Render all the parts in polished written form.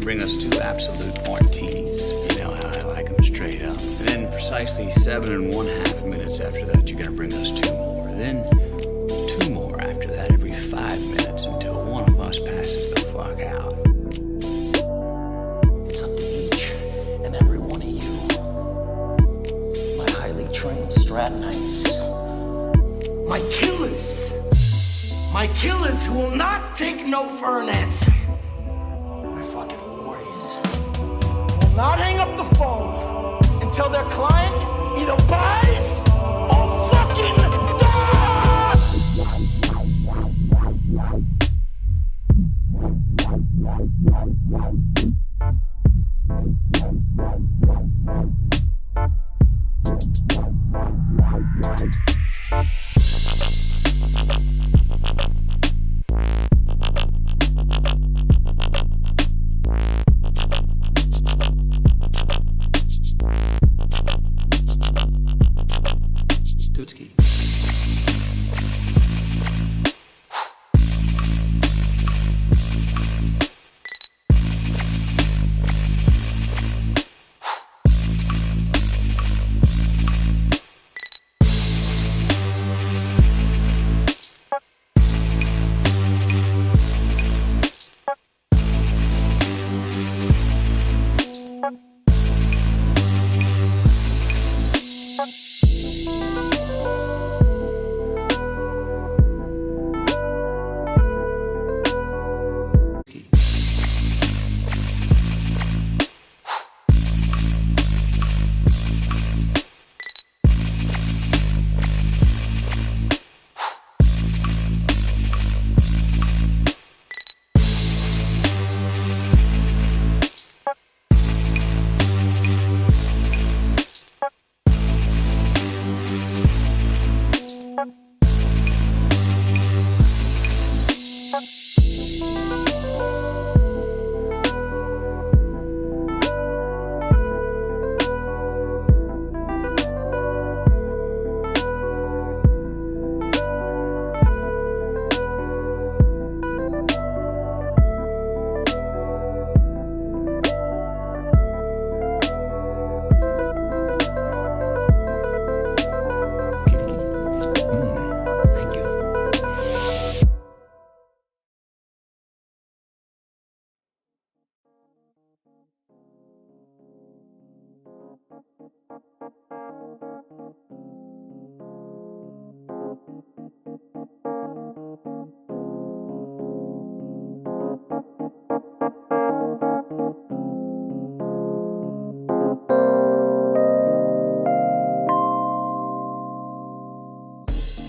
Bring us 2 absolute martinis. You know how I like them straight up. And then precisely 7 1/2 minutes after that, you're gonna bring us 2 more. Then 2 more after that every 5 minutes until one of us passes the fuck out. It's up to each and every one of you, my highly trained Stratonites, my killers who will not take no for an answer. Not hang up the phone until their client either buys or fucking dies!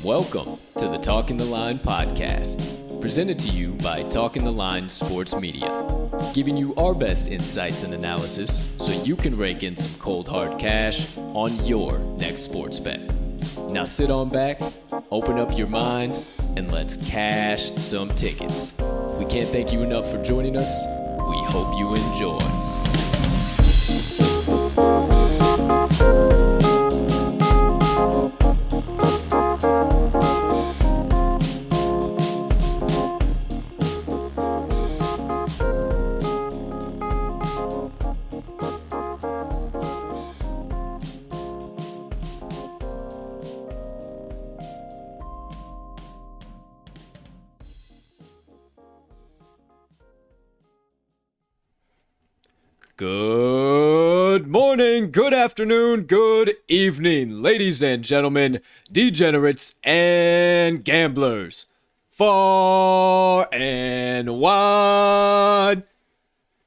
Welcome to the Talking the Line podcast, presented to you by Talking the Line Sports Media, giving you our best insights and analysis so you can rake in some cold hard cash on your next sports bet. Now sit on back, open up your mind, and let's cash some tickets. We can't thank you enough for joining us. We hope you enjoy. Good morning, good afternoon, good evening, ladies and gentlemen, degenerates and gamblers, far and wide.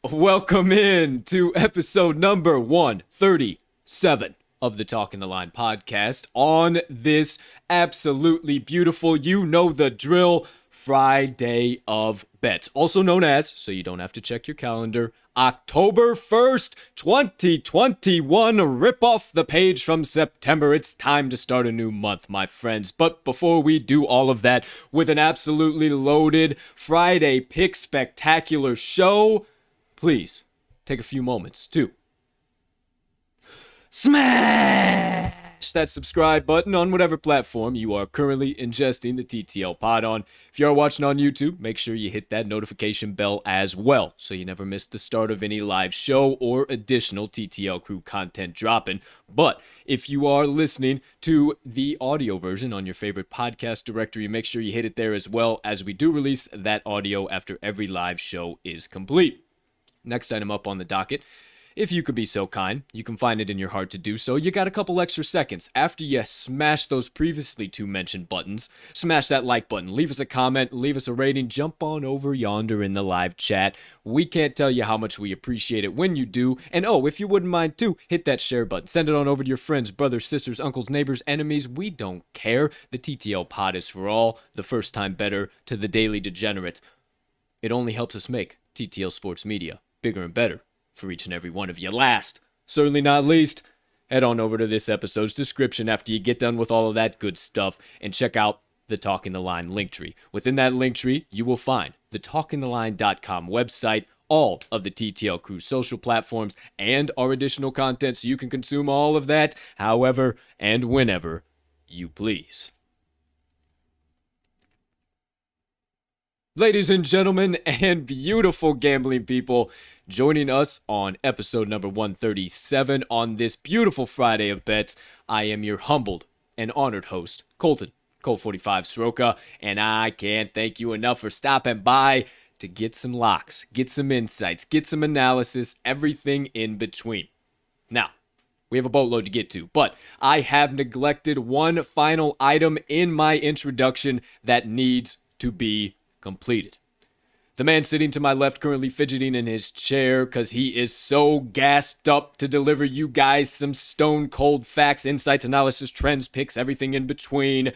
Welcome in to episode number 137 of the Talking the Line podcast on this absolutely beautiful, you know the drill, Friday of Bets, also known as, so you don't have to check your calendar, October 1st, 2021. Rip off the page from September. It's time to start a new month, my friends. But before we do all of that, with an absolutely loaded Friday pick spectacular show, please take a few moments to smash that subscribe button on whatever platform you are currently ingesting the TTL Pod on. If you are watching on YouTube, make sure you hit that notification bell as well so you never miss the start of any live show or additional TTL crew content dropping. But if you are listening to the audio version on your favorite podcast directory, make sure you hit it there as well, as we do release that audio after every live show is complete. Next item up on the docket, if you could be so kind, you can find it in your heart to do so. You got a couple extra seconds after you smash those previously two mentioned buttons. Smash that like button, leave us a comment, leave us a rating, jump on over yonder in the live chat. We can't tell you how much we appreciate it when you do. And oh, if you wouldn't mind too, hit that share button. Send it on over to your friends, brothers, sisters, uncles, neighbors, enemies. We don't care. The TTL Pod is for all, the first time better to the daily degenerate. It only helps us make TTL Sports Media bigger and better for each and every one of you. Last, certainly not least, head on over to this episode's description after you get done with all of that good stuff and check out the Talking the Line link tree. Within that link tree, you will find the talkingtheline.com website, all of the TTL Crew social platforms, and our additional content so you can consume all of that however and whenever you please. Ladies and gentlemen and beautiful gambling people, joining us on episode number 137 on this beautiful Friday of Bets, I am your humbled and honored host, Colt 45 Soroka, and I can't thank you enough for stopping by to get some locks, get some insights, get some analysis, everything in between. Now, we have a boatload to get to, but I have neglected one final item in my introduction that needs to be completed. The man sitting to my left currently fidgeting in his chair because he is so gassed up to deliver you guys some stone cold facts, insights, analysis, trends, picks, everything in between,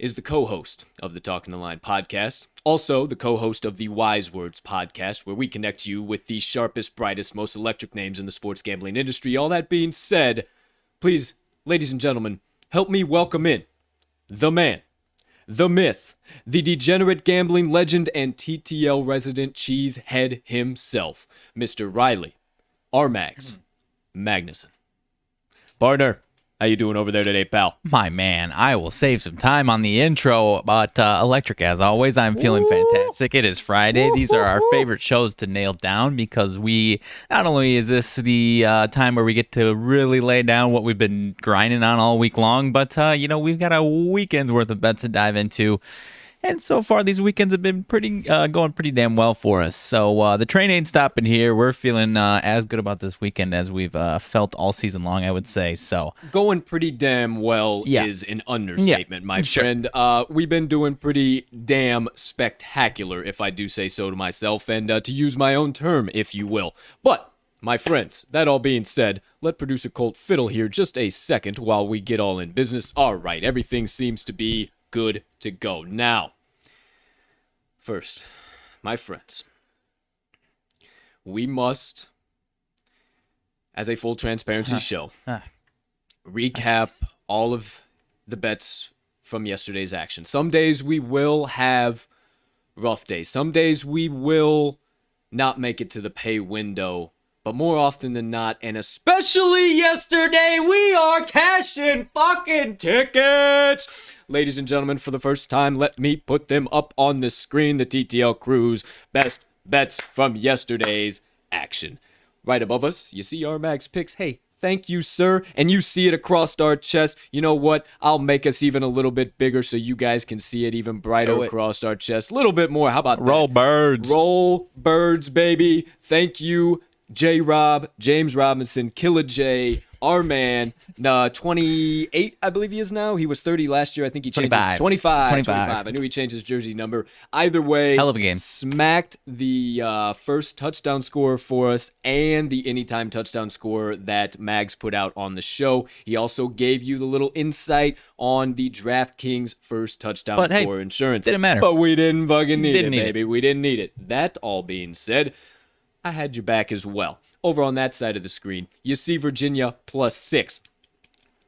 is the co-host of the Talking the Line podcast, also the co-host of the Wise Words podcast, where we connect you with the sharpest, brightest, most electric names in the sports gambling industry. All that being said, please, ladies and gentlemen, help me welcome in the man, the myth, the degenerate gambling legend and TTL resident cheesehead himself, Mr. Riley RMags Magnuson. Partner, how you doing over there today, pal? My man, I will save some time on the intro, but electric as always. I'm feeling fantastic. It is Friday. These are our favorite shows to nail down because we, not only is this the time where we get to really lay down what we've been grinding on all week long, but, we've got a weekend's worth of bets to dive into. And so far, these weekends have been going pretty damn well for us. So the train ain't stopping here. We're feeling as good about this weekend as we've felt all season long, I would say. So going pretty damn well is an understatement, my friend. We've been doing pretty damn spectacular, if I do say so to myself, and to use my own term, if you will. But my friends, that all being said, let producer Colt fiddle here just a second while we get all in business. All right, everything seems to be good to go. Now, first, my friends, we must, as a full transparency show, recap all of the bets from yesterday's action. Some days we will have rough days. Some days we will not make it to the pay window. But more often than not, and especially yesterday, we are cashing fucking tickets. Ladies and gentlemen, for the first time, let me put them up on the screen. The TTL Crew's best bets from yesterday's action. Right above us, you see RMags picks. Hey, thank you, sir. And you see it across our chest. You know what? I'll make us even a little bit bigger so you guys can see it even brighter across our chest. A little bit more. How about that? Roll birds. Roll birds, baby. Thank you, J-Rob, James Robinson, Killer J, our man, 28, I believe he is now. He was 30 last year. I think he changed 25. I knew he changed his jersey number. Either way, hell of a game. Smacked the first touchdown score for us and the anytime touchdown score that Mags put out on the show. He also gave you the little insight on the DraftKings first touchdown score insurance. Didn't matter. But we didn't fucking need it, baby. We didn't need it. That all being said, I had your back as well. Over on that side of the screen, you see Virginia +6.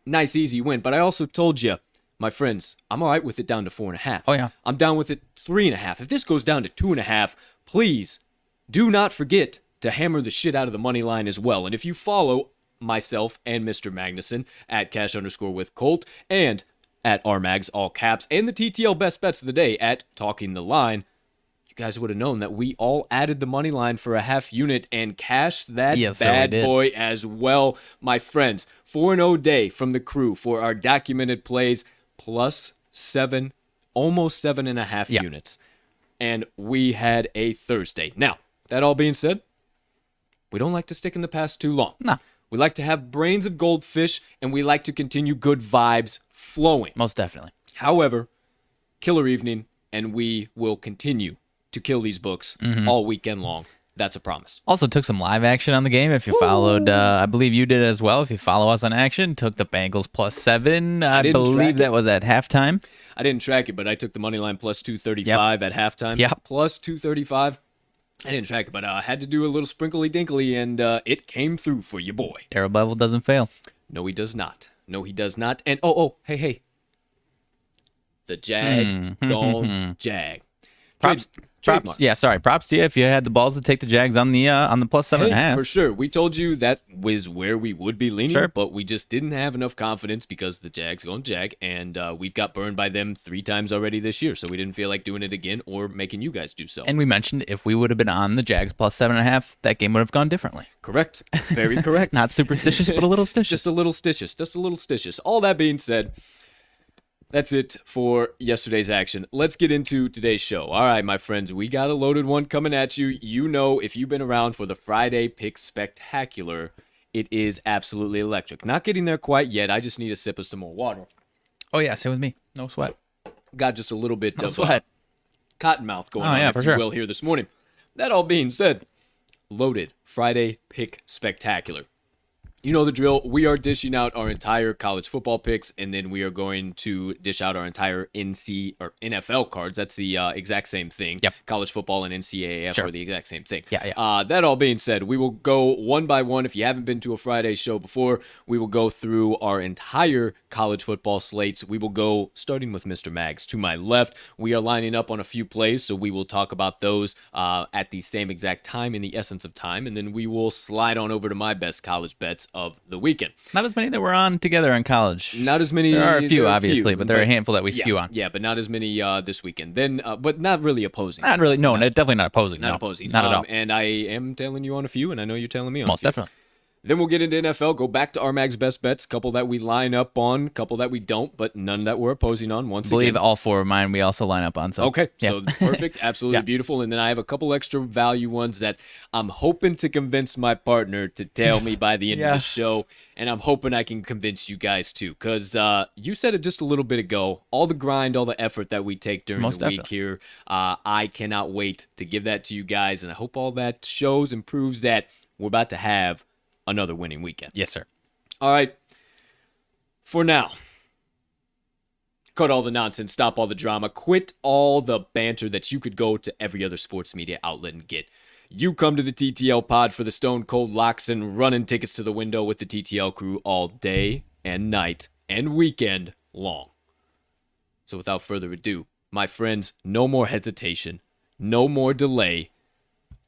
Nice, easy win. But I also told you, my friends, I'm all right with it down to 4.5. Oh, yeah. I'm down with it 3.5. If this goes down to 2.5, please do not forget to hammer the shit out of the money line as well. And if you follow myself and Mr. Magnuson at @cash_with_Colt and at RMags, all caps, and the TTL best bets of the day at Talking the Line, guys would have known that we all added the money line for a half unit and cashed that bad boy as well. My friends, 4-0 day from the crew for our documented plays, +7, almost 7.5 units. And we had a Thursday. Now, that all being said, we don't like to stick in the past too long. No. We like to have brains of goldfish, and we like to continue good vibes flowing. Most definitely. However, killer evening, and we will continue to kill these books all weekend long. That's a promise. Also took some live action on the game. If you followed, I believe you did as well. If you follow us on action, took the Bengals +7. I believe that was at halftime. I didn't track it, but I took the money line +235 at halftime. Yep. +235. I didn't track it, but I had to do a little sprinkly dinkly, and it came through for your boy. Daryl Bevel doesn't fail. No, he does not. No, he does not. And hey. The Jags gone jag. Props to you if you had the balls to take the Jags on the +7.5. For sure. We told you that was where we would be leaning, but we just didn't have enough confidence because the Jags going jag, and we've got burned by them 3 times already this year, so we didn't feel like doing it again or making you guys do so. And we mentioned if we would have been on the Jags +7.5, that game would have gone differently. Correct. Very correct. Not superstitious, but a little stitious. Just a little stitious. All that being said, that's it for yesterday's action. Let's get into today's show. All right, my friends, we got a loaded one coming at you. You know, if you've been around for the Friday Pick Spectacular, it is absolutely electric. Not getting there quite yet. I just need a sip of some more water. Oh, yeah, same with me. No sweat. Got just a little bit of sweat. Cottonmouth going on, if you will, here this morning. That all being said, loaded Friday Pick Spectacular. You know the drill. We are dishing out our entire college football picks, and then we are going to dish out our entire NFL cards. That's the exact same thing. Yep. College football and NCAA are the exact same thing. Yeah. That all being said, we will go one by one. If you haven't been to a Friday show before, we will go through our entire college football slates. We will go starting with Mr. Mags to my left. We are lining up on a few plays, so we will talk about those at the same exact time in the essence of time, and then we will slide on over to my best college bets of the weekend. Not as many that we're on together in college. Not as many. There are a few, obviously, but there are a handful that we skew on. Yeah, but not as many this weekend. Then, but not really opposing. Not really. No, definitely not opposing. Not opposing. Not at all. And I am telling you on a few, and I know you're telling me on Most a few. definitely. Then we'll get into NFL, go back to RMag's best bets, couple that we line up on, couple that we don't, but none that we're opposing on once again. I believe all 4 of mine we also line up on. So. Okay, so perfect, absolutely beautiful. And then I have a couple extra value ones that I'm hoping to convince my partner to tell me by the end of the show, and I'm hoping I can convince you guys too, because you said it just a little bit ago, all the grind, all the effort that we take during the week here, I cannot wait to give that to you guys, and I hope all that shows and proves that we're about to have another winning weekend. Yes, sir. All right. For now, cut all the nonsense, stop all the drama, quit all the banter that you could go to every other sports media outlet and get. You come to the TTL Pod for the Stone Cold Locks and running tickets to the window with the TTL crew all day and night and weekend long. So without further ado, my friends, no more hesitation, no more delay.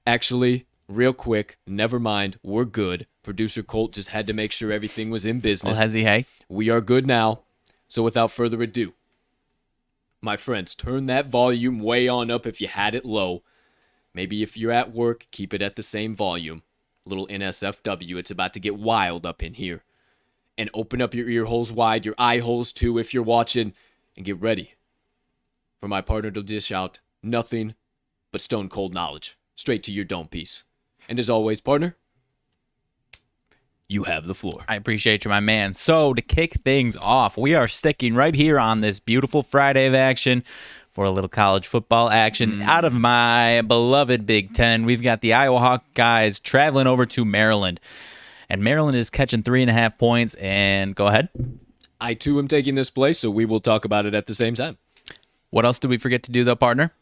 Actually, real quick, never mind, we're good. Producer Colt just had to make sure everything was in business. Well, has he, hey? We are good now. So without further ado, my friends, turn that volume way on up if you had it low. Maybe if you're at work, keep it at the same volume. Little NSFW, it's about to get wild up in here. And open up your ear holes wide, your eye holes too if you're watching, and get ready for my partner to dish out nothing but stone cold knowledge straight to your dome piece. And as always, partner, you have the floor. I appreciate you, my man. So to kick things off, we are sticking right here on this beautiful Friday of action for a little college football action out of my beloved Big Ten. We've got the Iowa Hawkeyes traveling over to Maryland. And Maryland is catching 3.5 points. And go ahead. I, too, am taking this play, so we will talk about it at the same time. What else did we forget to do, though, partner?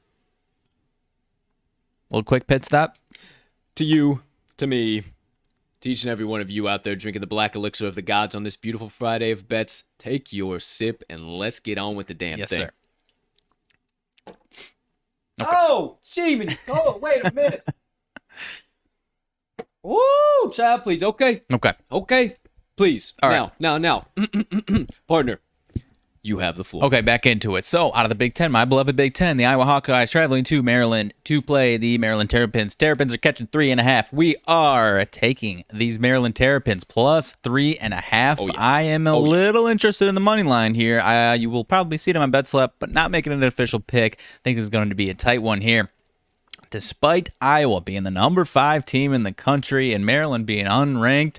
Little quick pit stop. To you, to me, to each and every one of you out there drinking the black elixir of the gods on this beautiful Friday of bets, take your sip and let's get on with the damn Yes, thing. sir. Okay. Oh, Jiminy. Oh, wait a minute. Woo, child, please. Okay. Okay. Please. All right. Now. Partner, you have the floor. Okay, back into it. So, out of the Big Ten, my beloved Big Ten, the Iowa Hawkeyes traveling to Maryland to play the Maryland Terrapins. Terrapins are catching 3.5. We are taking these Maryland Terrapins plus 3.5. Oh, yeah. I am a little interested in the money line here. You will probably see it on my bet slip, but not making it an official pick. I think this is going to be a tight one here. Despite Iowa being the number 5 team in the country and Maryland being unranked,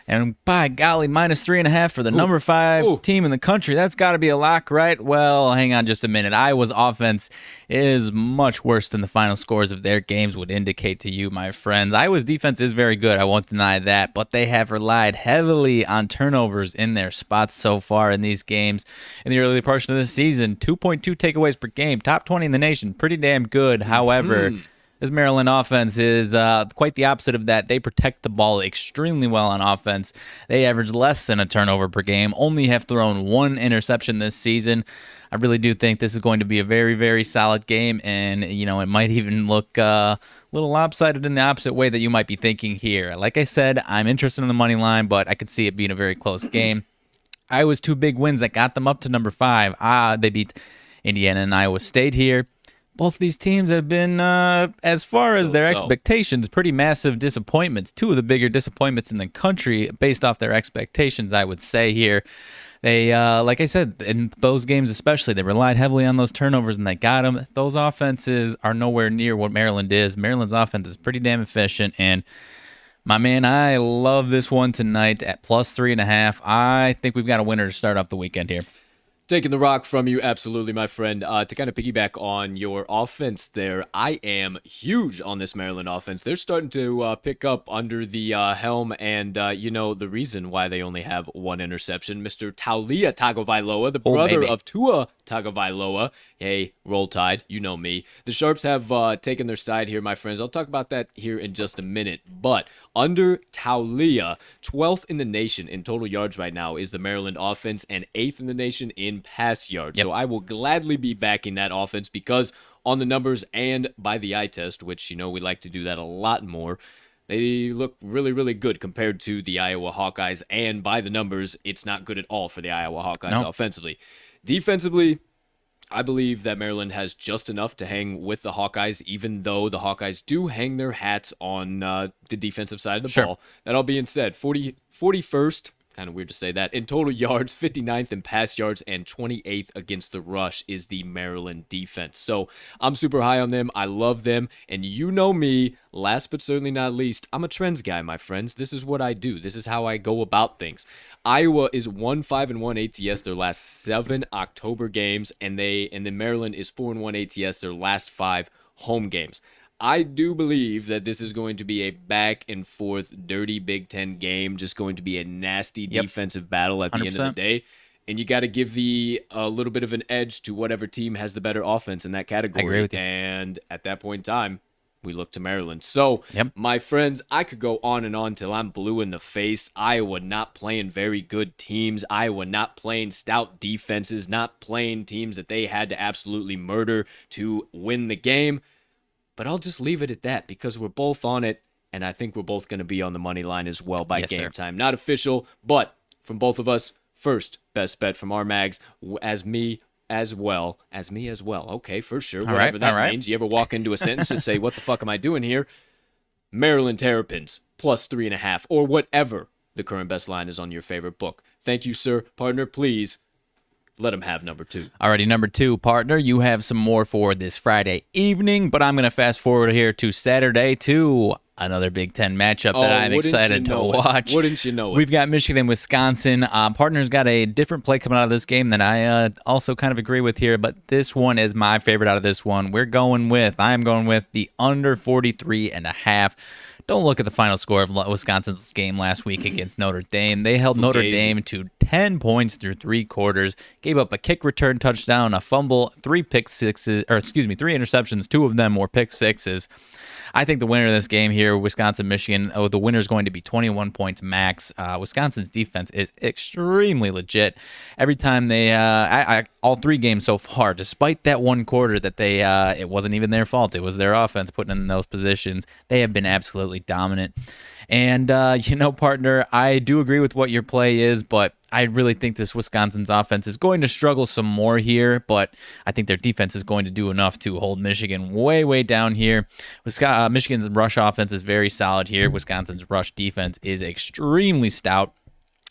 and by golly, minus 3.5 for the number 5 team in the country. That's got to be a lock, right? Well, hang on just a minute. Iowa's offense is much worse than the final scores of their games would indicate to you, my friends. Iowa's defense is very good. I won't deny that. But they have relied heavily on turnovers in their spots so far in these games. In the early portion of the season, 2.2 takeaways per game. Top 20 in the nation. Pretty damn good. However, this Maryland offense is quite the opposite of that. They protect the ball extremely well on offense. They average less than a turnover per game, only have thrown 1 interception this season. I really do think this is going to be a very, very solid game, and it might even look a little lopsided in the opposite way that you might be thinking here. Like I said, I'm interested in the money line, but I could see it being a very close game. Iowa's 2 big wins that got them up to number 5. They beat Indiana and Iowa State here. Both of these teams have been, as far as their expectations, pretty massive disappointments. 2 of the bigger disappointments in the country based off their expectations, I would say here. They, like I said, in those games especially, they relied heavily on those turnovers and they got them. Those offenses are nowhere near what Maryland is. Maryland's offense is pretty damn efficient, and my man, I love this one tonight at plus 3.5. I think we've got a winner to start off the weekend here. Taking the rock from you, absolutely, my friend. To kind of piggyback on your offense there, I am huge on this Maryland offense. They're starting to pick up under the helm, and the reason why they only have 1 interception, Mr. Taulia Tagovailoa, the brother of Tua Tagovailoa. Hey, roll tide, you know me. The Sharps have taken their side here, my friends. I'll talk about that here in just a minute, but under Taulia, 12th in the nation in total yards right now is the Maryland offense, and 8th in the nation in pass yards. Yep. So I will gladly be backing that offense because on the numbers and by the eye test, which, we like to do that a lot more, they look really, really good compared to the Iowa Hawkeyes, and by the numbers, it's not good at all for the Iowa Hawkeyes offensively. Defensively, I believe that Maryland has just enough to hang with the Hawkeyes, even though the Hawkeyes do hang their hats on the defensive side of the ball. That all being said, 41st, kind of weird to say that, in total yards, 59th in pass yards, and 28th against the rush is the Maryland defense. So I'm super high on them. I love them. And you know me, last but certainly not least, I'm a trends guy, my friends. This is what I do. This is how I go about things. Iowa is 1-5-1 ATS their last 7 October games, and then Maryland is 4-1 ATS their last 5 home games. I do believe that this is going to be a back and forth, dirty Big Ten game, just going to be a nasty defensive battle at the end of the 100%. day. And you got to give a little bit of an edge to whatever team has the better offense in that category. I agree with you. And at that point in time, we look to Maryland. So, Yep. my friends, I could go on and on till I'm blue in the face. Iowa not playing very good teams. Iowa not playing stout defenses, not playing teams that they had to absolutely murder to win the game. But I'll just leave it at that because we're both on it, and I think we're both going to be on the money line as well by game time. Not official, but from both of us, first best bet from RMags as me as well. Okay, for sure. Whatever that means. You ever walk into a sentence and say, what the fuck am I doing here? Maryland Terrapins, plus 3.5, or whatever the current best line is on your favorite book. Thank you, sir. Partner, please let him have number 2. Alrighty, number 2, partner. You have some more for this Friday evening, but I'm going to fast forward here to Saturday to another Big Ten matchup that I'm excited to watch. Wouldn't you know it? We've got Michigan and Wisconsin. Partner's got a different play coming out of this game that I also kind of agree with here, but this one is my favorite out of this one. I'm going with the under 43.5. Don't look at the final score of Wisconsin's game last week against Notre Dame. They held Notre Dame to 10 points through 3 quarters, gave up a kick return touchdown, a fumble, 3 interceptions, 2 of them were pick sixes. I think the winner of this game here, Wisconsin-Michigan, the winner is going to be 21 points max. Wisconsin's defense is extremely legit. Every time they, all 3 games so far, despite that one quarter that they, it wasn't even their fault. It was their offense putting them in those positions. They have been absolutely dominant. And, partner, I do agree with what your play is, but I really think this Wisconsin's offense is going to struggle some more here, but I think their defense is going to do enough to hold Michigan way, way down here. Michigan's rush offense is very solid here. Wisconsin's rush defense is extremely stout.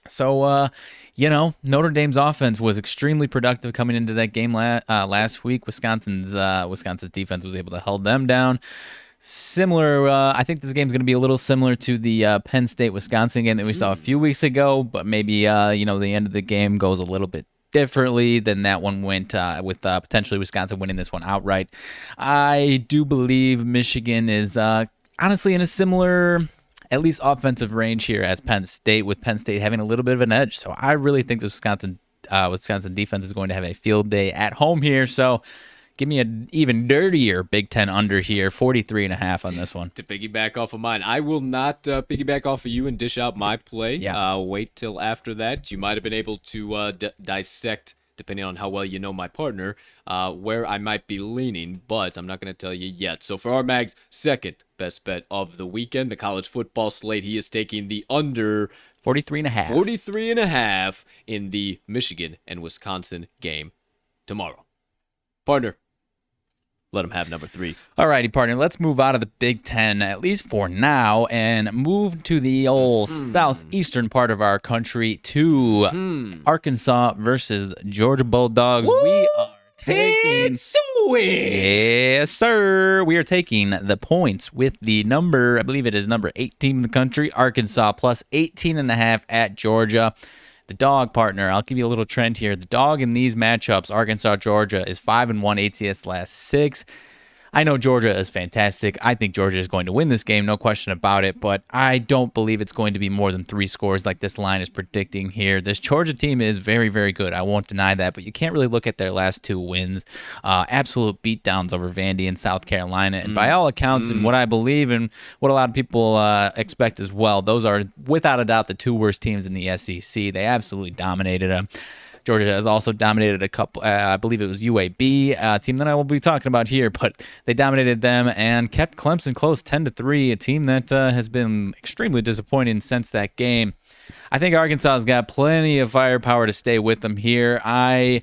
So, Notre Dame's offense was extremely productive coming into that game last week. Wisconsin's defense was able to hold them down. Similar, I think this game's going to be a little similar to the Penn State-Wisconsin game that we saw a few weeks ago, but maybe, the end of the game goes a little bit differently than that one went with potentially Wisconsin winning this one outright. I do believe Michigan is honestly in a similar, at least offensive range here as Penn State, with Penn State having a little bit of an edge. So I really think the Wisconsin defense is going to have a field day at home here. So give me an even dirtier Big Ten under here, 43.5 on this one. To piggyback off of mine, I will not piggyback off of you and dish out my play. Yeah. Wait till after that. You might have been able to dissect, depending on how well you know my partner, where I might be leaning, but I'm not going to tell you yet. So for RMag's second best bet of the weekend, the college football slate, he is taking the under 43.5. 43.5 in the Michigan and Wisconsin game tomorrow. Partner, let him have number 3. Alrighty, partner. Let's move out of the Big Ten, at least for now, and move to the old southeastern part of our country to Arkansas versus Georgia Bulldogs. Woo! We are taking... Yes, sir. We are taking the points with the number, I believe it is number 18 in the country, Arkansas, plus 18.5 at Georgia. The dog, partner, I'll give you a little trend here. The dog in these matchups, Arkansas, Georgia, is 5-1 ATS last 6. I know Georgia is fantastic. I think Georgia is going to win this game, no question about it, but I don't believe it's going to be more than 3 scores like this line is predicting here. This Georgia team is very, very good. I won't deny that, but you can't really look at their last 2 wins. Absolute beatdowns over Vandy and South Carolina, and by all accounts, and what I believe and what a lot of people expect as well, those are without a doubt the 2 worst teams in the SEC. They absolutely dominated them. Georgia has also dominated a couple, I believe it was UAB, a team that I will be talking about here, but they dominated them and kept Clemson close 10-3, a team that has been extremely disappointing since that game. I think Arkansas has got plenty of firepower to stay with them here. I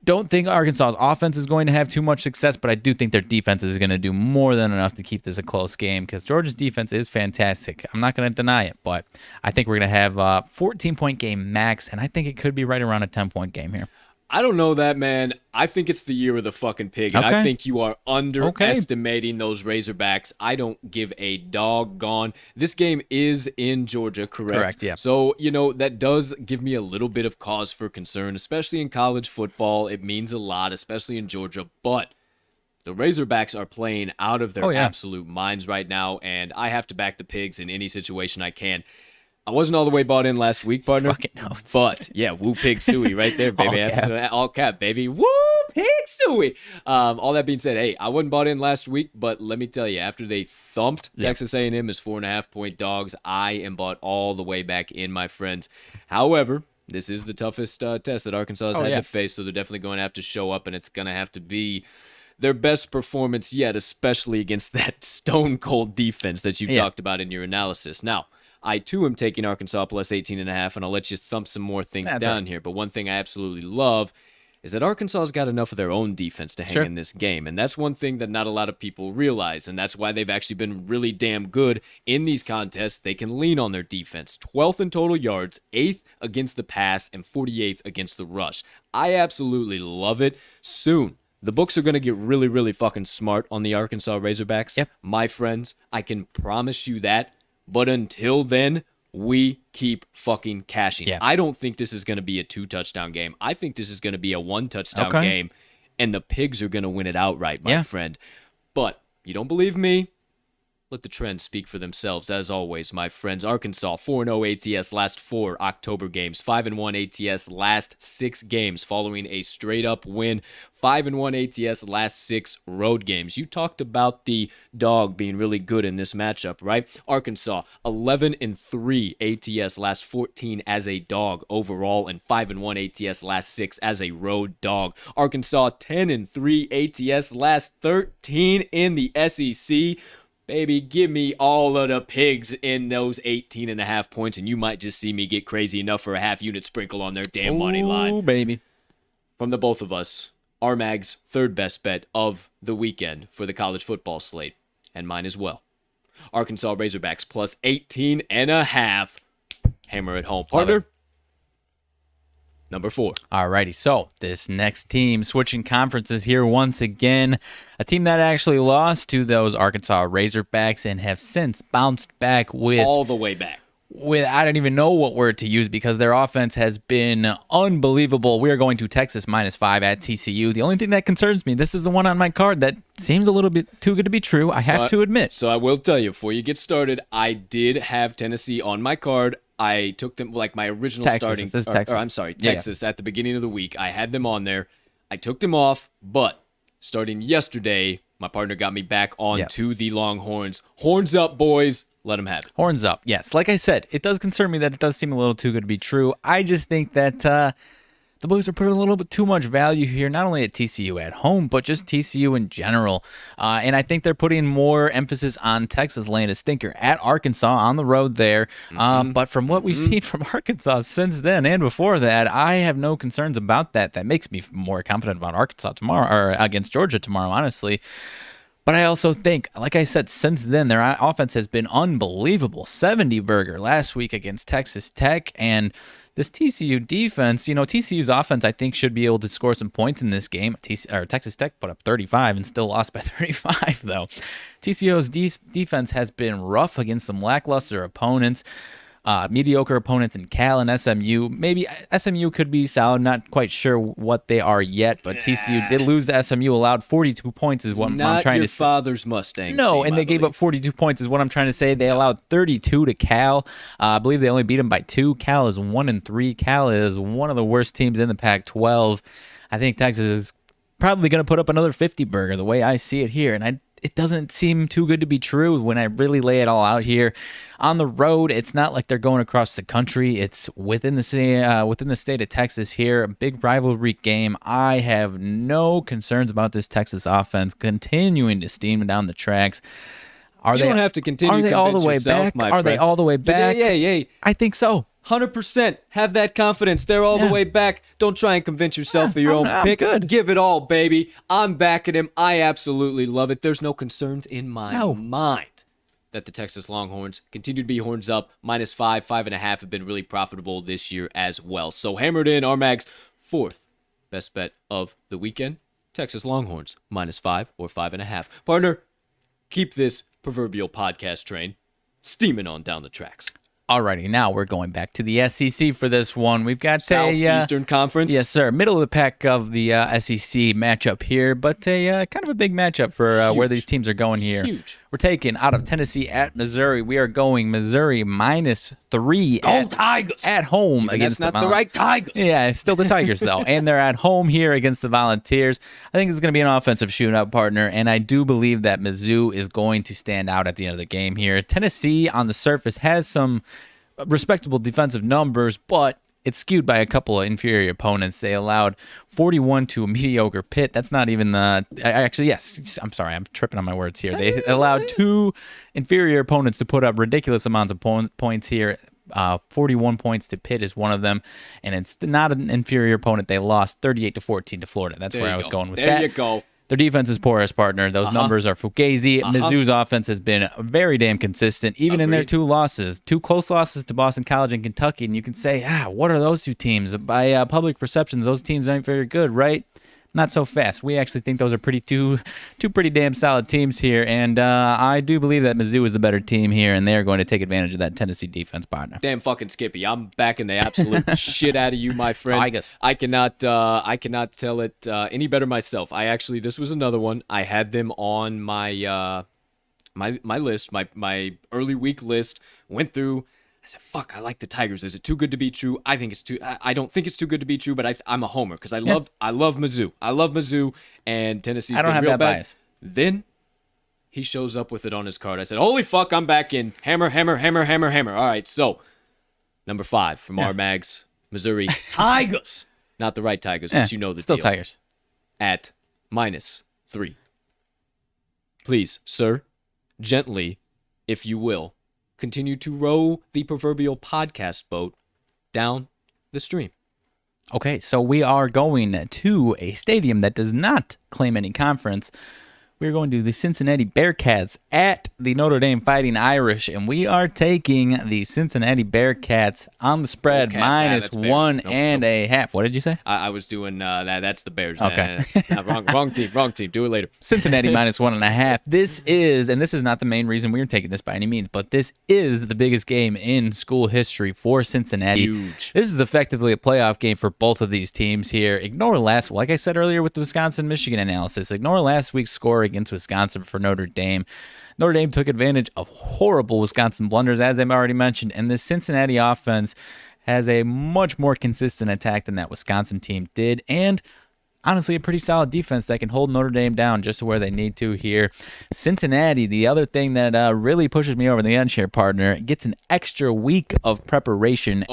don't think Arkansas's offense is going to have too much success, but I do think their defense is going to do more than enough to keep this a close game because Georgia's defense is fantastic. I'm not going to deny it, but I think we're going to have a 14-point game max, and I think it could be right around a 10-point game here. I don't know that, man. I think it's the year of the fucking pig, and I think you are underestimating those Razorbacks. I don't give a doggone. This game is in Georgia, correct? Correct, yeah. So, that does give me a little bit of cause for concern, especially in college football. It means a lot, especially in Georgia, but The Razorbacks are playing out of their Oh, yeah. absolute minds right now, and I have to back the Pigs in any situation I can. I wasn't all the way bought in last week, partner. Fucking notes. But, yeah, woo pig suey right there, baby. All cap. All cap, baby. Woo pig suey. All that being said, hey, I wasn't bought in last week, but let me tell you, after they thumped Texas A&M as 4.5-point dogs, I am bought all the way back in, my friends. However, this is the toughest test that Arkansas has had to face, so they're definitely going to have to show up, and it's going to have to be their best performance yet, especially against that stone-cold defense that you talked about in your analysis. Now, I, too, am taking Arkansas plus 18.5, and I'll let you thump some more things down here. But one thing I absolutely love is that Arkansas's got enough of their own defense to hang in this game. And that's one thing that not a lot of people realize, and that's why they've actually been really damn good in these contests. They can lean on their defense. 12th in total yards, 8th against the pass, and 48th against the rush. I absolutely love it. Soon, the books are going to get really, really fucking smart on the Arkansas Razorbacks. Yep. My friends, I can promise you that. But until then, we keep fucking cashing. Yeah. I don't think this is going to be a 2-touchdown game. I think this is going to be a 1-touchdown game, and the Pigs are going to win it outright, my friend. But you don't believe me? Let the trends speak for themselves. As always, my friends, Arkansas 4-0 ATS last 4 October games, 5-1 ATS last 6 games following a straight-up win, 5-1 ATS last 6 road games. You talked about the dog being really good in this matchup, right? Arkansas 11-3 ATS last 14 as a dog overall, and 5-1 ATS last 6 as a road dog. Arkansas 10-3 ATS last 13 in the SEC. Baby, give me all of the Pigs in those 18.5 points, and you might just see me get crazy enough for a half-unit sprinkle on their damn money line. Ooh, baby. From the both of us, RMag's third best bet of the weekend for the college football slate, and mine as well. Arkansas Razorbacks plus 18.5. Hammer it home, partner. Number 4. Alrighty, so this next team switching conferences here once again. A team that actually lost to those Arkansas Razorbacks and have since bounced back with all the way back. I don't even know what word to use because their offense has been unbelievable. We are going to Texas -5 at TCU. The only thing that concerns me, this is the one on my card that seems a little bit too good to be true, I have to admit. So I will tell you, before you get started, I did have Tennessee on my card. I took them like my original Texas, Texas at the beginning of the week. I had them on there. I took them off, but starting yesterday, my partner got me back on to the Longhorns. Horns up, boys. Let them have it. Horns up. Yes, like I said, it does concern me that it does seem a little too good to be true. I just think that the Bucs are putting a little bit too much value here, not only at TCU at home, but just TCU in general. And I think they're putting more emphasis on Texas laying a stinker at Arkansas on the road there. But from what we've seen from Arkansas since then and before that, I have no concerns about that. That makes me more confident about Arkansas tomorrow, or against Georgia tomorrow, honestly. But I also think, like I said, since then, their offense has been unbelievable. 70-burger last week against Texas Tech. And this TCU defense, TCU's offense, I think, should be able to score some points in this game. Texas Tech put up 35 and still lost by 35, though. TCU's defense has been rough against some lackluster opponents. Mediocre opponents in Cal and SMU. Maybe SMU could be solid. Not quite sure what they are yet, but TCU did lose to SMU. Allowed 42 points is what I'm trying to say. Not your father's Mustangs. No, team, and they gave up 42 points is what I'm trying to say. They allowed 32 to Cal. I believe they only beat them by 2. Cal is 1-3. Cal is one of the worst teams in the Pac-12. I think Texas is probably going to put up another 50-burger the way I see it here, and it doesn't seem too good to be true when I really lay it all out here. On the road, it's not like they're going across the country. It's within the state of Texas here, a big rivalry game. I have no concerns about this Texas offense continuing to steam down the tracks. You don't have to continue to convince yourself, my friend. Are they all the way back? Yeah. I think so. 100%. Have that confidence. They're all the way back. Don't try and convince yourself of your own pick. Good. Give it all, baby. I'm backing him. I absolutely love it. There's no concerns in my mind that the Texas Longhorns continue to be horns up. -5, 5.5 have been really profitable this year as well. So hammered in RMag's fourth best bet of the weekend. Texas Longhorns -5 or 5.5. Partner, keep this proverbial podcast train steaming on down the tracks. Alrighty, now we're going back to the SEC for this one. We've got Southeastern Conference. Yes, sir. Middle of the pack of the SEC matchup here, but kind of a big matchup for where these teams are going here. Huge. We're taking out of Tennessee at Missouri. We are going Missouri -3 Tigers at home Even against that's not the right Tigers. Yeah, it's still the Tigers, though. And they're at home here against the Volunteers. I think it's going to be an offensive shootout, partner, and I do believe that Mizzou is going to stand out at the end of the game here. Tennessee, on the surface, has some respectable defensive numbers, but it's skewed by a couple of inferior opponents. They allowed 41 to a mediocre Pitt. That's not even the... yes. I'm sorry. I'm tripping on my words here. They allowed 2 inferior opponents to put up ridiculous amounts of points here. 41 points to Pitt is one of them, and it's not an inferior opponent. They lost 38-14 to Florida. That's where I was going with that. There you go. Their defense is porous, partner. Those numbers are fugazi. Mizzou's offense has been very damn consistent, even in their 2 losses. 2 close losses to Boston College and Kentucky. And you can say, what are those 2 teams? By public perceptions, those teams aren't very good, right? Not so fast. We actually think those are two pretty damn solid teams here, and I do believe that Mizzou is the better team here, and they're going to take advantage of that Tennessee defense, partner. Damn fucking Skippy, I'm backing the absolute shit out of you, my friend. Tigers. I cannot tell it any better myself. This was another one. I had them on my my list, my early week list. Went through. I said, "Fuck, I like the Tigers. Is it too good to be true? I think it's too. I don't think it's too good to be true, but I'm a homer because I love Mizzou. I love Mizzou, and Tennessee's I don't been have real that bad. bias. Then he shows up with it on his card. I said, "Holy fuck, I'm back in. Hammer, hammer, hammer, hammer, hammer." All right, so number 5 from RMags, Missouri Tigers. Not the right Tigers, but you know the still deal. Tigers. At -3. Please, sir, gently, if you will, continue to row the proverbial podcast boat down the stream. Okay, so we are going to a stadium that does not claim any conference. We're going to the Cincinnati Bearcats at the Notre Dame Fighting Irish, and we are taking the Cincinnati Bearcats on the spread Bearcats, -1 Nope, and a half. What did you say? I was doing that. That's the Bears. Okay. Wrong team. Do it later. Cincinnati -1.5. This is not the main reason we are taking this by any means, but this is the biggest game in school history for Cincinnati. Huge. This is effectively a playoff game for both of these teams here. Like I said earlier with the Wisconsin-Michigan analysis, ignore last week's score against Wisconsin for Notre Dame. Notre Dame took advantage of horrible Wisconsin blunders, as I've already mentioned, and this Cincinnati offense has a much more consistent attack than that Wisconsin team did, and honestly, a pretty solid defense that can hold Notre Dame down just to where they need to here. Cincinnati, the other thing that really pushes me over the edge here, partner, gets an extra week of preparation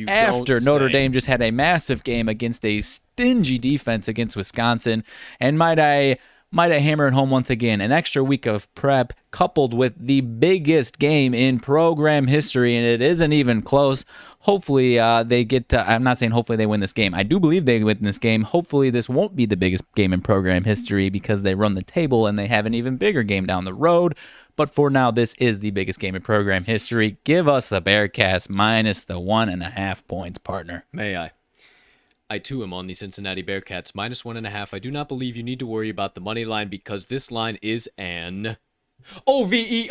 after Notre Dame just had a massive game against a stingy defense against Wisconsin. And might I hammer it home once again, an extra week of prep coupled with the biggest game in program history, and it isn't even close. Hopefully they get I'm not saying hopefully they win this game. I do believe they win this game. Hopefully this won't be the biggest game in program history because they run the table and they have an even bigger game down the road. But for now, this is the biggest game in program history. Give us the Bearcats -1.5 points, partner. May I? I too am on the Cincinnati Bearcats -1.5. I do not believe you need to worry about the money line because this line is an overreaction.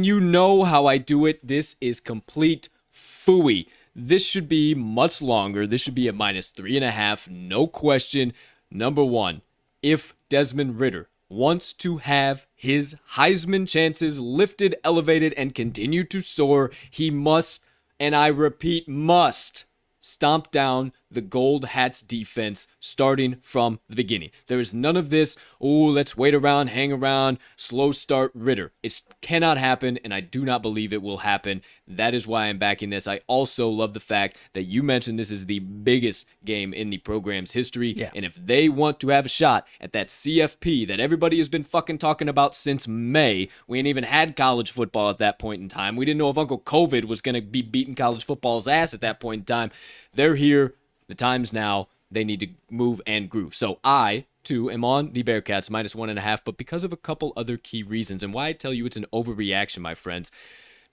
You know how I do it. This is complete phooey. This should be much longer. This should be at -3.5. No question. Number 1, if Desmond Ridder wants to have his Heisman chances lifted, elevated, and continue to soar, he must, and I repeat, must stomp down the Gold Hats defense starting from the beginning. There is none of this, let's wait around, hang around, slow start Ridder. It cannot happen, and I do not believe it will happen. That is why I'm backing this. I also love the fact that you mentioned this is the biggest game in the program's history, and if they want to have a shot at that CFP that everybody has been fucking talking about since May, we ain't even had college football at that point in time. We didn't know if Uncle COVID was going to be beating college football's ass at that point in time. They're here. The time's now. They need to move and groove. So I, too, am on the Bearcats -1.5, but because of a couple other key reasons, and why I tell you it's an overreaction, my friends.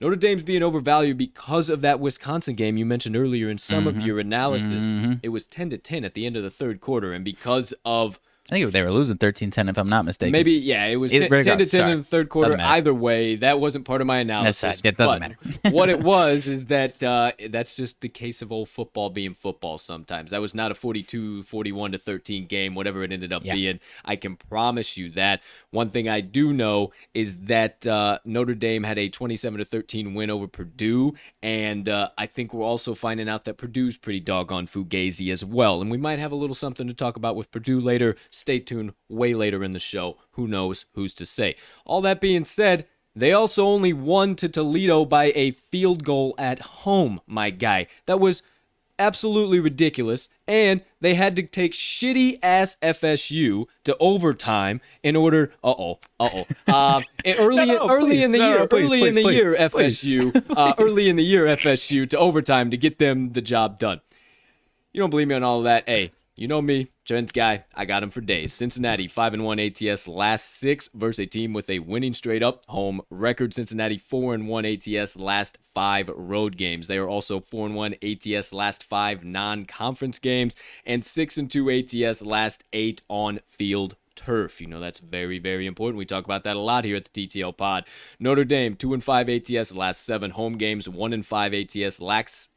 Notre Dame's being overvalued because of that Wisconsin game you mentioned earlier in some of your analysis. It was 10-10 at the end of the third quarter, and because of I think they were losing 13-10 if I'm not mistaken. Maybe, yeah, it was 10 to 10 in the third quarter. Either way, that wasn't part of my analysis. It doesn't matter. What it was is that that's just the case of old football being football sometimes. That was not a 42, 41 to 13 game, whatever it ended up being. I can promise you that. One thing I do know is that Notre Dame had a 27 to 13 win over Purdue, and I think we're also finding out that Purdue's pretty doggone fugazi as well. And we might have a little something to talk about with Purdue later. Stay tuned way later in the show. Who knows? Who's to say? All that being said, they also only won to Toledo by a field goal at home, my guy. That was absolutely ridiculous, and they had to take shitty-ass FSU to overtime in order... Early in the year, FSU to overtime to get them the job done. You don't believe me on all of that? Hey, you know me, Trent's guy. I got him for days. Cincinnati 5-1 ATS last 6 versus a team with a winning straight up home record. Cincinnati 4-1 ATS last 5 road games. They are also 4-1 ATS last 5 non-conference games and 6-2 ATS last 8 on field turf. You know, that's very, very important. We talk about that a lot here at the TTL Pod. Notre Dame 2-5 ATS last 7 home games, 1-5 ATS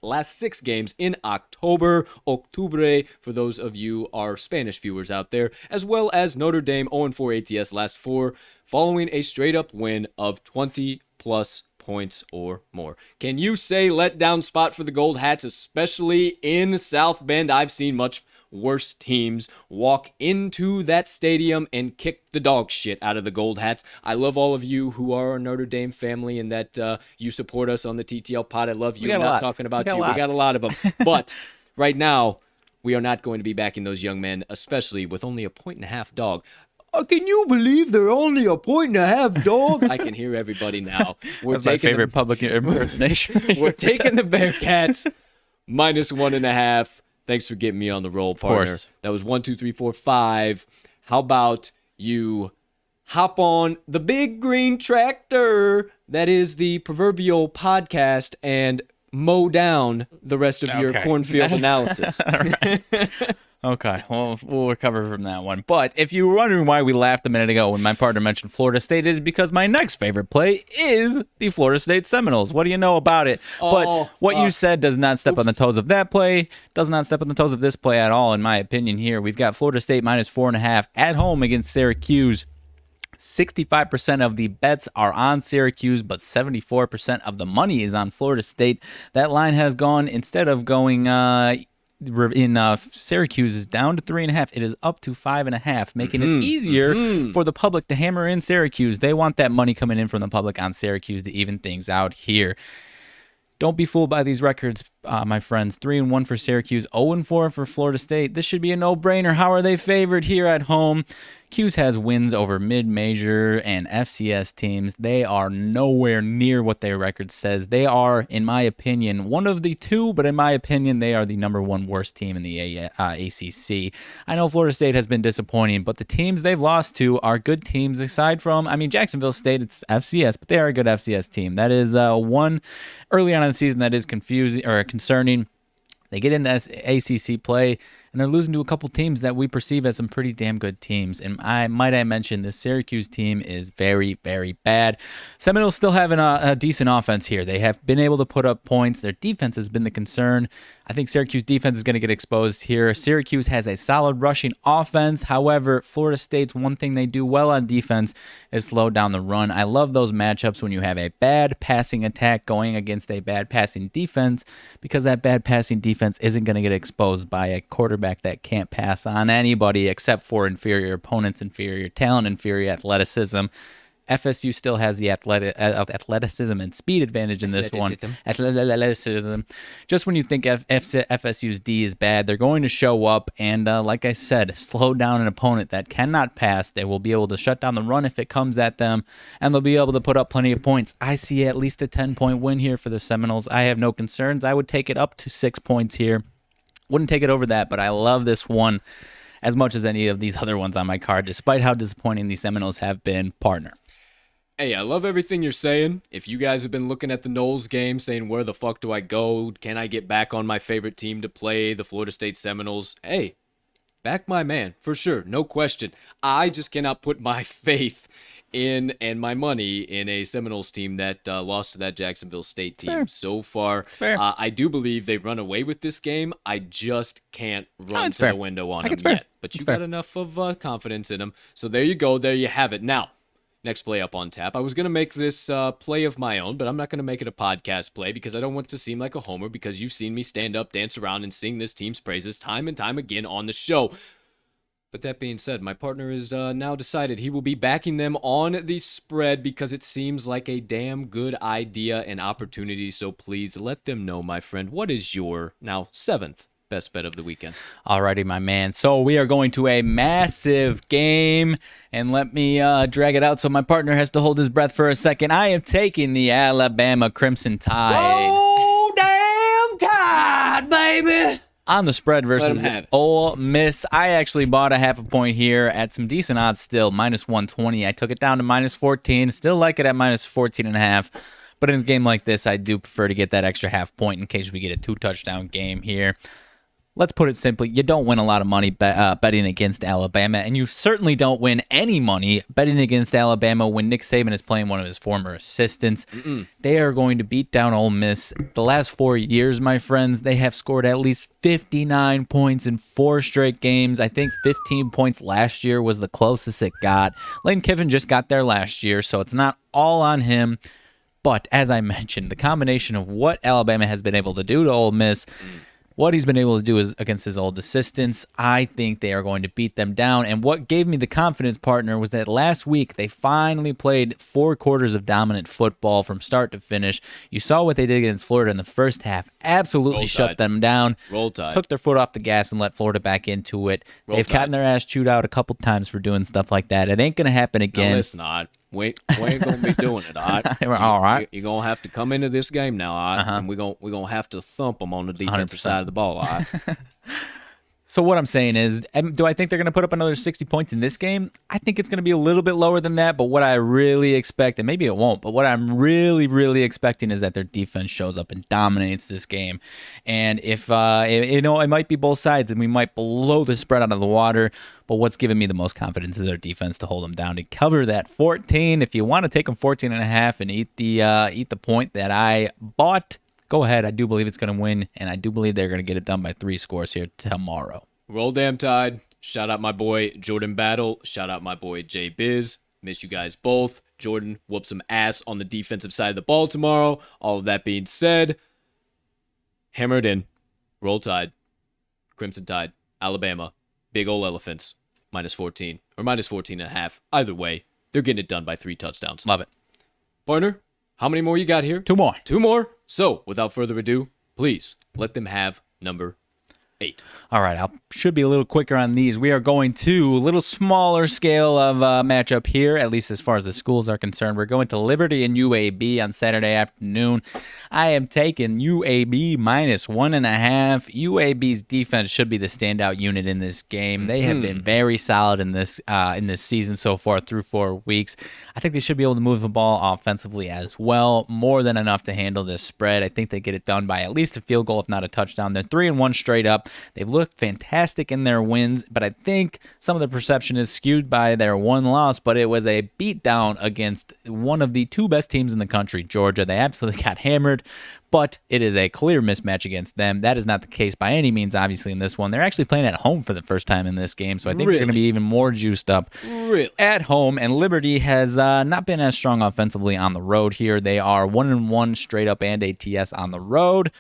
last 6 games in October for those of you our Spanish viewers out there, as well as Notre Dame 0-4 ATS last 4 following a straight up win of 20 plus points or more. Can you say letdown spot for the Gold Hats, especially in South Bend? I've seen much worse teams walk into that stadium and kick the dog shit out of the Gold Hats. I love all of you who are a Notre Dame family and that you support us on the TTL Pod. I love you. I'm not talking about you. We got a lot of them. But right now, we are not going to be backing those young men, especially with only a 1.5 dog. Can you believe they're only a 1.5 dog? I can hear everybody now. That's my favorite public impersonation. We're taking the Bearcats -1.5. Thanks for getting me on the roll, partner. Of course. That was 1, 2, 3, 4, 5. How about you hop on the big green tractor that is the proverbial podcast and mow down the rest of your cornfield analysis? Okay, well, we'll recover from that one. But if you were wondering why we laughed a minute ago when my partner mentioned Florida State, it is because my next favorite play is the Florida State Seminoles. What do you know about it? But what you said does not step on the toes of that play, does not step on the toes of this play at all, in my opinion here. We've got Florida State -4.5 at home against Syracuse. 65% of the bets are on Syracuse, but 74% of the money is on Florida State. That line has gone, instead of going... in Syracuse is down to 3.5. It is up to 5.5, making it easier for the public to hammer in Syracuse. They want that money coming in from the public on Syracuse to even things out here. Don't be fooled by these records, my friends. 3-1 for Syracuse, 0-4 for Florida State. This should be a no-brainer. How are they favored here at home? Cuse has wins over mid-major and FCS teams. They are nowhere near what their record says. They are, in my opinion, one of the two, but in my opinion, they are the #1 worst team in the ACC. I know Florida State has been disappointing, but the teams they've lost to are good teams aside from, Jacksonville State, it's FCS, but they are a good FCS team. That is one early on in the season that is confusing or concerning. They get into ACC play, and they're losing to a couple teams that we perceive as some pretty damn good teams. And I mention this Syracuse team is very, very bad. Seminoles still having a decent offense here. They have been able to put up points. Their defense has been the concern. I think Syracuse defense is going to get exposed here. Syracuse has a solid rushing offense. However, Florida State's one thing they do well on defense is slow down the run. I love those matchups when you have a bad passing attack going against a bad passing defense, because that bad passing defense isn't going to get exposed by a quarterback that can't pass on anybody except for inferior opponents, inferior talent, inferior athleticism. FSU still has the athleticism and speed advantage in this one. Athleticism. Just when you think FSU's D is bad, they're going to show up and, like I said, slow down an opponent that cannot pass. They will be able to shut down the run if it comes at them, and they'll be able to put up plenty of points. I see at least a 10-point win here for the Seminoles. I have no concerns. I would take it up to 6 points here. Wouldn't take it over that, but I love this one as much as any of these other ones on my card, despite how disappointing the Seminoles have been, partner. Hey, I love everything you're saying. If you guys have been looking at the Knowles game saying, where the fuck do I go? Can I get back on my favorite team to play, the Florida State Seminoles? Hey, back my man, for sure, no question. I just cannot put my faith in and my money in a Seminoles team that lost to that Jacksonville State team. Fair. So far, fair. I do believe they've run away with this game. I just can't run it's to fair. the window on I them think it's fair. yet. But you It's fair. got enough of confidence in them. So there you go. There you have it. Now, next play up on tap. I was going to make this play of my own, but I'm not going to make it a podcast play because I don't want to seem like a homer, because you've seen me stand up, dance around, and sing this team's praises time and time again on the show. But that being said, my partner has now decided he will be backing them on the spread because it seems like a damn good idea and opportunity. So please let them know, my friend, what is your now 7th best bet of the weekend? Alrighty, my man. So we are going to a massive game, and let me drag it out so my partner has to hold his breath for a second. I am taking the Alabama Crimson Tide. Oh, damn Tide, baby! On the spread versus Let 'em have it. Ole Miss. I actually bought a half a point here at some decent odds still, minus 120. I took it down to minus 14. Still like it at minus 14.5. But in a game like this, I do prefer to get that extra half point in case we get a 2-touchdown game here. Let's put it simply, you don't win a lot of money betting against Alabama, and you certainly don't win any money betting against Alabama when Nick Saban is playing one of his former assistants. They are going to beat down Ole Miss. The last 4 years, my friends, they have scored at least 59 points in 4 straight games. I think 15 points last year was the closest it got. Lane Kiffin just got there last year, so it's not all on him. But as I mentioned, the combination of what Alabama has been able to do to Ole Miss, what he's been able to do is against his old assistants, I think they are going to beat them down. And what gave me the confidence, partner, was that last week they finally played 4 quarters of dominant football from start to finish. You saw what they did against Florida in the first half. Absolutely Roll shut Tide. them down. Roll Tide. Took their foot off the gas and let Florida back into it. Roll They've Tide. gotten their ass chewed out a couple times for doing stuff like that. It ain't going to happen Now again. listen, Odd. We ain't gonna be doing it, all right? All right. You're gonna have to come into this game now, all right? And we're gonna have to thump them on the defensive 100%. side of the ball, all right? So what I'm saying is, do I think they're going to put up another 60 points in this game? I think it's going to be a little bit lower than that, but what I really expect, and maybe it won't, but what I'm really, really expecting is that their defense shows up and dominates this game. And if, it might be both sides, and we might blow the spread out of the water, but what's giving me the most confidence is their defense to hold them down, to cover that 14. If you want to take them 14.5 and eat the point that I bought, go ahead. I do believe it's going to win, and I do believe they're going to get it done by 3 scores here tomorrow. Roll damn Tide. Shout out my boy Jordan Battle. Shout out my boy Jay Biz. Miss you guys both. Jordan whoop some ass on the defensive side of the ball tomorrow. All of that being said, hammered in. Roll Tide. Crimson Tide. Alabama. Big ol' elephants. Minus 14 or minus 14.5. Either way, they're getting it done by 3 touchdowns. Love it. Partner, how many more you got here? 2 more. 2 more. So, without further ado, please let them have number 8. All right, I should be a little quicker on these. We are going to a little smaller scale of matchup here, at least as far as the schools are concerned. We're going to Liberty and UAB on Saturday afternoon. I am taking UAB minus 1.5. UAB's defense should be the standout unit in this game. They have been very solid in this season so far through 4 weeks. I think they should be able to move the ball offensively as well. More than enough to handle this spread. I think they get it done by at least a field goal, if not a touchdown. They're 3-1 straight up. They've looked fantastic in their wins, but I think some of the perception is skewed by their one loss, but it was a beatdown against one of the 2 best teams in the country, Georgia. They absolutely got hammered, but it is a clear mismatch against them. That is not the case by any means, obviously, in this one. They're actually playing at home for the first time in this game, so I think they're going to be even more juiced up at home, and Liberty has not been as strong offensively on the road here. They are 1-1 straight up and ATS on the road.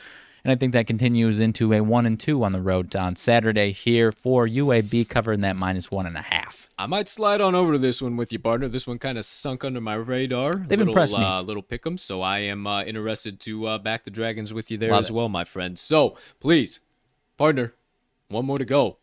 And I think that continues into a 1-2 on the road on Saturday here for UAB, covering that minus 1.5. I might slide on over to this one with you, partner. This one kind of sunk under my radar. They've impressed me. Little pick'em, so I am interested to back the Dragons with you there Love as it. well, my friend. So, please, partner, one more to go.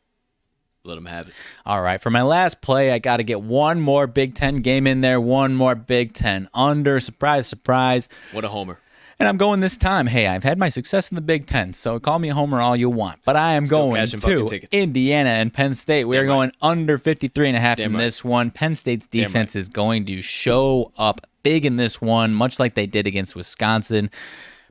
Let them have it. All right, for my last play, I got to get one more Big Ten game in there, one more Big Ten under. Surprise, surprise. What a homer. And I'm going this time. Hey, I've had my success in the Big Ten, so call me a homer all you want. But I am Still going cashing fucking to tickets. Indiana and Penn State. We are Damn right. going under 53.5 Damn in right. this one. Penn State's Damn defense right. is going to show up big in this one, much like they did against Wisconsin.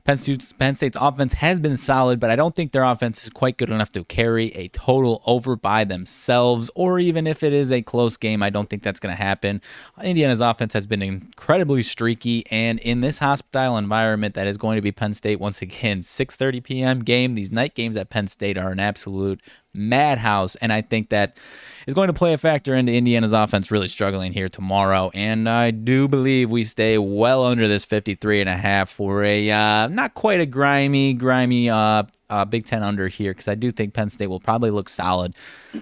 Penn State's offense has been solid, but I don't think their offense is quite good enough to carry a total over by themselves, or even if it is a close game, I don't think that's going to happen. Indiana's offense has been incredibly streaky, and in this hostile environment that is going to be Penn State, once again, 6:30 p.m. game. These night games at Penn State are an absolute madhouse, and I think that is going to play a factor into Indiana's offense really struggling here tomorrow. And I do believe we stay well under this 53.5 for a not quite a grimy Big Ten under here, because I do think Penn State will probably look solid.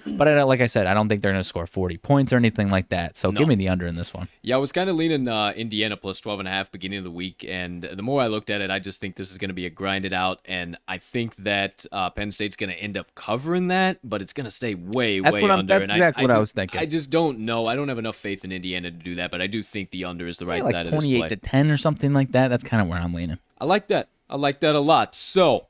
But like I said, I don't think they're going to score 40 points or anything like that. So give me the under in this one. Yeah, I was kind of leaning Indiana plus 12.5 beginning of the week, and the more I looked at it, I just think this is going to be a grinded out, and I think that Penn State's going to end up covering that, but it's going to stay way under. That's exactly what I was thinking. I just don't know. I don't have enough faith in Indiana to do that, but I do think the under is the right side of this play. 28-10 or something like that. That's kind of where I'm leaning. I like that. I like that a lot. So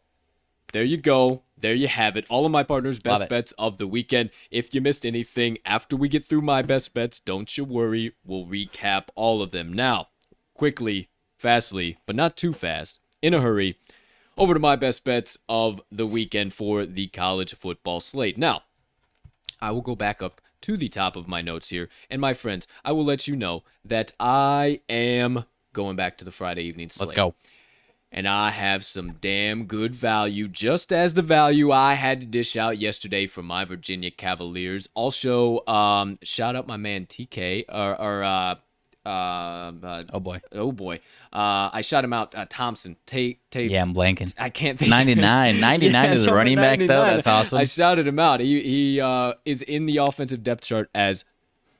there you go. There you have it. All of my partners' best bets of the weekend. If you missed anything after we get through my best bets, don't you worry. We'll recap all of them. Now, quickly, fastly, but not too fast, in a hurry, over to my best bets of the weekend for the college football slate. Now, I will go back up to the top of my notes here. And my friends, I will let you know that I am going back to the Friday evening slate. Let's go. And I have some damn good value, just as the value I had to dish out yesterday for my Virginia Cavaliers. Also, shout out my man TK, oh boy. I shot him out, Thompson. Yeah, I'm blanking. I can't think. 99 is a running back, though. That's awesome. I shouted him out. He is in the offensive depth chart as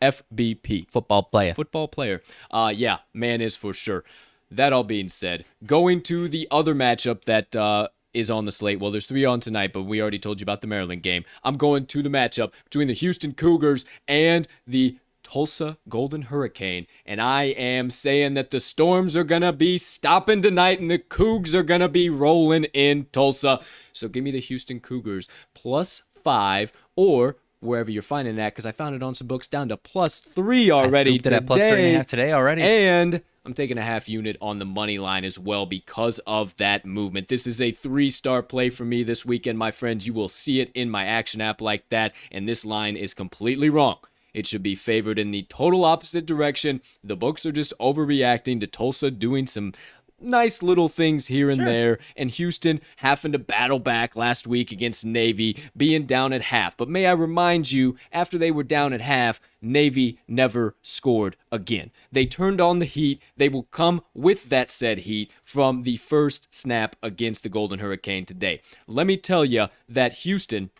FBP. Football player. Yeah, man is for sure. That all being said, going to the other matchup that is on the slate. Well, there's 3 on tonight, but we already told you about the Maryland game. I'm going to the matchup between the Houston Cougars and the Tulsa Golden Hurricane. And I am saying that the Storms are going to be stopping tonight and the Cougs are going to be rolling in Tulsa. So give me the Houston Cougars plus 5 or wherever you're finding that, because I found it on some books down to plus 3 already today. Plus 3.5 today already. And I'm taking a half unit on the money line as well because of that movement. This is a 3-star play for me this weekend, my friends. You will see it in my action app like that, and this line is completely wrong. It should be favored in the total opposite direction. The books are just overreacting to Tulsa doing some nice little things here and there, and Houston having to battle back last week against Navy, being down at half. But may I remind you, after they were down at half, Navy never scored again. They turned on the heat. They will come with that said heat from the first snap against the Golden Hurricane today. Let me tell you that Houston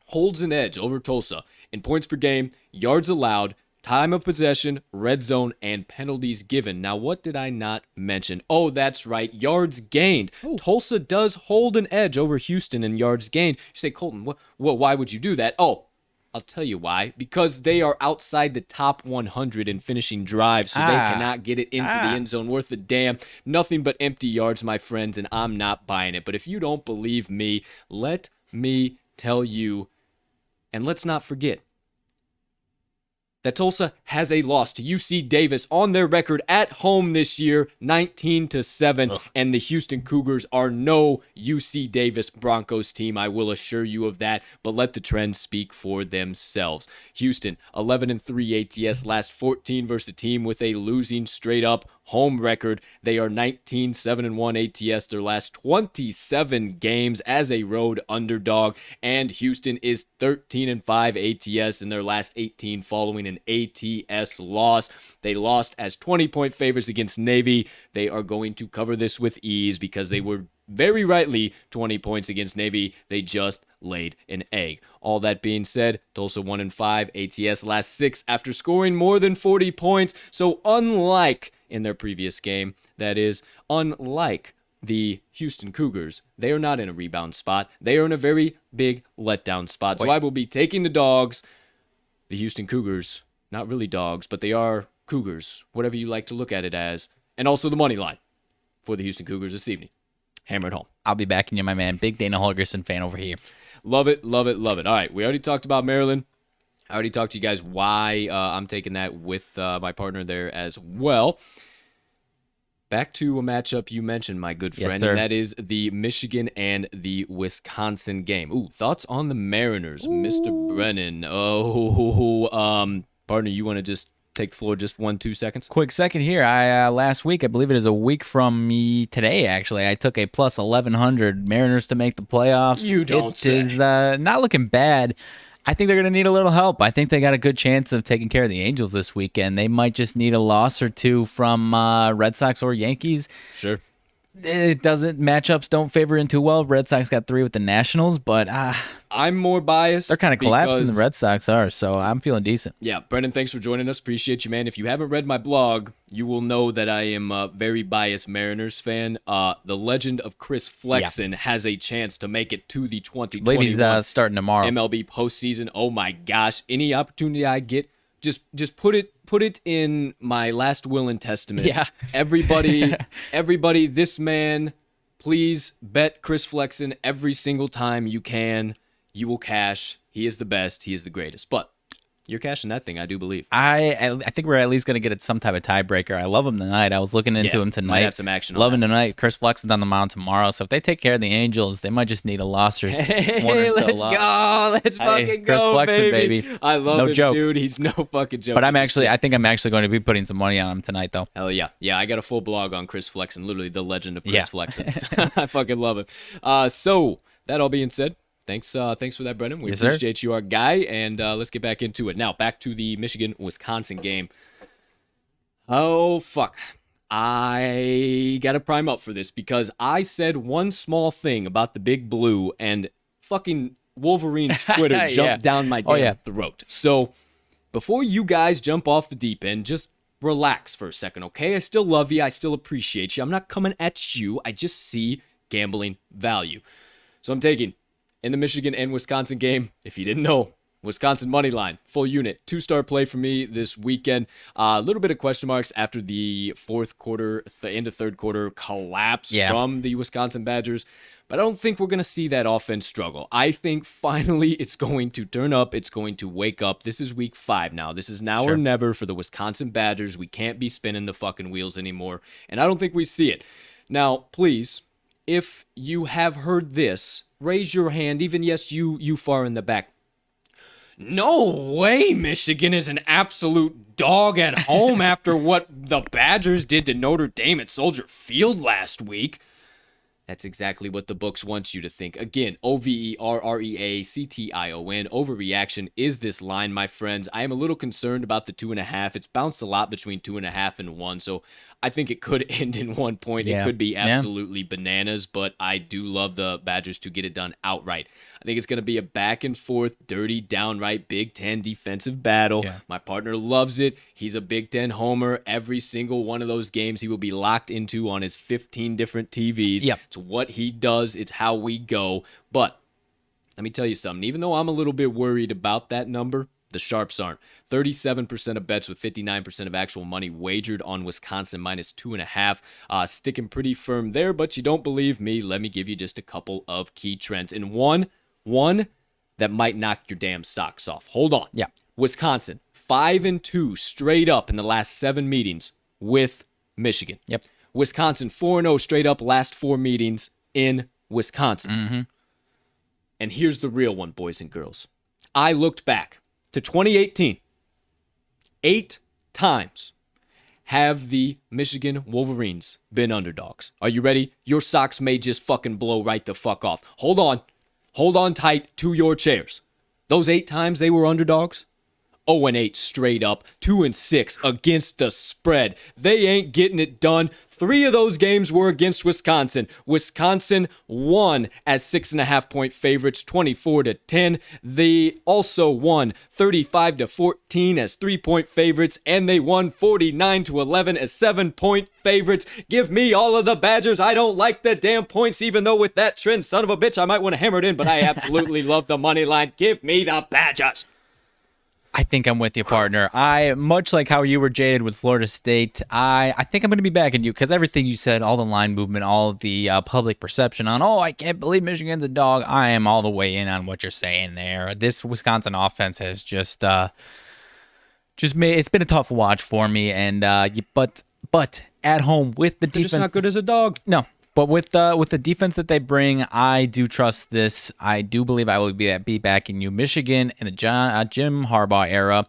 holds an edge over Tulsa in points per game, yards allowed, time of possession, red zone, and penalties given. Now, what did I not mention? Oh, that's right, yards gained. Ooh. Tulsa does hold an edge over Houston in yards gained. You say, Colton, why would you do that? Oh, I'll tell you why. Because they are outside the top 100 in finishing drives, so they cannot get it into the end zone worth a damn. Nothing but empty yards, my friends, and I'm not buying it. But if you don't believe me, let me tell you, and let's not forget, that Tulsa has a loss to UC Davis on their record at home this year, 19-7, and the Houston Cougars are no UC Davis Broncos team, I will assure you of that, but let the trends speak for themselves. Houston, 11-3 ATS, last 14 versus a team with a losing straight-up home record. They are 19-7-1 ATS, their last 27 games as a road underdog, and Houston is 13-5 ATS in their last 18 following an ATS loss. They lost as 20-point favorites against Navy. They are going to cover this with ease because they were very rightly 20 points against Navy. They just laid an egg. All that being said, Tulsa 1-5 ATS last 6 after scoring more than 40 points. So unlike in their previous game, that is, unlike the Houston Cougars, they are not in a rebound spot. They are in a very big letdown spot. So I will be taking the dogs. The Houston Cougars, not really dogs, but they are Cougars, whatever you like to look at it as, and also the money line for the Houston Cougars this evening. Hammer it home. I'll be backing you, my man. Big Dana Holgerson fan over here. Love it, love it, love it. All right, we already talked about Maryland. I already talked to you guys why I'm taking that with my partner there as well. Back to a matchup you mentioned, my good Yes, friend, sir. and that is the Michigan and the Wisconsin game. Ooh, thoughts on the Mariners, Mr. Brennan? Partner, you want to just take the floor just 1-2 seconds? Quick second here. I last week, I believe it is a week from me today, actually, I took a plus 1,100 Mariners to make the playoffs. You don't say. It is not looking bad. I think they're going to need a little help. I think they got a good chance of taking care of the Angels this weekend. They might just need a loss or two from Red Sox or Yankees. Sure. It doesn't, matchups don't favor in too well. Red Sox got 3 with the Nationals, but I'm more biased. they're kind of collapsing. The because- Red Sox are, so I'm feeling decent. Yeah, Brendan, thanks for joining us. Appreciate you, man. If you haven't read my blog, you will know that I am a very biased Mariners fan. The legend of Chris Flexen has a chance to make it to the I believe he's 2021 starting tomorrow. MLB postseason. Oh my gosh! Any opportunity I get, just put it in my last will and testament. Yeah. everybody, this man, please bet Chris Flexen every single time you can. You will cash. He is the best. He is the greatest. But you're cashing that thing, I do believe. I think we're at least going to get some type of tiebreaker. I love him tonight. I was looking into Yeah, him tonight. might have some action on Love him that. tonight. Chris Flexen's on the mound tomorrow, so if they take care of the Angels, they might just need a loss or one or so Let's loss. go. Let's Hey, fucking Chris go, Flexen, baby. baby. I love No him, joke. dude. He's no fucking joke. But I He's just- think I'm actually going to be putting some money on him tonight, though. Hell yeah. Yeah, I got a full blog on Chris Flexen, literally the legend of Chris Yeah. Flexen. I fucking love him. So, that all being said, thanks for that, Brendan. We Yes, sir. appreciate you, our guy, and let's get back into it. Now, back to the Michigan-Wisconsin game. Oh, fuck. I got to prime up for this because I said one small thing about the Big Blue and fucking Wolverine's Twitter Yeah. jumped down my Oh, damn yeah. throat. So, before you guys jump off the deep end, just relax for a second, okay? I still love you. I still appreciate you. I'm not coming at you. I just see gambling value. So I'm taking, in the Michigan and Wisconsin game, if you didn't know, Wisconsin money line, full unit, 2-star play for me this weekend. A little bit of question marks after the fourth quarter, end of third quarter collapse from the Wisconsin Badgers. But I don't think we're going to see that offense struggle. I think finally it's going to turn up. It's going to wake up. This is week 5 now. This is now or never for the Wisconsin Badgers. We can't be spinning the fucking wheels anymore. And I don't think we see it. Now, please, if you have heard this, raise your hand. Even, yes, you far in the back. No way Michigan is an absolute dog at home after what the Badgers did to Notre Dame at Soldier Field last week. That's exactly what the books want you to think. Again, OVERREACTION. Overreaction is this line, my friends. I am a little concerned about the 2.5. It's bounced a lot between 2.5 and 1, so I think it could end in 1 point. Yeah. It could be absolutely bananas, but I do love the Badgers to get it done outright. I think it's going to be a back and forth, dirty, downright Big Ten defensive battle. Yeah. My partner loves it. He's a Big Ten homer. Every single one of those games he will be locked into on his 15 different TVs. Yep. It's what he does. It's how we go. But let me tell you something. Even though I'm a little bit worried about that number, the sharps aren't. 37% of bets with 59% of actual money wagered on Wisconsin minus 2.5. Sticking pretty firm there, but you don't believe me. Let me give you just a couple of key trends. And one that might knock your damn socks off. Hold on. Yeah. Wisconsin, 5-2 straight up in the last 7 meetings with Michigan. Yep. Wisconsin, 4-0 straight up last 4 meetings in Wisconsin. Mm-hmm. And here's the real one, boys and girls. I looked back to 2018. 8 times have the Michigan Wolverines been underdogs. Are you ready? Your socks may just fucking blow right the fuck off. Hold on. Hold on tight to your chairs. Those 8 times they were underdogs? 0-8 straight up, 2-6 against the spread. They ain't getting it done. 3 of those games were against Wisconsin. Wisconsin won as 6.5-point favorites, 24-10. They also won 35-14 as 3-point favorites, and they won 49-11 as 7-point favorites. Give me all of the Badgers. I don't like the damn points, even though with that trend, son of a bitch, I might want to hammer it in, but I absolutely love the money line. Give me the Badgers. I think I'm with you, partner. I, much like how you were jaded with Florida State, I think I'm going to be backing you because everything you said, all the line movement, all of the public perception on, I can't believe Michigan's a dog. I am all the way in on what you're saying there. This Wisconsin offense has just made, it's been a tough watch for me. And but at home with the They're defense. just not good as a dog. No, but with the defense that they bring, I do trust this. I do believe I will be backing you. Michigan in the Jim Harbaugh era.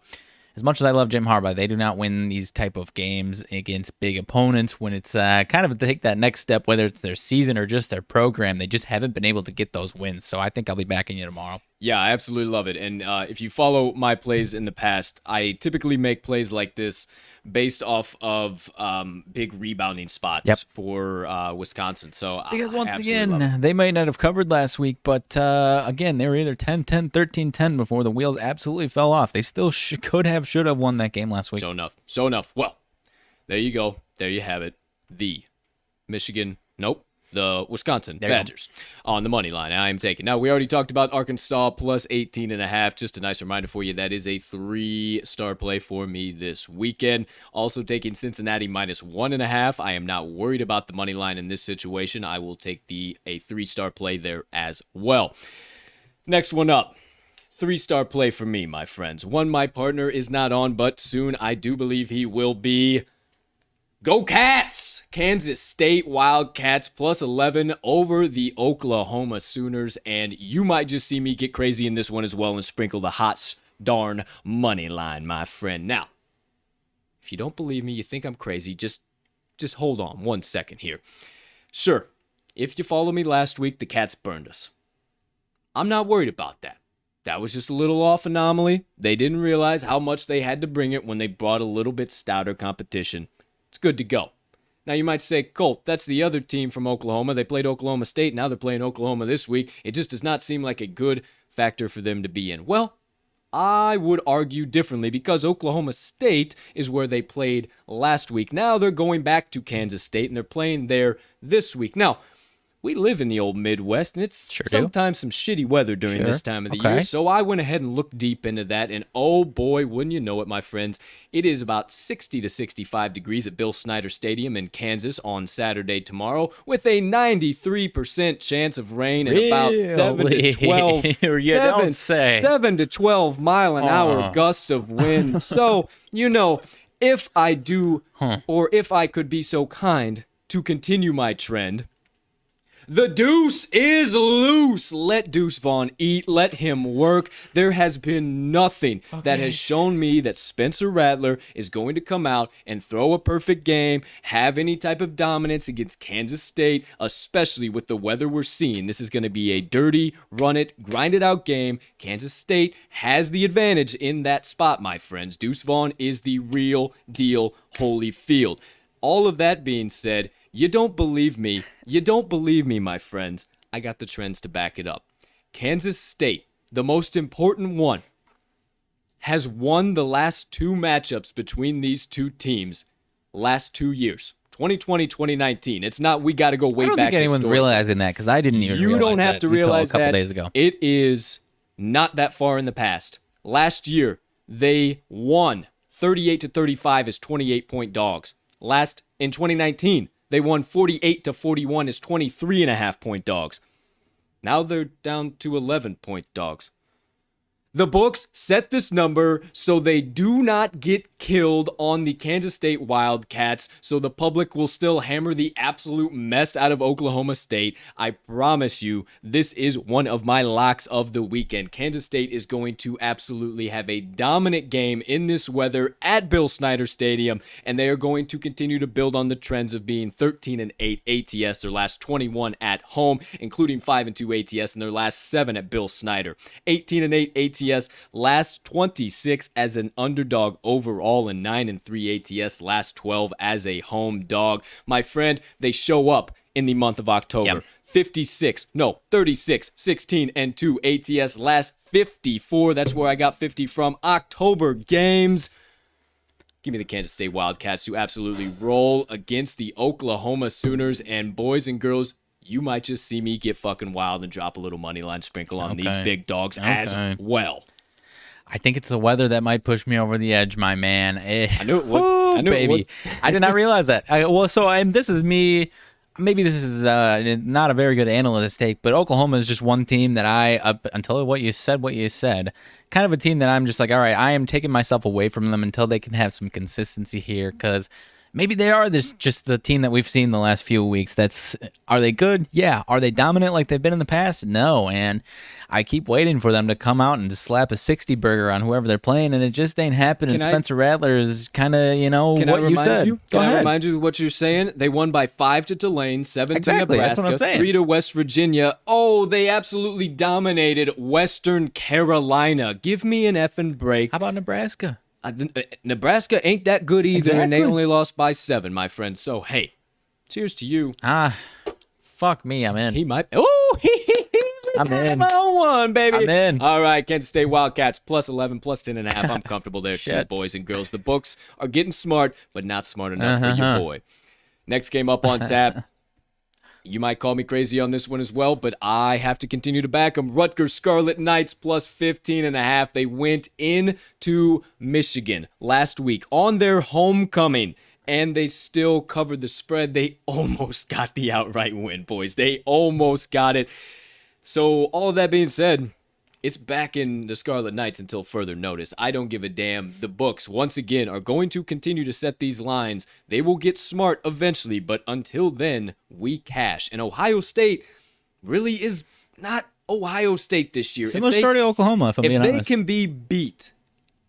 As much as I love Jim Harbaugh, they do not win these type of games against big opponents when it's kind of take that next step, whether it's their season or just their program. They just haven't been able to get those wins. So I think I'll be backing you tomorrow. Yeah, I absolutely love it. And if you follow my plays in the past, I typically make plays like this based off of big rebounding spots for Wisconsin. So because I once absolutely love it. again, they might not have covered last week, but again, they were either 10-10, 13-10 before the wheels absolutely fell off. They still should have won that game last week. Show enough. Well, there you go. There you have it. The Wisconsin Badgers on the money line. I am taking. Now, we already talked about Arkansas plus 18.5. Just a nice reminder for you. That is a 3-star play for me this weekend. Also taking Cincinnati minus 1.5. I am not worried about the money line in this situation. I will take a 3-star play there as well. Next one up. 3-star play for me, my friends. One my partner is not on, but soon I do believe he will be. Go Cats! Kansas State Wildcats plus 11 over the Oklahoma Sooners. And you might just see me get crazy in this one as well and sprinkle the hot darn money line, my friend. Now, if you don't believe me, you think I'm crazy, just hold on 1 second here. Sure, if you follow me last week, the Cats burned us. I'm not worried about that. That was just a little off anomaly. They didn't realize how much they had to bring it when they brought a little bit stouter competition. It's good to go. Now you might say, Colt, that's the other team from Oklahoma. They played Oklahoma State. Now they're playing Oklahoma this week. It just does not seem like a good factor for them to be in. Well, I would argue differently because Oklahoma State is where they played last week. Now they're going back to Kansas State and they're playing there this week. Now, we live in the old Midwest, and it's sometimes some shitty weather during this time of the year. So I went ahead and looked deep into that, and oh boy, wouldn't you know it, my friends, it is about 60 to 65 degrees at Bill Snyder Stadium in Kansas on Saturday tomorrow, with a 93% chance of rain and about 7 to 12. Don't say. 7 to 12 mile an hour gusts of wind. So, if I do, or if I could be so kind to continue my trend, the deuce is loose. Let Deuce Vaughn eat. Let him work. There has been nothing that has shown me that Spencer Rattler is going to come out and throw a perfect game, have any type of dominance against Kansas State, especially with the weather we're seeing. This is going to be a dirty, run-it, grind-it-out game. Kansas State has the advantage in that spot, my friends. Deuce Vaughn is the real deal Holyfield. All of that being said, you don't believe me, my friends. I got the trends to back it up. Kansas State, the most important one, has won the last 2 matchups between these two teams last 2 years. 2020, 2019. It's not we got to go way back. I don't think anyone's realizing that because I didn't even realize that. You don't have to realize a couple that. Days ago. It is not that far in the past. Last year, they won 38 to 35 as 28-point dogs. In 2019, they won 48 to 41 as 23.5-point dogs. Now they're down to 11-point dogs. The books set this number so they do not get killed on the Kansas State Wildcats, so the public will still hammer the absolute mess out of Oklahoma State. I promise you, this is one of my locks of the weekend. Kansas State is going to absolutely have a dominant game in this weather at Bill Snyder Stadium, and they are going to continue to build on the trends of being 13-8 ATS, their last 21 at home, including 5-2 ATS in their last 7 at Bill Snyder. 18-8 ATS. Last 26 as an underdog overall, and 9-3 ATS last 12 as a home dog. My friend, they show up in the month of October. 36, 16-2 ATS last 54. That's where I got 50 from. October games. Give me the Kansas State Wildcats to absolutely roll against the Oklahoma Sooners. And boys and girls, you might just see me get fucking wild and drop a little money line sprinkle on these big dogs as well. I think it's the weather that might push me over the edge, my man. I knew it would. Baby. I did not realize that. This is me. Maybe this is not a very good analyst take, but Oklahoma is just one team that until what you said, kind of a team that I'm just like, all right, I am taking myself away from them until they can have some consistency here because maybe they are just the team that we've seen the last few weeks. Are they good? Yeah. Are they dominant like they've been in the past? No. And I keep waiting for them to come out and just slap a 60 burger on whoever they're playing, and it just ain't happening. Spencer Rattler is kind of, what you said. Can I remind you of what you're saying? They won by 5 to Tulane, 7 to Nebraska, 3 to West Virginia. Oh, they absolutely dominated Western Carolina. Give me an effing break. How about Nebraska? Nebraska ain't that good either, and they only lost by 7, my friend. So, hey, cheers to you. Fuck me, I'm in. He might. Oh, I'm in. One, baby. I'm in. All right, Kansas State Wildcats plus 11, plus 10.5. I'm comfortable there too, boys and girls. The books are getting smart, but not smart enough for your boy. Next game up on tap. You might call me crazy on this one as well, but I have to continue to back them. Rutgers Scarlet Knights plus 15.5. They went into Michigan last week on their homecoming, and they still covered the spread. They almost got the outright win, boys. They almost got it. So all of that being said, it's back in the Scarlet Knights until further notice. I don't give a damn. The books, once again, are going to continue to set these lines. They will get smart eventually, but until then, we cash. And Ohio State really is not Ohio State this year. Similar story to Oklahoma, if I'm being honest. If they can be beat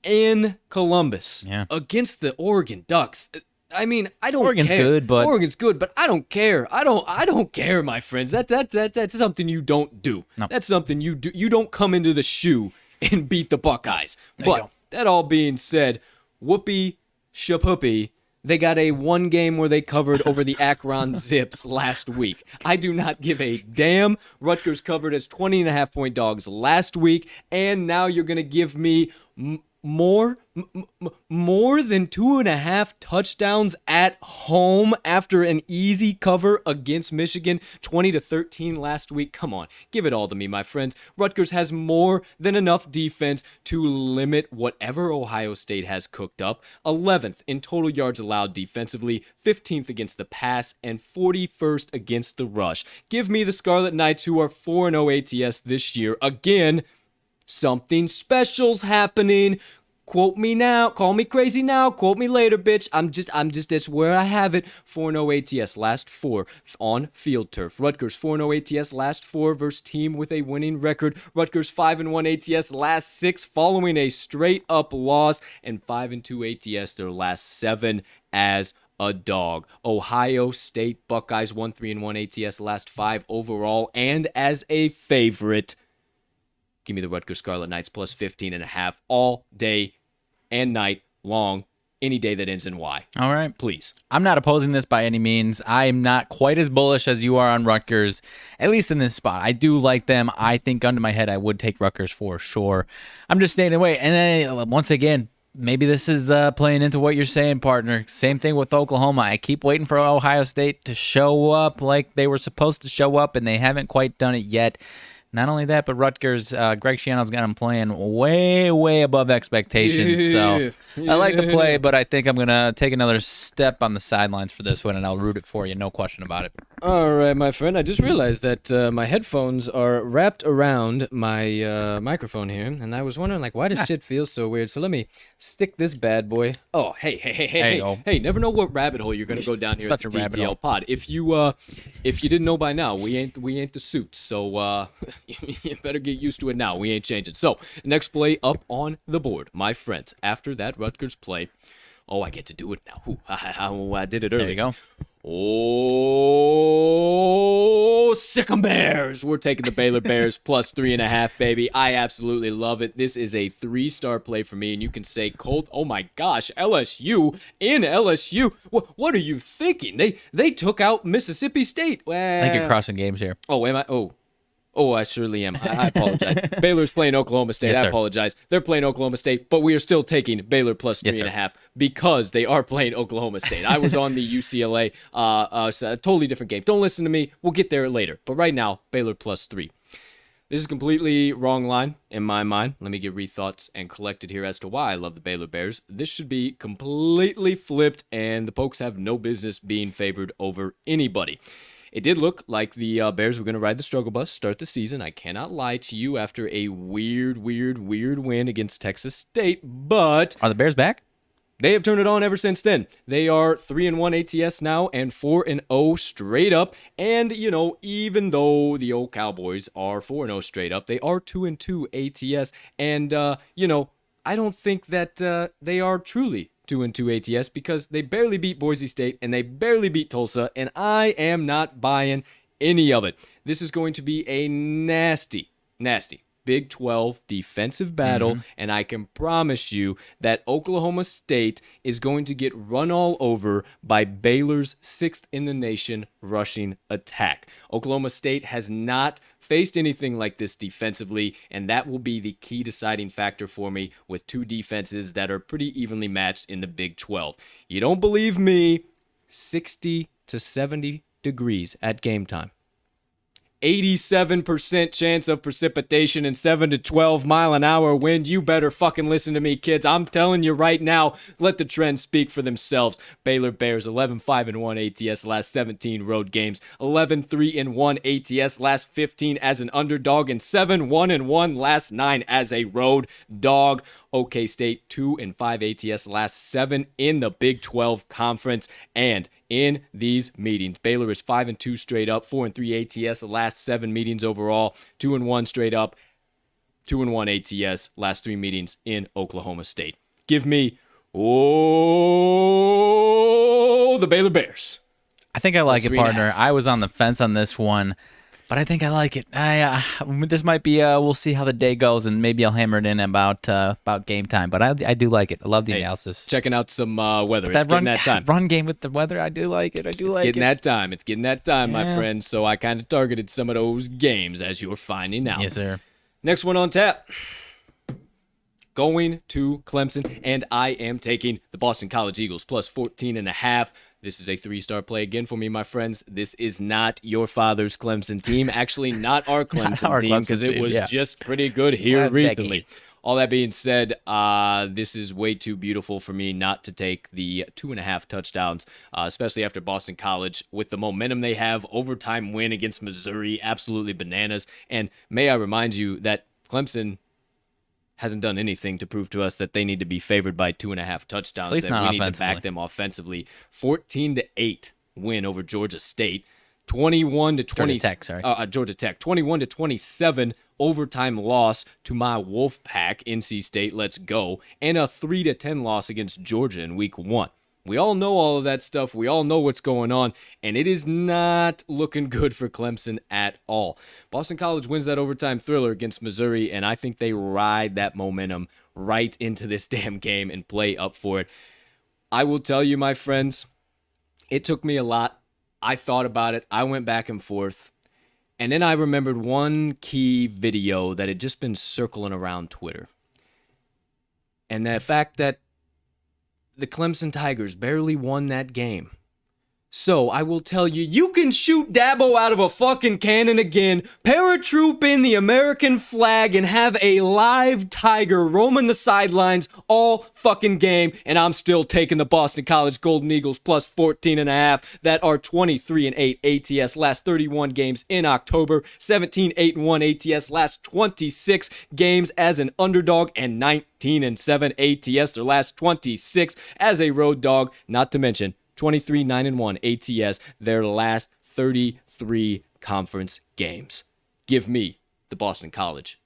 in Columbus against the Oregon Ducks, I mean, I don't Oregon's care. Oregon's good, but I don't care. I don't care, my friends. That's something you don't do. No. That's something you do. You don't come into the shoe and beat the Buckeyes. But that all being said, whoopee shapoopee, they got a one game where they covered over the Akron Zips last week. I do not give a damn. Rutgers covered as 20.5-point dogs last week, and now you're going to give me more than 2.5 touchdowns at home after an easy cover against Michigan, 20-13 last week. Come on, give it all to me, my friends. Rutgers has more than enough defense to limit whatever Ohio State has cooked up. 11th in total yards allowed defensively, 15th against the pass, and 41st against the rush. Give me the Scarlet Knights, who are 4-0 ATS this year. Again, something special's happening. Quote me now. Call me crazy now. Quote me later, bitch. I'm just, that's where I have it. 4-0 ATS last 4 on field turf. Rutgers 4-0 ATS last 4 versus team with a winning record. Rutgers 5-1 ATS last 6 following a straight up loss, and 5-2 ATS their last 7 as a dog. Ohio State Buckeyes 1-3-1 ATS last 5 overall and as a favorite. Give me the Rutgers Scarlet Knights plus 15.5 all day and night long, any day that ends in Y. All right. Please. I'm not opposing this by any means. I am not quite as bullish as you are on Rutgers, at least in this spot. I do like them. I think under my head I would take Rutgers for sure. I'm just staying away. And then, once again, maybe this is playing into what you're saying, partner. Same thing with Oklahoma. I keep waiting for Ohio State to show up like they were supposed to show up, and they haven't quite done it yet. Not only that, but Rutgers, Greg Schiano's got him playing way, way above expectations. So I like the play, but I think I'm going to take another step on the sidelines for this one, and I'll root it for you. No question about it. All right, my friend. I just realized that my headphones are wrapped around my microphone here, and I was wondering, why does shit feel so weird? So let me stick this bad boy. Oh, hey, never know what rabbit hole you're going to go down here at the TTL Pod. If you didn't know by now, we ain't the suits, so you better get used to it now. We ain't changing. So, next play up on the board, my friends. After that Rutgers play, I get to do it now. Ooh, I did it early. There you go. Oh, sick 'em Bears. We're taking the Baylor Bears plus 3.5, baby. I absolutely love it. This is a 3-star play for me, and you can say, Colt, oh my gosh, LSU in LSU. What are you thinking? They took out Mississippi State. Well, I think you're crossing games here. Oh, am I? Oh, I surely am. I apologize. Baylor's playing Oklahoma State. Yes, I apologize. They're playing Oklahoma State, but we are still taking Baylor plus 3.5 because they are playing Oklahoma State. I was on the UCLA, so a totally different game. Don't listen to me. We'll get there later. But right now, Baylor plus 3. This is a completely wrong line in my mind. Let me get rethoughts and collected here as to why I love the Baylor Bears. This should be completely flipped, and the Pokes have no business being favored over anybody. It did look like the Bears were going to ride the struggle bus, start the season. I cannot lie to you after a weird win against Texas State, but... Are the Bears back? They have turned it on ever since then. They are 3-1 ATS now and 4-0 straight up. And, even though the old Cowboys are 4-0 straight up, they are 2-2 ATS. And, I don't think that they are truly 2-2 ATS because they barely beat Boise State and they barely beat Tulsa. And I am not buying any of it. This is going to be a nasty Big 12 defensive battle, and I can promise you that Oklahoma State is going to get run all over by Baylor's 6th in the nation rushing attack. Oklahoma State has not faced anything like this defensively, and that will be the key deciding factor for me with two defenses that are pretty evenly matched in the Big 12. You don't believe me? 60 to 70 degrees at game time. 87% chance of precipitation and 7 to 12 mile an hour wind. You better fucking listen to me, kids. I'm telling you right now, let the trends speak for themselves. Baylor Bears 11-5-1 ATS last 17 road games, 11-3-1 ATS last 15 as an underdog, and 7-1-1 last 9 as a road dog. OK State 2-5 ATS last 7 in the Big 12 Conference. And in these meetings, Baylor is 5-2 straight up, 4-3 ATS the last 7 meetings overall, 2-1 straight up, 2-1 ATS last 3 meetings in Oklahoma State. Give me the Baylor Bears. I think I like it, partner. I was on the fence on this one, but I think I like it. This might be, we'll see how the day goes, and maybe I'll hammer it in about game time. But I do like it. I love the analysis. Checking out some weather. It's getting that time. Run game with the weather, I do like it. It's getting that time. It's getting that time, my friends. So I kind of targeted some of those games, as you're finding out. Yes, sir. Next one on tap. Going to Clemson, and I am taking the Boston College Eagles plus 14.5. This is a 3-star play again for me, my friends. This is not your father's Clemson team. Actually, not our Clemson team, because it was just pretty good here recently. All that being said, this is way too beautiful for me not to take the 2.5 touchdowns, especially after Boston College, with the momentum they have, overtime win against Missouri, absolutely bananas. And may I remind you that Clemson hasn't done anything to prove to us that they need to be favored by 2.5 touchdowns. At least not we need to back them offensively. 14-8 win over Georgia State. 21-20. Georgia Tech, sorry. Georgia Tech. 21-27 overtime loss to my Wolfpack, NC State. Let's go. And a 3-10 loss against Georgia in week 1. We all know all of that stuff. We all know what's going on, and it is not looking good for Clemson at all. Boston College wins that overtime thriller against Missouri, and I think they ride that momentum right into this damn game and play up for it. I will tell you, my friends, it took me a lot. I thought about it. I went back and forth, and then I remembered one key video that had just been circling around Twitter, and the fact that the Clemson Tigers barely won that game. So I will tell you, you can shoot Dabo out of a fucking cannon again, paratroop in the American flag, and have a live tiger roaming the sidelines all fucking game, and I'm still taking the Boston College Golden Eagles plus 14.5 that are 23-8 ATS last 31 games in October, 17-8-1 ATS last 26 games as an underdog, and 19-7 ATS their last 26 as a road dog, not to mention 23-9-1 ATS, their last 33 conference games. Give me the Boston College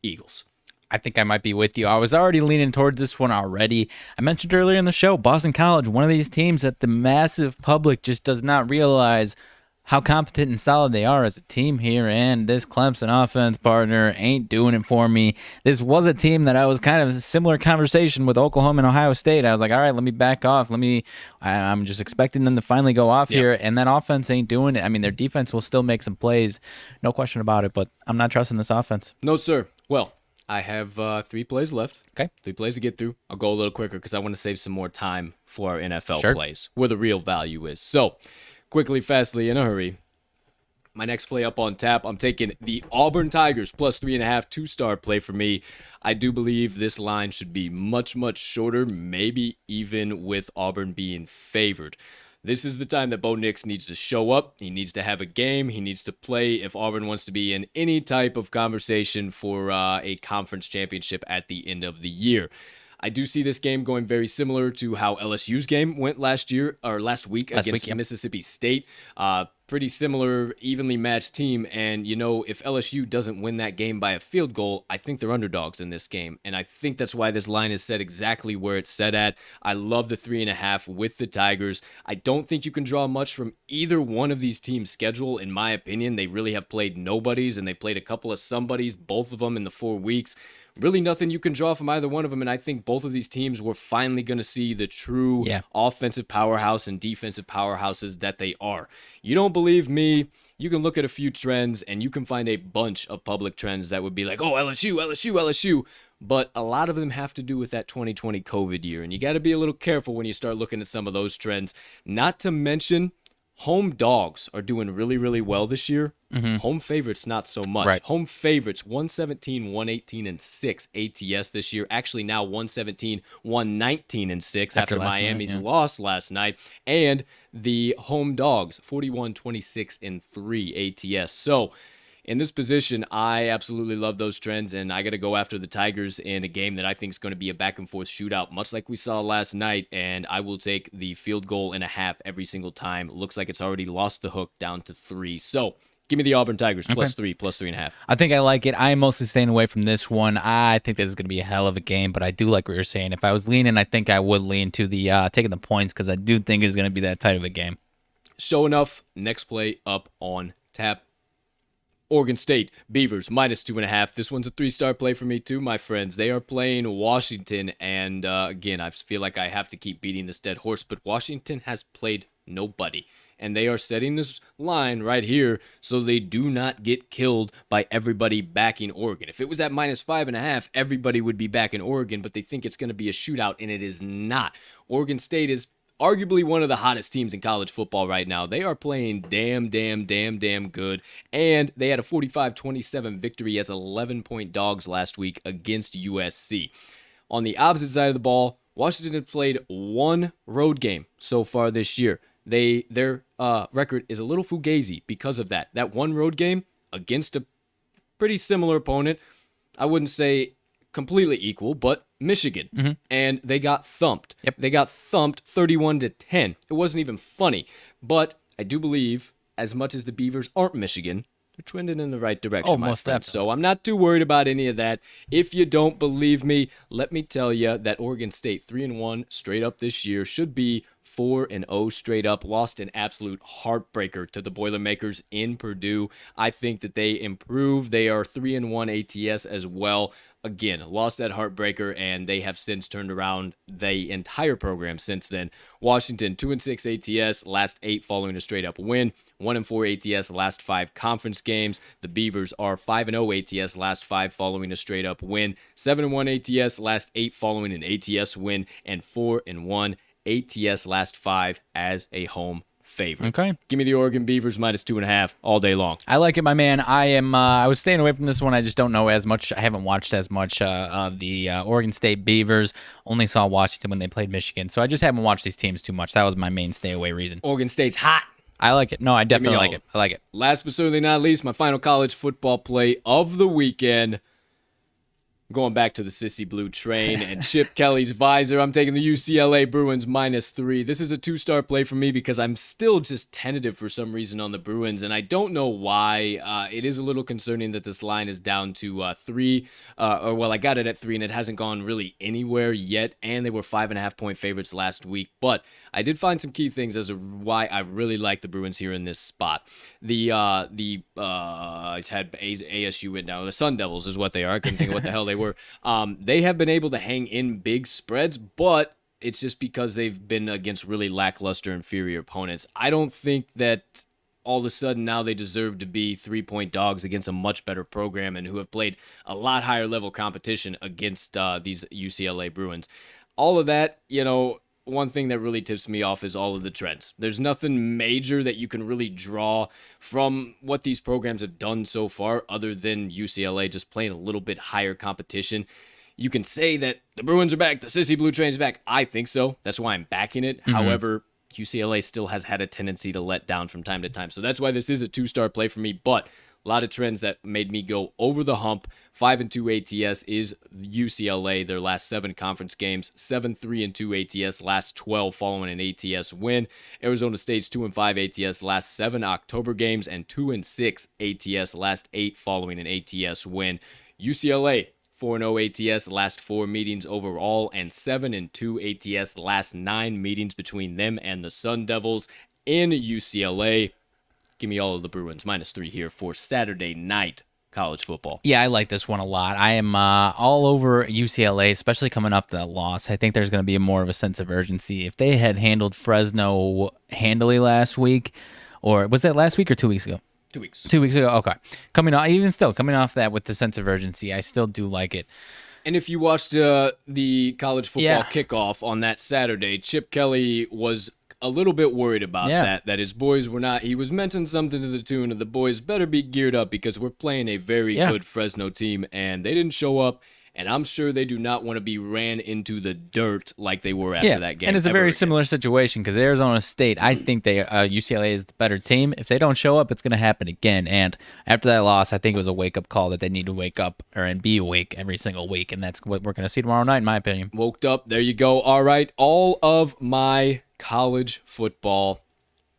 Eagles. I think I might be with you. I was already leaning towards this one already. I mentioned earlier in the show, Boston College, one of these teams that the massive public just does not realize how competent and solid they are as a team here, and this Clemson offense, partner, ain't doing it for me. This was a team that I was kind of a similar conversation with Oklahoma and Ohio State. I was like, all right, let me back off. I'm just expecting them to finally go off here, and that offense ain't doing it. I mean, their defense will still make some plays, no question about it, but I'm not trusting this offense. No, sir. Well, I have 3 plays left. Okay. 3 plays to get through. I'll go a little quicker because I want to save some more time for our NFL plays, where the real value is. So, quickly, fastly, in a hurry. My next play up on tap, I'm taking the Auburn Tigers plus 3.5, 2-star play for me. I do believe this line should be much, much shorter, maybe even with Auburn being favored. This is the time that Bo Nix needs to show up. He needs to have a game. He needs to play if Auburn wants to be in any type of conversation for a conference championship at the end of the year. I do see this game going very similar to how LSU's game went last week against yep. Mississippi State. Pretty similar, evenly matched team. And, if LSU doesn't win that game by a field goal, I think they're underdogs in this game. And I think that's why this line is set exactly where it's set at. I love the 3.5 with the Tigers. I don't think you can draw much from either one of these teams' schedule. In my opinion, they really have played nobodies, and they played a couple of somebodies, both of them in the 4 weeks. Really nothing you can draw from either one of them, and I think both of these teams were finally going to see the true offensive powerhouse and defensive powerhouses that they are. You don't believe me? You can look at a few trends, and you can find a bunch of public trends that would be like, oh, LSU, LSU, LSU. But a lot of them have to do with that 2020 COVID year, and you got to be a little careful when you start looking at some of those trends. Not to mention, home dogs are doing really, really well this year. Home favorites, not so much. Right. Home favorites, 117, 118, and 6 ATS this year. Actually, now 117, 119, and 6 after Miami's loss last night. And the home dogs, 41, 26, and 3 ATS. So, in this position, I absolutely love those trends, and I got to go after the Tigers in a game that I think is going to be a back-and-forth shootout, much like we saw last night, and I will take the field goal and a half every single time. Looks like it's already lost the hook down to 3. So, give me the Auburn Tigers, plus 3, plus 3.5. I think I like it. I am mostly staying away from this one. I think this is going to be a hell of a game, but I do like what you're saying. If I was leaning, I think I would lean to the taking the points, because I do think it's going to be that tight of a game. Show enough. Next play up on tap. Oregon State Beavers, minus 2.5. This one's a 3-star play for me too, my friends. They are playing Washington, and again, I feel like I have to keep beating this dead horse, but Washington has played nobody. And they are setting this line right here so they do not get killed by everybody backing Oregon. If it was at minus 5.5, everybody would be backing Oregon, but they think it's going to be a shootout, and it is not. Oregon State is arguably one of the hottest teams in college football right now. They are playing damn good, and they had a 45-27 victory as 11-point dogs last week against USC. On the opposite side of the ball, Washington has played one road game so far this year. Their record is a little fugazi because of that. That one road game against a pretty similar opponent, I wouldn't say completely equal, but Michigan, and they got thumped. Yep. They got thumped 31-10. It wasn't even funny, but I do believe, as much as the Beavers aren't Michigan, they're trending in the right direction, my most friends. definitely. So I'm not too worried about any of that. If you don't believe me, let me tell you that Oregon State 3-1 straight up this year should be 4-0 straight up. Lost an absolute heartbreaker to the Boilermakers in Purdue. I think that they improve. They are 3-1 ATS as well. Again, lost that heartbreaker, and they have since turned around the entire program since then. Washington, 2-6 ATS, last 8 following a straight-up win. 1-4 ATS, last 5 conference games. The Beavers are 5-0 ATS, last 5 following a straight-up win. 7-1 ATS, last 8 following an ATS win. And 4-1 ATS, last 5 as a home favorite. Okay. Give me the Oregon Beavers minus 2.5 all day long. I like it, my man. I was staying away from this one. I just don't know as much. I haven't watched as much of the Oregon State Beavers. Only saw Washington when they played Michigan. So I just haven't watched these teams too much. That was my main stay away reason. Oregon State's hot. I like it. No, I definitely like it. I like it. Last but certainly not least, my final college football play of the weekend. Going back to the Sissy Blue train and Chip Kelly's visor, I'm taking the UCLA Bruins minus 3. This is a 2-star play for me because I'm still just tentative for some reason on the Bruins, and I don't know why. It is a little concerning that this line is down to 3. I got it at 3, and it hasn't gone really anywhere yet, and they were 5.5-point favorites last week. But I did find some key things as to why I really like the Bruins here in this spot. I had ASU went down. The Sun Devils is what they are. I couldn't think of what the hell they were. They have been able to hang in big spreads, but it's just because they've been against really lackluster, inferior opponents. I don't think that all of a sudden now they deserve to be 3-point dogs against a much better program and who have played a lot higher level competition against these UCLA Bruins. All of that, one thing that really tips me off is all of the trends. There's nothing major that you can really draw from what these programs have done so far other than UCLA just playing a little bit higher competition. You can say that the Bruins are back, the Sissy Blue Train's back. I think so. That's why I'm backing it. However, UCLA still has had a tendency to let down from time to time. So that's why this is a 2-star play for me. But A lot of trends that made me go over the hump. 5-2 ATS is UCLA, their last 7 conference games. 7-3-2 ATS, last 12 following an ATS win. Arizona State's 2-5 ATS, last 7 October games, and 2-6 ATS, last 8 following an ATS win. UCLA, 4-0 ATS, last 4 meetings overall, and 7-2 ATS, last 9 meetings between them and the Sun Devils. In UCLA, give me all of the Bruins, -3 here for Saturday night college football. Yeah, I like this one a lot. I am all over UCLA, especially coming off that loss. I think there's going to be more of a sense of urgency. If they had handled Fresno handily last week, or was that last week or 2 weeks ago? 2 weeks. 2 weeks ago, okay. Coming off that with the sense of urgency, I still do like it. And if you watched the college football kickoff on that Saturday, Chip Kelly was a little bit worried about that his boys were not. He was mentioning something to the tune of the boys better be geared up because we're playing a very good Fresno team, and they didn't show up. And I'm sure they do not want to be ran into the dirt like they were after that game. And it's a very similar situation because Arizona State, I think UCLA is the better team. If they don't show up, it's going to happen again. And after that loss, I think it was a wake-up call that they need to wake up and be awake every single week. And that's what we're going to see tomorrow night, in my opinion. Woke up. There you go. All right. All of my college football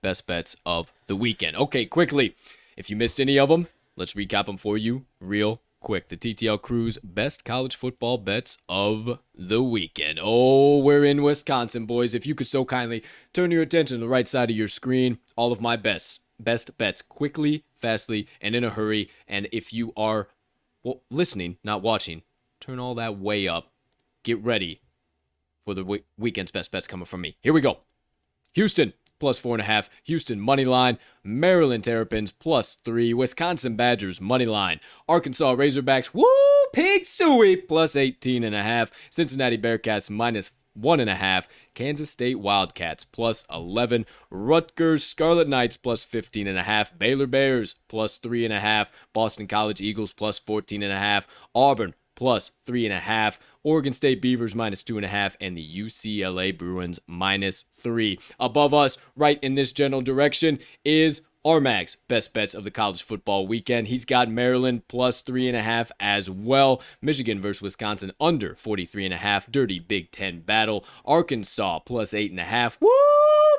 best bets of the weekend. Okay, quickly. If you missed any of them, let's recap them for you real quick. The TTL Crew's best college football bets of the weekend. Oh, we're in Wisconsin, boys. If you could so kindly turn your attention to the right side of your screen, all of my best bets quickly, fastly, and in a hurry. And if you are listening, not watching, turn all that way up. Get ready for the weekend's best bets coming from me. Here we go. Houston, +4.5. Houston Moneyline. Maryland Terrapins, +3. Wisconsin Badgers Moneyline. Arkansas Razorbacks, woo, pig suey, +18.5. Cincinnati Bearcats, -1.5. Kansas State Wildcats, +11. Rutgers Scarlet Knights, +15.5. Baylor Bears, +3.5. Boston College Eagles, +14.5. Auburn, +3.5. Oregon State Beavers, -2.5. And the UCLA Bruins, -3. Above us, right in this general direction, is RMags best bets of the college football weekend. He's got Maryland +3.5 as well. Michigan versus Wisconsin under 43.5. Dirty Big Ten battle. Arkansas +8.5. Woo!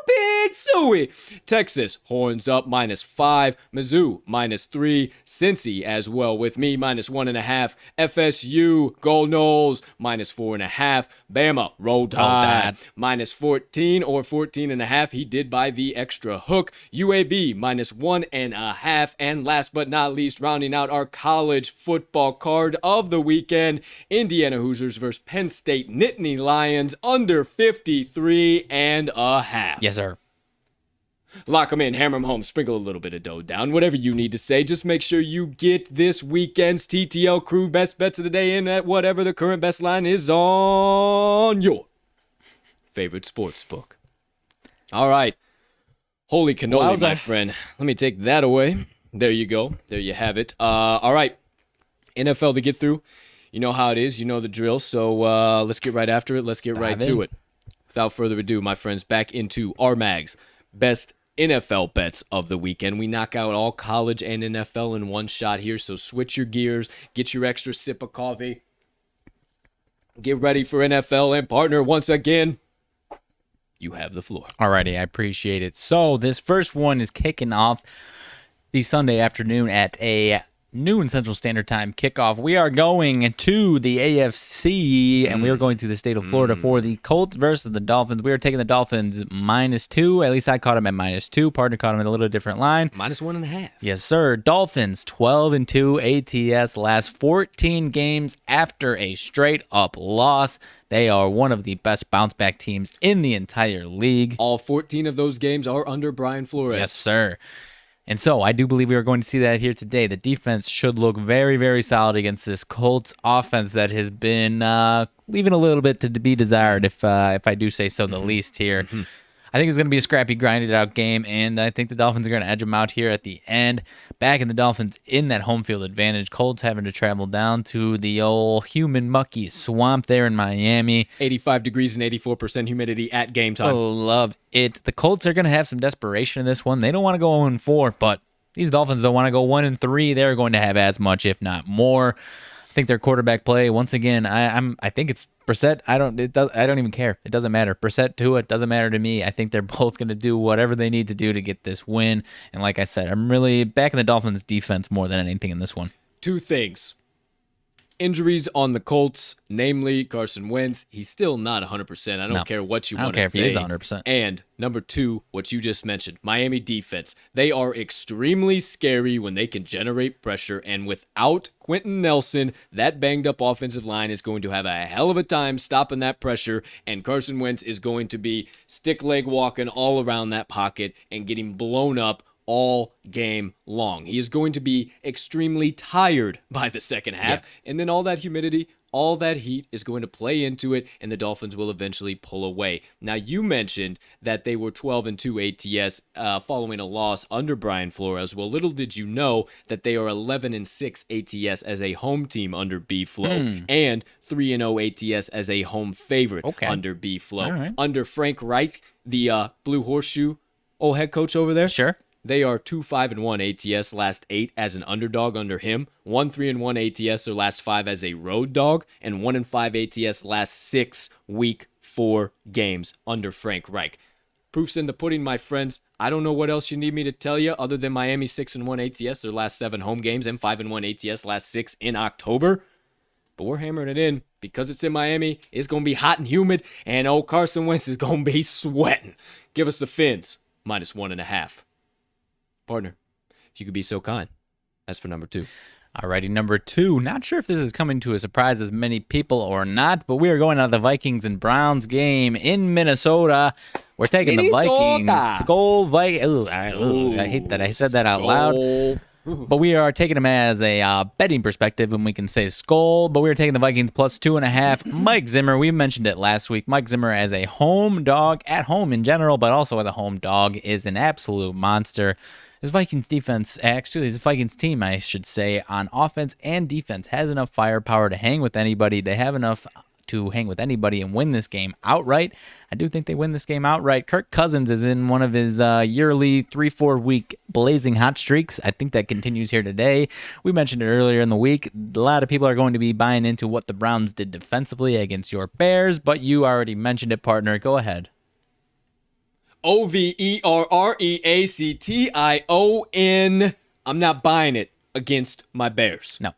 Big suey. Texas horns up -5. Mizzou -3. Cincy as well with me -1.5. FSU Gold Knolls -4.5. Bama Roll Tide -14 or 14.5. He did by the extra hook. UAB -1.5. And last but not least, rounding out our college football card of the weekend, Indiana Hoosiers versus Penn State Nittany Lions under 53.5. Yes, sir. Lock them in, hammer them home, sprinkle a little bit of dough down, whatever you need to say. Just make sure you get this weekend's TTL Crew best bets of the day in at whatever the current best line is on your favorite sports book. All right. Holy cannoli, my friend. Let me take that away. There you go. There you have it. All right. NFL to get through. You know how it is. You know the drill. So let's get right after it. Let's get right to it. Without further ado, my friends, back into RMags best NFL bets of the weekend. We knock out all college and NFL in one shot here, so switch your gears, get your extra sip of coffee, get ready for NFL, and partner, once again, you have the floor. Alrighty, I appreciate it. So this first one is kicking off the Sunday afternoon at a noon Central Standard Time kickoff. We are going to the AFC, and we are going to the state of Florida for the Colts versus the Dolphins. We are taking the Dolphins -2. At least I caught them at -2. Partner caught them at a little different line. -1.5. Yes, sir. Dolphins 12-2 ATS, last 14 games after a straight-up loss. They are one of the best bounce-back teams in the entire league. All 14 of those games are under Brian Flores. Yes, sir. And so I do believe we are going to see that here today. The defense should look very, very solid against this Colts offense that has been leaving a little bit to be desired, if I do say so the least here. I think it's going to be a scrappy, grinded-out game, and I think the Dolphins are going to edge them out here at the end. Back in the Dolphins in that home field advantage. Colts having to travel down to the old human mucky swamp there in Miami. 85 degrees and 84% humidity at game time. Oh, love it. The Colts are going to have some desperation in this one. They don't want to go 0-4, but These Dolphins don't want to go 1-3. They're going to have as much, if not more. I think their quarterback play, once again, I think it's Brissett. I don't even care. It doesn't matter. Brissett to it doesn't matter to me. I think they're both going to do whatever they need to do to get this win. And like I said, I'm really backing the Dolphins defense more than anything in this one. Two things. Injuries on the Colts, namely Carson Wentz. He's still not 100%. I don't care what you want to say. I don't care if he is 100%. And number two, what you just mentioned, Miami defense. They are extremely scary when they can generate pressure. And without Quentin Nelson, that banged up offensive line is going to have a hell of a time stopping that pressure. And Carson Wentz is going to be stick leg walking all around that pocket and getting blown up all game long. He is going to be extremely tired by the second half, and then all that humidity, all that heat is going to play into it, and the Dolphins will eventually pull away. Now, you mentioned that they were 12-2 ATS following a loss under Brian Flores. Well, little did you know that they are 11-6 ATS as a home team under B-Flow, and 3-0 ATS as a home favorite under B-Flow. Right. Under Frank Reich, the Blue Horseshoe old head coach over there. Sure. They are 2-5-1 ATS last 8 as an underdog under him, 1-3-1 ATS their last 5 as a road dog, and 1-5 ATS last 6 week 4 games under Frank Reich. Proof's in the pudding, my friends. I don't know what else you need me to tell you other than Miami 6-1 ATS their last 7 home games and 5-1 ATS last 6 in October. But we're hammering it in because it's in Miami. It's going to be hot and humid, and old Carson Wentz is going to be sweating. Give us the Fins, -1.5. Partner, if you could be so kind. That's for number 2. Alrighty, number 2. Not sure if this is coming to a surprise as many people or not, but we are going on the Vikings and Browns game in Minnesota. We're taking the Vikings. Skol Vikings. I hate that I said that out loud. But we are taking them as a betting perspective, and we can say Skol, but we are taking the Vikings plus 2.5. Mike Zimmer, we mentioned it last week. Mike Zimmer as a home dog, at home in general, but also as a home dog, is an absolute monster. This Vikings defense, actually, this Vikings team, I should say, on offense and defense, has enough firepower to hang with anybody. They have enough to hang with anybody and win this game outright. I do think they win this game outright. Kirk Cousins is in one of his yearly 3-4 week blazing hot streaks. I think that continues here today. We mentioned it earlier in the week. A lot of people are going to be buying into what the Browns did defensively against your Bears, but you already mentioned it, partner. Go ahead. Overreaction. I'm not buying it against my Bears. No.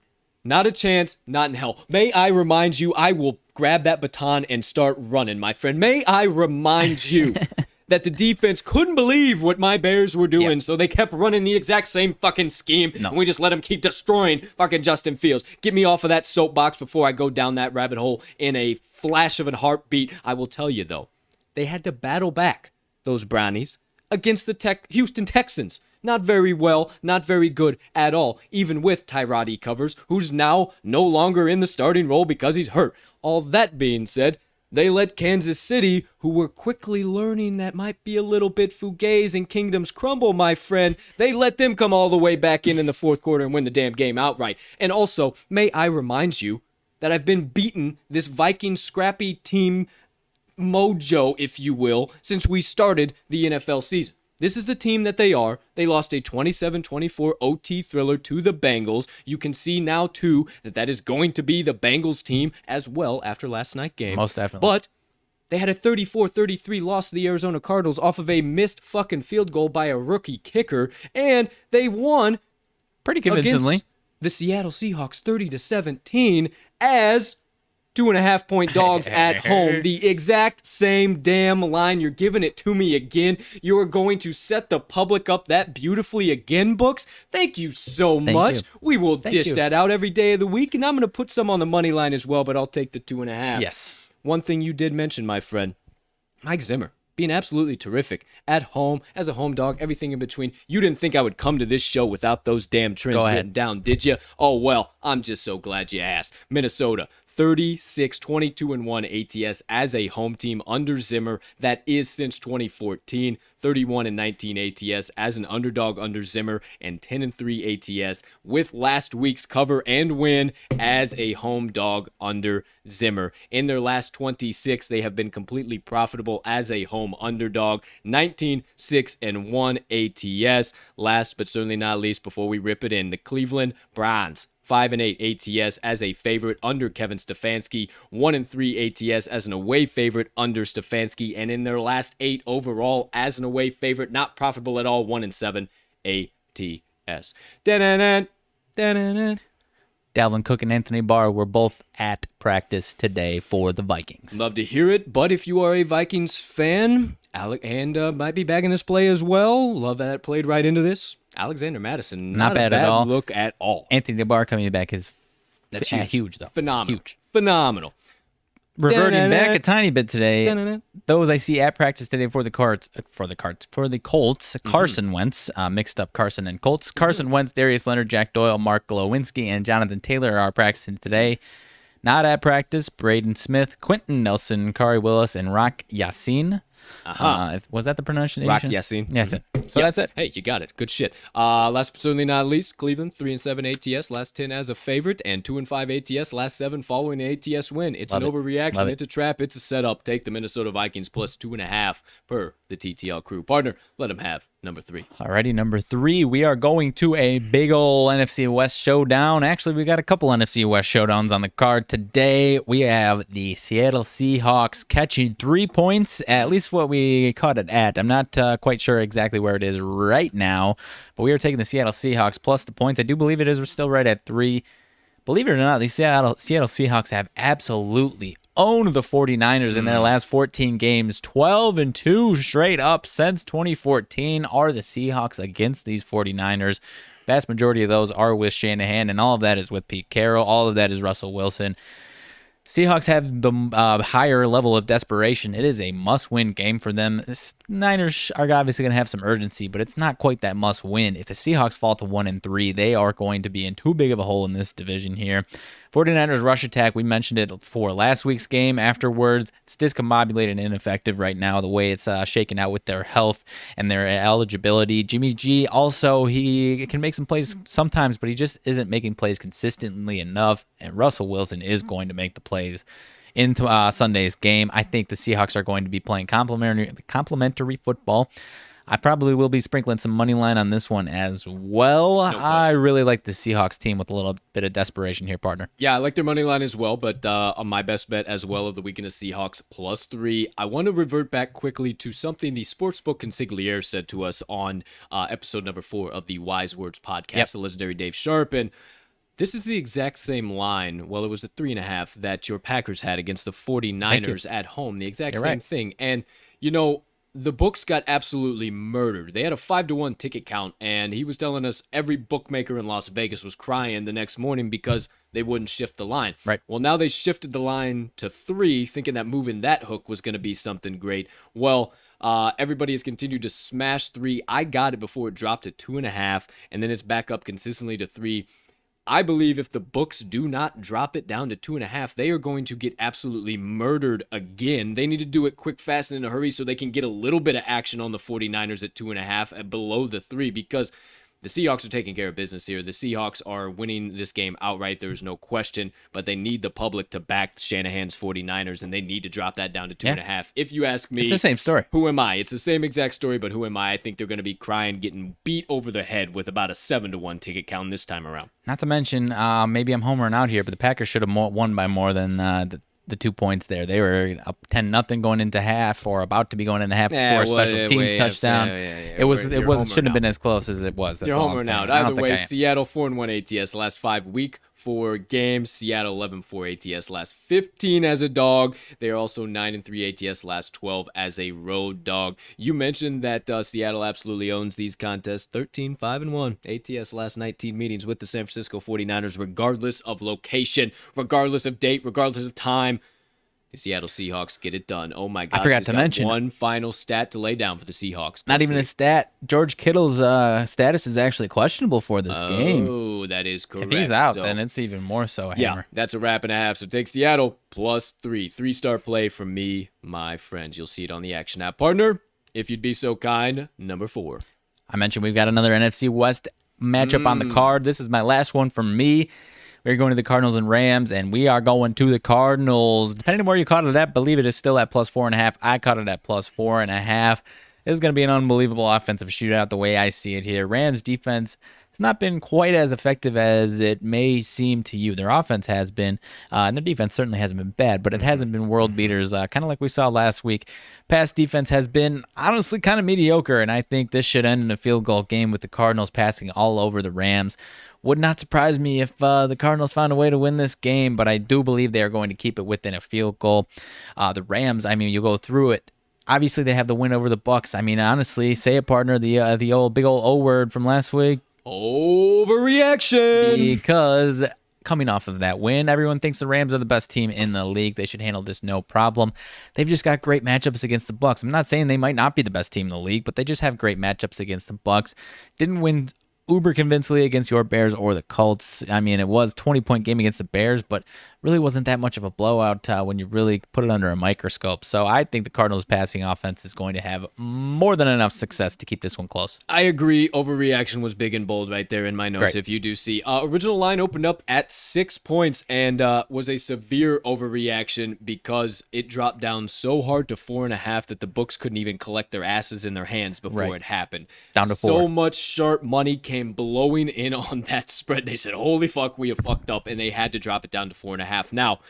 Not a chance, not in hell. May I remind you, I will grab that baton and start running, my friend. May I remind you that the defense couldn't believe what my Bears were doing, so they kept running the exact same fucking scheme, and we just let them keep destroying fucking Justin Fields. Get me off of that soapbox before I go down that rabbit hole in a flash of a heartbeat. I will tell you, though, they had to battle back those Brownies against the Houston Texans. Not very well, not very good at all, even with Tyrod Covers, who's now no longer in the starting role because he's hurt. All that being said, they let Kansas City, who were quickly learning that might be a little bit fugazi and kingdoms crumble, my friend, they let them come all the way back in the fourth quarter and win the damn game outright. And also, may I remind you that I've been beating this Viking scrappy team mojo, if you will, since we started the NFL season. This is the team that they are. They lost a 27-24 OT thriller to the Bengals. You can see now, too, that is going to be the Bengals team as well after last night's game. Most definitely. But they had a 34-33 loss to the Arizona Cardinals off of a missed fucking field goal by a rookie kicker, and they won pretty convincingly against the Seattle Seahawks 30-17 as 2.5-point dogs at home. The exact same damn line. You're giving it to me again. You are going to set the public up that beautifully again, Books. Thank you so much. We will dish that out every day of the week, and I'm going to put some on the money line as well, but I'll take the 2.5. Yes. One thing you did mention, my friend, Mike Zimmer, being absolutely terrific at home, as a home dog, everything in between. You didn't think I would come to this show without those damn trends written down, did you? Oh, well, I'm just so glad you asked. Minnesota, 36, 22-1 ATS as a home team under Zimmer. That is since 2014. 31-19 ATS as an underdog under Zimmer, and 10-3 ATS with last week's cover and win as a home dog under Zimmer. In their last 26, they have been completely profitable as a home underdog. 19-6-1 ATS. Last but certainly not least, before we rip it in, the Cleveland Browns. 5-8 ATS as a favorite under Kevin Stefanski, 1-3 ATS as an away favorite under Stefanski, and in their last 8 overall as an away favorite, not profitable at all, 1-7 ATS. Da-na-na, da-na-na. Dalvin Cook and Anthony Barr were both at practice today for the Vikings. Love to hear it, but if you are a Vikings fan, might be bagging this play as well. Love that it played right into this. Alexander Madison, not bad a at bad all. look at all. Anthony Barr coming back is That's huge though. Phenomenal. Huge. Phenomenal. Reverting back a tiny bit today, those I see at practice today for the Colts, Carson Wentz, mixed up Carson and Colts. Carson Wentz, Darius Leonard, Jack Doyle, Mark Glowinski, and Jonathan Taylor are practicing today. Not at practice, Braden Smith, Quentin Nelson, Kari Willis, and Rock Yassin. Was that the pronunciation? Rock Yassin. Yes. So that's it. Hey, you got it. Good shit. Last but certainly not least, Cleveland 3-7 ATS, last 10 as a favorite, and 2-5 ATS, last 7 following an ATS win. It's Love an it. overreaction. Love it. It's a trap. It's a setup. Take the Minnesota Vikings plus 2.5 per the TTL crew. Partner, let them have number 3. Alrighty, number 3, we are going to a big ol' NFC West showdown. Actually, we got a couple NFC West showdowns on the card today. We have the Seattle Seahawks catching 3 points, at least what we caught it at. I'm not quite sure exactly where it is right now, but we are taking the Seattle Seahawks plus the points. I do believe it is still right at 3. Believe it or not, the Seattle Seahawks have absolutely owned the 49ers in their last 14 games. 12-2 straight up since 2014 are the Seahawks against these 49ers. Vast majority of those are with Shanahan, and all of that is with Pete Carroll. All of that is Russell Wilson. Seahawks have the higher level of desperation. It is a must-win game for them. The Niners are obviously going to have some urgency, but it's not quite that must-win. If the Seahawks fall to 1-3, they are going to be in too big of a hole in this division here. 49ers rush attack, we mentioned it for last week's game. Afterwards, it's discombobulated and ineffective right now, the way it's shaken out with their health and their eligibility. Jimmy G also, he can make some plays sometimes, but he just isn't making plays consistently enough, and Russell Wilson is going to make the plays into Sunday's game. I think the Seahawks are going to be playing complementary football. I probably will be sprinkling some money line on this one as well. I really like the Seahawks team with a little bit of desperation here, partner. Yeah, I like their money line as well, but on my best bet as well of the weekend is Seahawks plus 3. I want to revert back quickly to something the sportsbook consigliere said to us on episode number 4 of the Wise Words podcast, the legendary Dave Sharp, and this is the exact same line. Well, it was a 3.5 that your Packers had against the 49ers at home. The exact same thing. And, you know, the books got absolutely murdered. They had a 5-1 ticket count, and he was telling us every bookmaker in Las Vegas was crying the next morning because they wouldn't shift the line. Right. Well, now they shifted the line to 3, thinking that moving that hook was going to be something great. Well, everybody has continued to smash 3. I got it before it dropped to 2.5, and then it's back up consistently to 3. I believe if the books do not drop it down to 2.5, they are going to get absolutely murdered again. They need to do it quick, fast, and in a hurry so they can get a little bit of action on the 49ers at 2.5 at below the 3, because the Seahawks are taking care of business here. The Seahawks are winning this game outright. There's no question, but they need the public to back Shanahan's 49ers, and they need to drop that down to 2.5. If you ask me, It's the same story. who am I? It's the same exact story, but who am I? I think they're going to be crying, getting beat over the head with about a 7-1 ticket count this time around. Not to mention, maybe I'm homering out here, but the Packers should have won by more than the 2 points there. They were up 10-0 going into half, or about to be going into half before a special teams touchdown. It shouldn't have been as close as it was. That's You're all I'm homering saying. out. I don't Either think way, I am. Seattle 4-1 ATS last 5 week 4 games. Seattle 11-4 ATS last 15 as a dog. They are also 9-3 ATS last 12 as a road dog. You mentioned that Seattle absolutely owns these contests. 13-5-1 ATS last 19 meetings with the San Francisco 49ers, regardless of location, regardless of date, regardless of time. The Seattle Seahawks get it done. Oh my gosh. I forgot he's to got mention one final stat to lay down for the Seahawks. Not even a stat. George Kittle's status is actually questionable for this game. Oh, that is correct. If he's out, So, then it's even more so a yeah, hammer. that's a wrap and a half. So take Seattle +3. 3-star play from me, my friends. You'll see it on the Action app. Partner, if you'd be so kind, number 4. I mentioned we've got another NFC West matchup on the card. This is my last one from me. We're going to the Cardinals and Rams, and we are going to the Cardinals. Depending on where you caught it at, believe it is still at +4.5. I caught it at +4.5. This is going to be an unbelievable offensive shootout the way I see it here. Rams defense has not been quite as effective as it may seem to you. Their offense has been, and their defense certainly hasn't been bad, but it hasn't been world beaters, kind of like we saw last week. Pass defense has been honestly kind of mediocre, and I think this should end in a field goal game with the Cardinals passing all over the Rams. Would not surprise me if the Cardinals found a way to win this game, but I do believe they are going to keep it within a field goal. The Rams, I mean, you go through it. Obviously, they have the win over the Bucks. I mean, honestly, say it, partner, the old big old O word from last week. Overreaction. Because coming off of that win, everyone thinks the Rams are the best team in the league. They should handle this no problem. They've just got great matchups against the Bucks. I'm not saying they might not be the best team in the league, but they just have great matchups against the Bucks. Didn't win uber convincingly against your Bears or the Colts. I mean, it was a 20-point game against the Bears, but really wasn't that much of a blowout when you really put it under a microscope. So I think the Cardinals' passing offense is going to have more than enough success to keep this one close. I agree. Overreaction was big and bold right there in my notes. Great. If you do see, original line opened up at 6 points and was a severe overreaction because it dropped down so hard to 4.5 that the books couldn't even collect their asses in their hands before it happened. Down to 4. So much sharp money came blowing in on that spread. They said, holy fuck, we have fucked up, and they had to drop it down to 4.5. Now,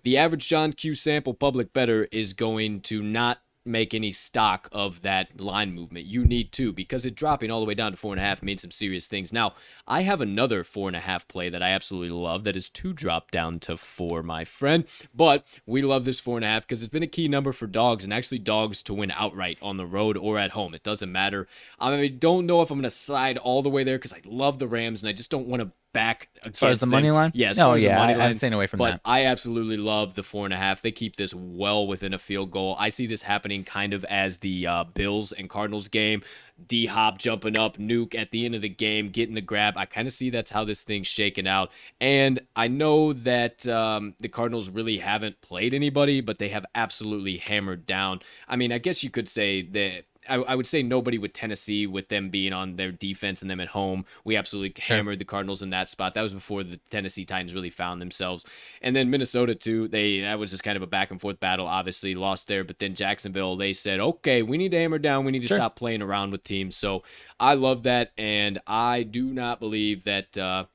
the average John Q sample public bettor is going to not make any stock of that line movement. You need to, because it dropping all the way down to 4.5 means some serious things. Now, I have another 4.5 play that I absolutely love that is to drop down to 4, my friend. But we love this 4.5 because it's been a key number for dogs, and actually dogs to win outright on the road or at home. It doesn't matter. I don't know if I'm going to slide all the way there because I love the Rams and I just don't want to back as far as the money line? Yes. I'm staying away from but that. I absolutely love the 4.5. They keep this well within a field goal. I see this happening kind of as the Bills and Cardinals game. D-Hop jumping up, Nuke at the end of the game, getting the grab. I kind of see that's how this thing's shaking out. And I know that the Cardinals really haven't played anybody, but they have absolutely hammered down. I mean, I guess you could say that I would say nobody with Tennessee, with them being on their defense and them at home. We absolutely hammered the Cardinals in that spot. That was before the Tennessee Titans really found themselves. And then Minnesota, too, that was just kind of a back-and-forth battle, obviously, lost there. But then Jacksonville, they said, okay, we need to hammer down. We need to stop playing around with teams. So I love that, and I do not believe that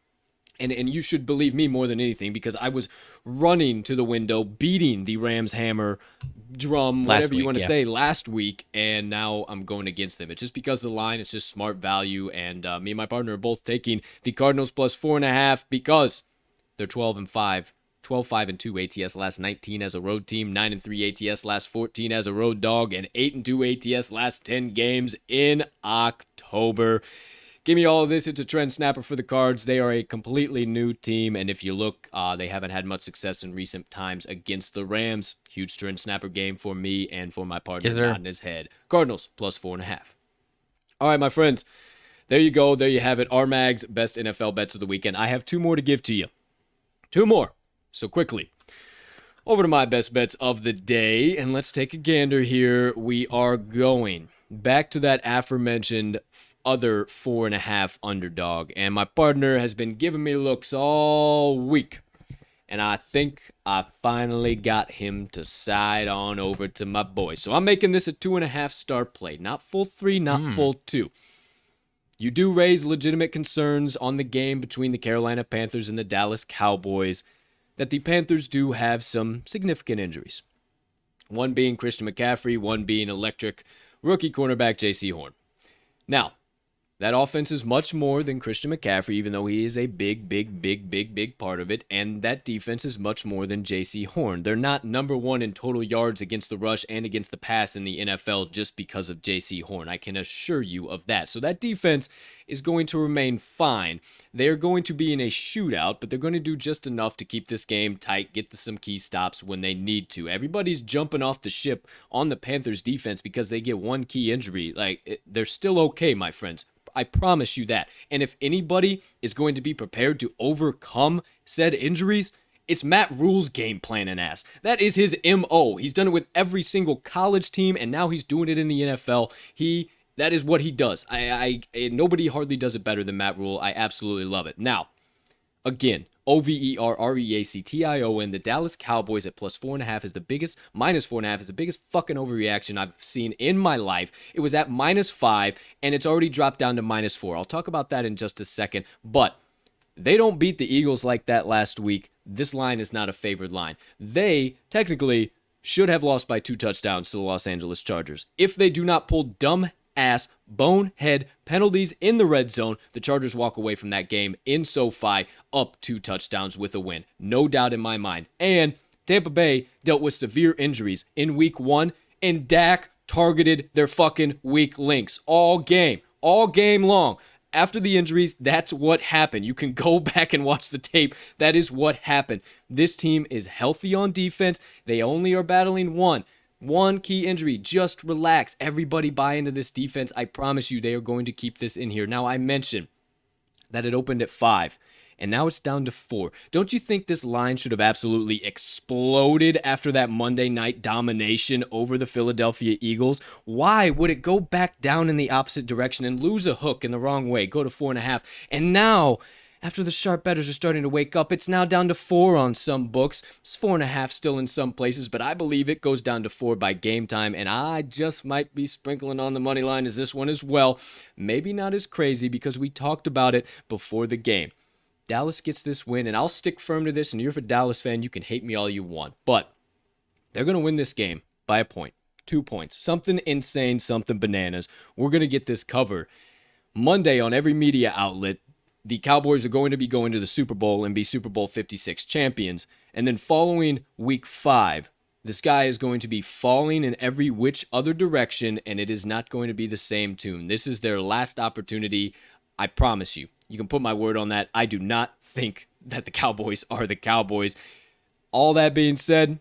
and you should believe me more than anything because I was running to the window, beating the Rams hammer drum, whatever you want to say, last week, and now I'm going against them. It's just because of the line. It's just smart value, and me and my partner are both taking the Cardinals plus 4.5 because they're 12-5. 12-5-2 ATS last 19 as a road team, 9-3 ATS last 14 as a road dog, and 8-2 ATS last 10 games in October. Give me all of this. It's a trend snapper for the Cards. They are a completely new team, and if you look, they haven't had much success in recent times against the Rams. Huge trend snapper game for me and for my partner nodding his head. Cardinals plus 4.5. All right, my friends. There you go. There you have it. RMags best NFL bets of the weekend. I have 2 more to give to you. 2 more. So quickly. Over to my best bets of the day, and let's take a gander here. We are going back to that aforementioned other 4.5 underdog, and my partner has been giving me looks all week, and I think I finally got him to side on over to my boy. So I'm making this a 2.5 star play, not full 3, not full 2. You do raise legitimate concerns on the game between the Carolina Panthers and the Dallas Cowboys that the Panthers do have some significant injuries. One being Christian McCaffrey, one being electric rookie cornerback J.C. Horn. Now, That offense is much more than Christian McCaffrey, even though he is a big part of it. And that defense is much more than J.C. Horn. They're not number one in total yards against the rush and against the pass in the NFL just because of J.C. Horn. I can assure you of that. So that defense is going to remain fine. They're going to be in a shootout, but they're going to do just enough to keep this game tight, get some key stops when they need to. Everybody's jumping off the ship on the Panthers defense because they get one key injury. They're still okay, my friends. I promise you that. And if anybody is going to be prepared to overcome said injuries, it's Matt Rule's game planning ass. That is his MO. He's done it with every single college team, and now he's doing it in the NFL. That is what he does. Nobody hardly does it better than Matt Rule. I absolutely love it. Now, again, OVERREACTION, the Dallas Cowboys at plus 4.5 is the biggest, minus 4.5 is the biggest fucking overreaction I've seen in my life. It was at -5, and it's already dropped down to -4. I'll talk about that in just a second, but they don't beat the Eagles like that last week. This line is not a favored line. They, technically, should have lost by 2 touchdowns to the Los Angeles Chargers. If they do not pull dumb-ass, bonehead penalties in the red zone, the Chargers walk away from that game in SoFi up 2 touchdowns with a win. No doubt in my mind. And Tampa Bay dealt with severe injuries in week 1, and Dak targeted their fucking weak links all game long. After the injuries, that's what happened. You can go back and watch the tape. That is what happened. This team is healthy on defense. They only are battling one key injury. Just relax. Everybody buy into this defense. I promise you they are going to keep this in here. Now, I mentioned that it opened at 5, and now it's down to 4. Don't you think this line should have absolutely exploded after that Monday night domination over the Philadelphia Eagles? Why would it go back down in the opposite direction and lose a hook in the wrong way, go to 4.5? And now, after the sharp bettors are starting to wake up, it's now down to 4 on some books. It's 4.5 still in some places, but I believe it goes down to 4 by game time, and I just might be sprinkling on the money line as this one as well. Maybe not as crazy because we talked about it before the game. Dallas gets this win, and I'll stick firm to this, and you're a Dallas fan, you can hate me all you want, but they're going to win this game by a point, 2 points, something insane, something bananas. We're going to get this covered. Monday on every media outlet, the Cowboys are going to be going to the Super Bowl and be Super Bowl 56 champions. And then following week 5, the sky is going to be falling in every which other direction, and it is not going to be the same tune. This is their last opportunity. I promise you. You can put my word on that. I do not think that the Cowboys are the Cowboys. All that being said,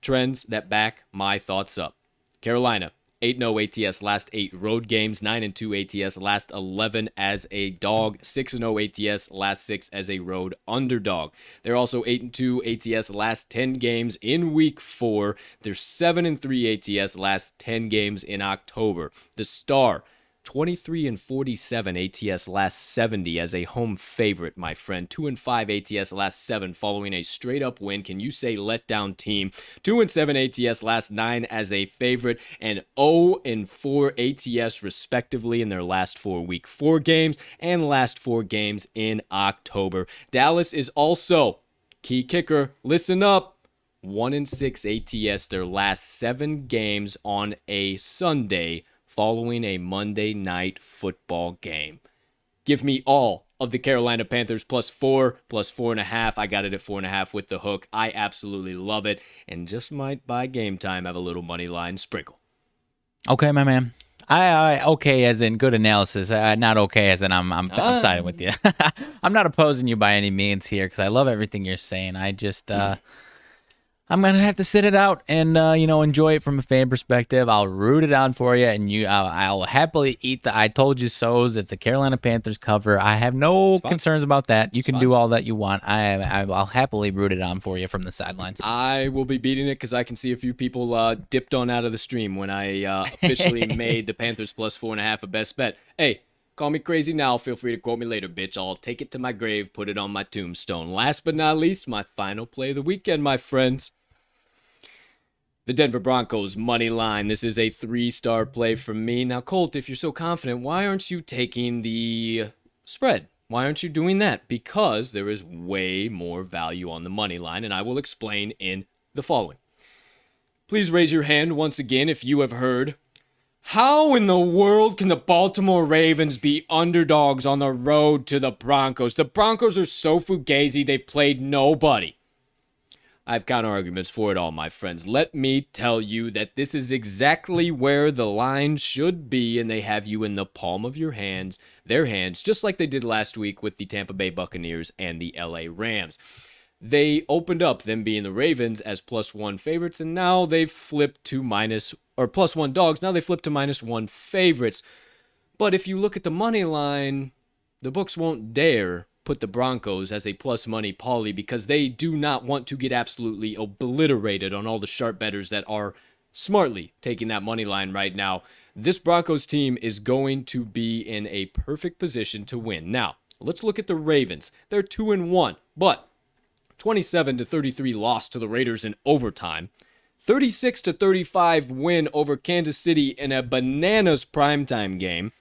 trends that back my thoughts up. Carolina, 8-0 ATS last 8 road games, 9-2 ATS last 11 as a dog, 6-0 ATS last 6 as a road underdog. They're also 8-2 ATS last 10 games in week 4. They're 7-3 ATS last 10 games in October. The Star, 23-47 ATS last 70 as a home favorite, my friend. 2-5 ATS last 7 following a straight-up win. Can you say letdown team? 2-7 ATS last 9 as a favorite, and 0-4 ATS respectively in their last 4 week 4 games and last 4 games in October. Dallas is also, key kicker, listen up, 1-6 ATS their last 7 games on a Sunday following a Monday night football game. Give me all of the Carolina Panthers +4, +4.5. I got it at 4.5 with the hook. I absolutely love it, and just might by game time have a little money line sprinkle. Okay, my man. I okay as in good analysis. Not okay as in I'm siding with you. I'm not opposing you by any means here because I love everything you're saying. I just I'm gonna have to sit it out and enjoy it from a fan perspective. I'll root it on for you, and I'll happily eat the "I told you so's" if the Carolina Panthers cover. I have no concerns about that. You can do all that you want. I'll happily root it on for you from the sidelines. I will be beating it because I can see a few people dipped on out of the stream when I officially made the Panthers +4.5 a best bet. Hey, call me crazy now. Feel free to quote me later, bitch. I'll take it to my grave, put it on my tombstone. Last but not least, my final play of the weekend, my friends. The Denver Broncos money line. This is a 3-star play from me. Now, Colt, if you're so confident, why aren't you taking the spread? Why aren't you doing that? Because there is way more value on the money line, and I will explain in the following. Please raise your hand once again if you have heard How in the world can the Baltimore Ravens be underdogs on the road to the Broncos? The Broncos are so fugazi, they've played nobody. I have counter arguments for it all, my friends. Let me tell you that this is exactly where the line should be, and they have you in the palm of your hands, their hands, just like they did last week with the Tampa Bay Buccaneers and the LA Rams. They opened up, them being the Ravens, as +1 favorites, and now they've flipped to +1 dogs. Now they flip to -1 favorites. But if you look at the money line, the books won't dare put the Broncos as a plus money parlay because they do not want to get absolutely obliterated on all the sharp bettors that are smartly taking that money line right now. This Broncos team is going to be in a perfect position to win. Now, let's look at the Ravens. They're 2-1, but 27-33 loss to the Raiders in overtime. 36-35 win over Kansas City in a bananas primetime game.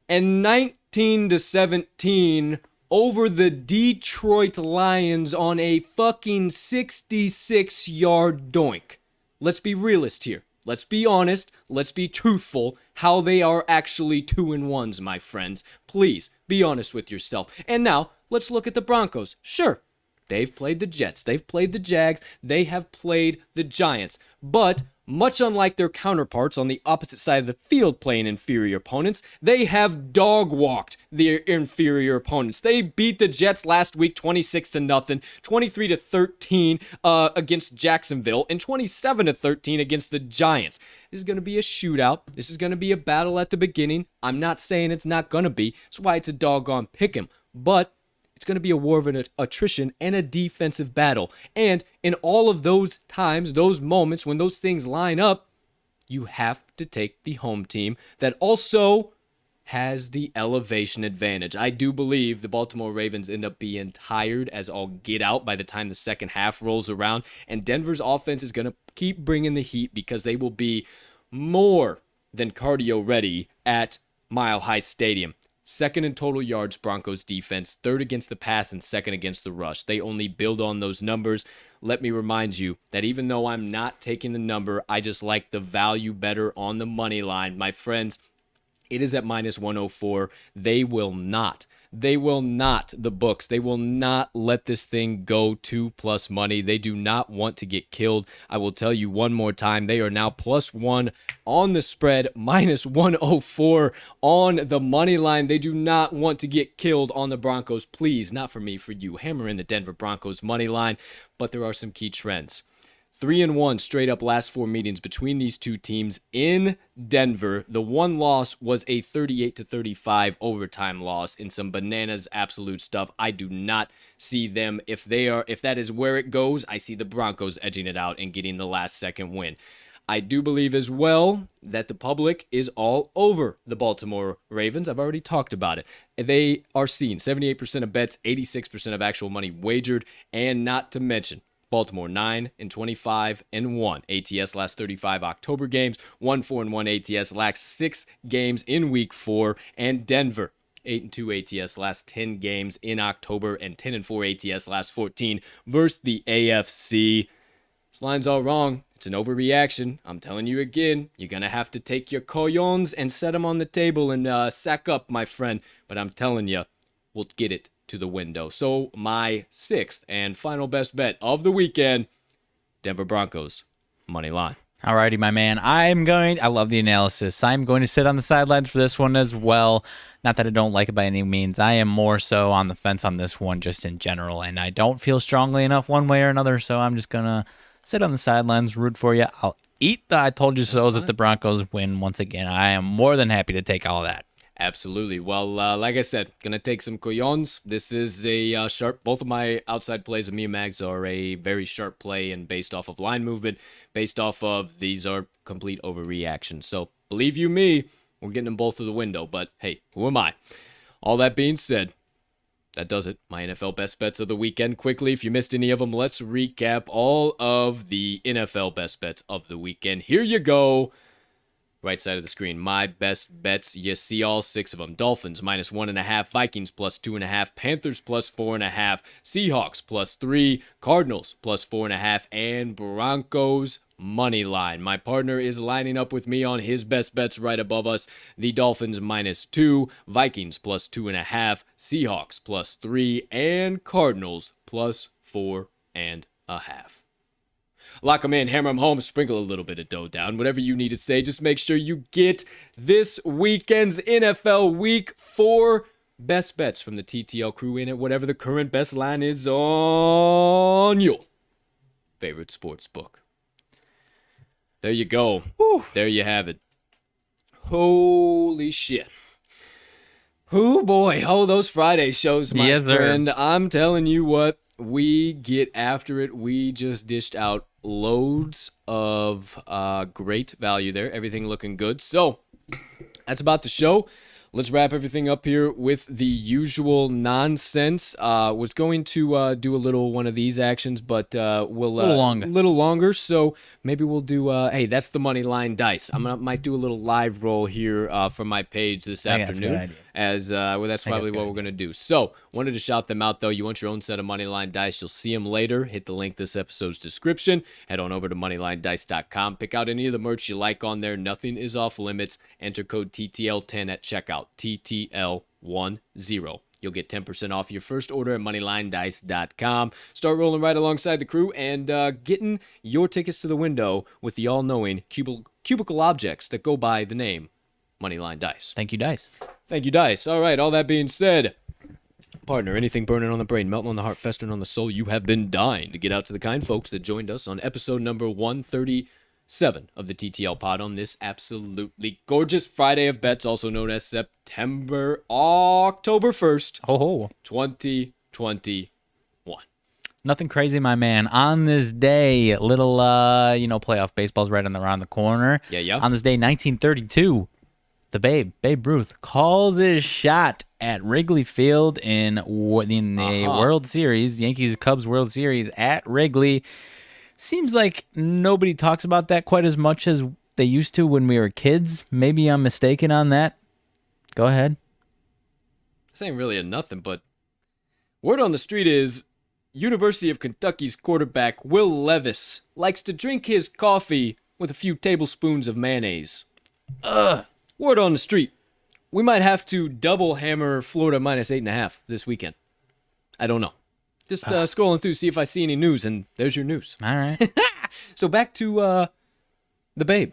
And 19-17 over the Detroit Lions on a fucking 66-yard doink. Let's be realist here. Let's be honest. Let's be truthful. How they are actually 2-1s, my friends. Please, be honest with yourself. And now, let's look at the Broncos. Sure, they've played the Jets. They've played the Jags. They have played the Giants. But much unlike their counterparts on the opposite side of the field playing inferior opponents, they have dog-walked their inferior opponents. They beat the Jets last week 26-0, 23-13 against Jacksonville, and 27-13 against the Giants. This is going to be a shootout. This is going to be a battle at the beginning. I'm not saying it's not going to be. That's why it's a doggone pick'em. But it's going to be a war of attrition and a defensive battle. And in all of those times, those moments, when those things line up, you have to take the home team that also has the elevation advantage. I do believe the Baltimore Ravens end up being tired as all get out by the time the second half rolls around. And Denver's offense is going to keep bringing the heat because they will be more than cardio ready at Mile High Stadium. Second in total yards, Broncos defense. Third against the pass and second against the rush. They only build on those numbers. Let me remind you that even though I'm not taking the number, I just like the value better on the money line. My friends, it is at -104. They will not, the books, they will not let this thing go 2+ money. They do not want to get killed. I will tell you one more time, they are now +1 on the spread, -104 on the money line. They do not want to get killed on the Broncos. Please, not for me, for you. Hammer in the Denver Broncos money line, but there are some key trends. 3-1 straight up last 4 meetings between these two teams in Denver. The one loss was a 38-35 overtime loss in some bananas absolute stuff. I do not see them, if that is where it goes, I see the Broncos edging it out and getting the last second win. I do believe as well that the public is all over the Baltimore Ravens. I've already talked about it. They are seen 78% of bets, 86% of actual money wagered, and not to mention Baltimore 9-25-1 ATS last 35 October games, 1-4-1 ATS last 6 games in week 4, and Denver 8-2 ATS last 10 games in October and 10-4 ATS last 14 versus the AFC. This line's all wrong. It's an overreaction. I'm telling you again, you're going to have to take your coyons and set them on the table and sack up, my friend. But I'm telling you, we'll get it to the window. So my 6th and final best bet of the weekend, Denver Broncos, money line. Alrighty, my man. I love the analysis. I'm going to sit on the sidelines for this one as well. Not that I don't like it by any means. I am more so on the fence on this one just in general, and I don't feel strongly enough one way or another, so I'm just going to sit on the sidelines, root for you. I'll eat the I told you so's if the Broncos win once again. I am more than happy to take all of that. Absolutely. Well, like I said, gonna take some coyons. This is a sharp. Both of my outside plays of RMags are a very sharp play and based off of line movement. Based off of these are complete overreactions. So believe you me, we're getting them both through the window. But hey, who am I? All that being said, that does it. My NFL best bets of the weekend. Quickly, if you missed any of them, let's recap all of the NFL best bets of the weekend. Here you go. Right side of the screen, my best bets. You see all 6 of them. Dolphins -1.5, Vikings +2.5, Panthers +4.5, Seahawks +3, Cardinals +4.5, and Broncos Moneyline. My partner is lining up with me on his best bets right above us. The Dolphins -2, Vikings +2.5, Seahawks +3, and Cardinals +4.5. Lock them in, hammer them home, sprinkle a little bit of dough down. Whatever you need to say, just make sure you get this weekend's NFL Week 4 best bets from the TTL crew in at whatever the current best line is on your favorite sports book. There you go. Whew. There you have it. Holy shit. Oh boy. Oh, those Friday shows, my friend. I'm telling you what, we get after it. We just dished out loads of great value there. Everything looking good. So that's about the show. Let's wrap everything up here with the usual nonsense. Was going to do a little one of these actions, but we'll a little longer. So maybe we'll do. Hey, that's the Moneyline Dice. Might do a little live roll here from my page this afternoon. That's probably what we're gonna do. So wanted to shout them out though. You want your own set of Moneyline Dice? You'll see them later. Hit the link this episode's description. Head on over to moneylinedice.com. Pick out any of the merch you like on there. Nothing is off limits. Enter code TTL10 at checkout. TTL10. You'll get 10% off your first order at moneylinedice.com. Start rolling right alongside the crew and getting your tickets to the window with the all-knowing cubicle objects that go by the name Moneyline Dice. Thank you, Dice. Thank you, Dice. All right, all that being said, partner, anything burning on the brain, melting on the heart, festering on the soul, you have been dying to get out to the kind folks that joined us on episode number 137 of the TTL Pod on this absolutely gorgeous Friday of bets, also known as October 1st, 2021. Nothing crazy, my man. On this day, little, playoff baseball's right around the corner. Yeah. On this day, 1932, the Babe Ruth, calls his shot at Wrigley Field in the World Series, Yankees-Cubs World Series at Wrigley. Seems like nobody talks about that quite as much as they used to when we were kids. Maybe I'm mistaken on that. Go ahead. This ain't really a nothing, but word on the street is University of Kentucky's quarterback Will Levis likes to drink his coffee with a few tablespoons of mayonnaise. Word on the street. We might have to double hammer Florida -8.5 this weekend. I don't know. Just scrolling through, see if I see any news, and there's your news. All right. So back to the Babe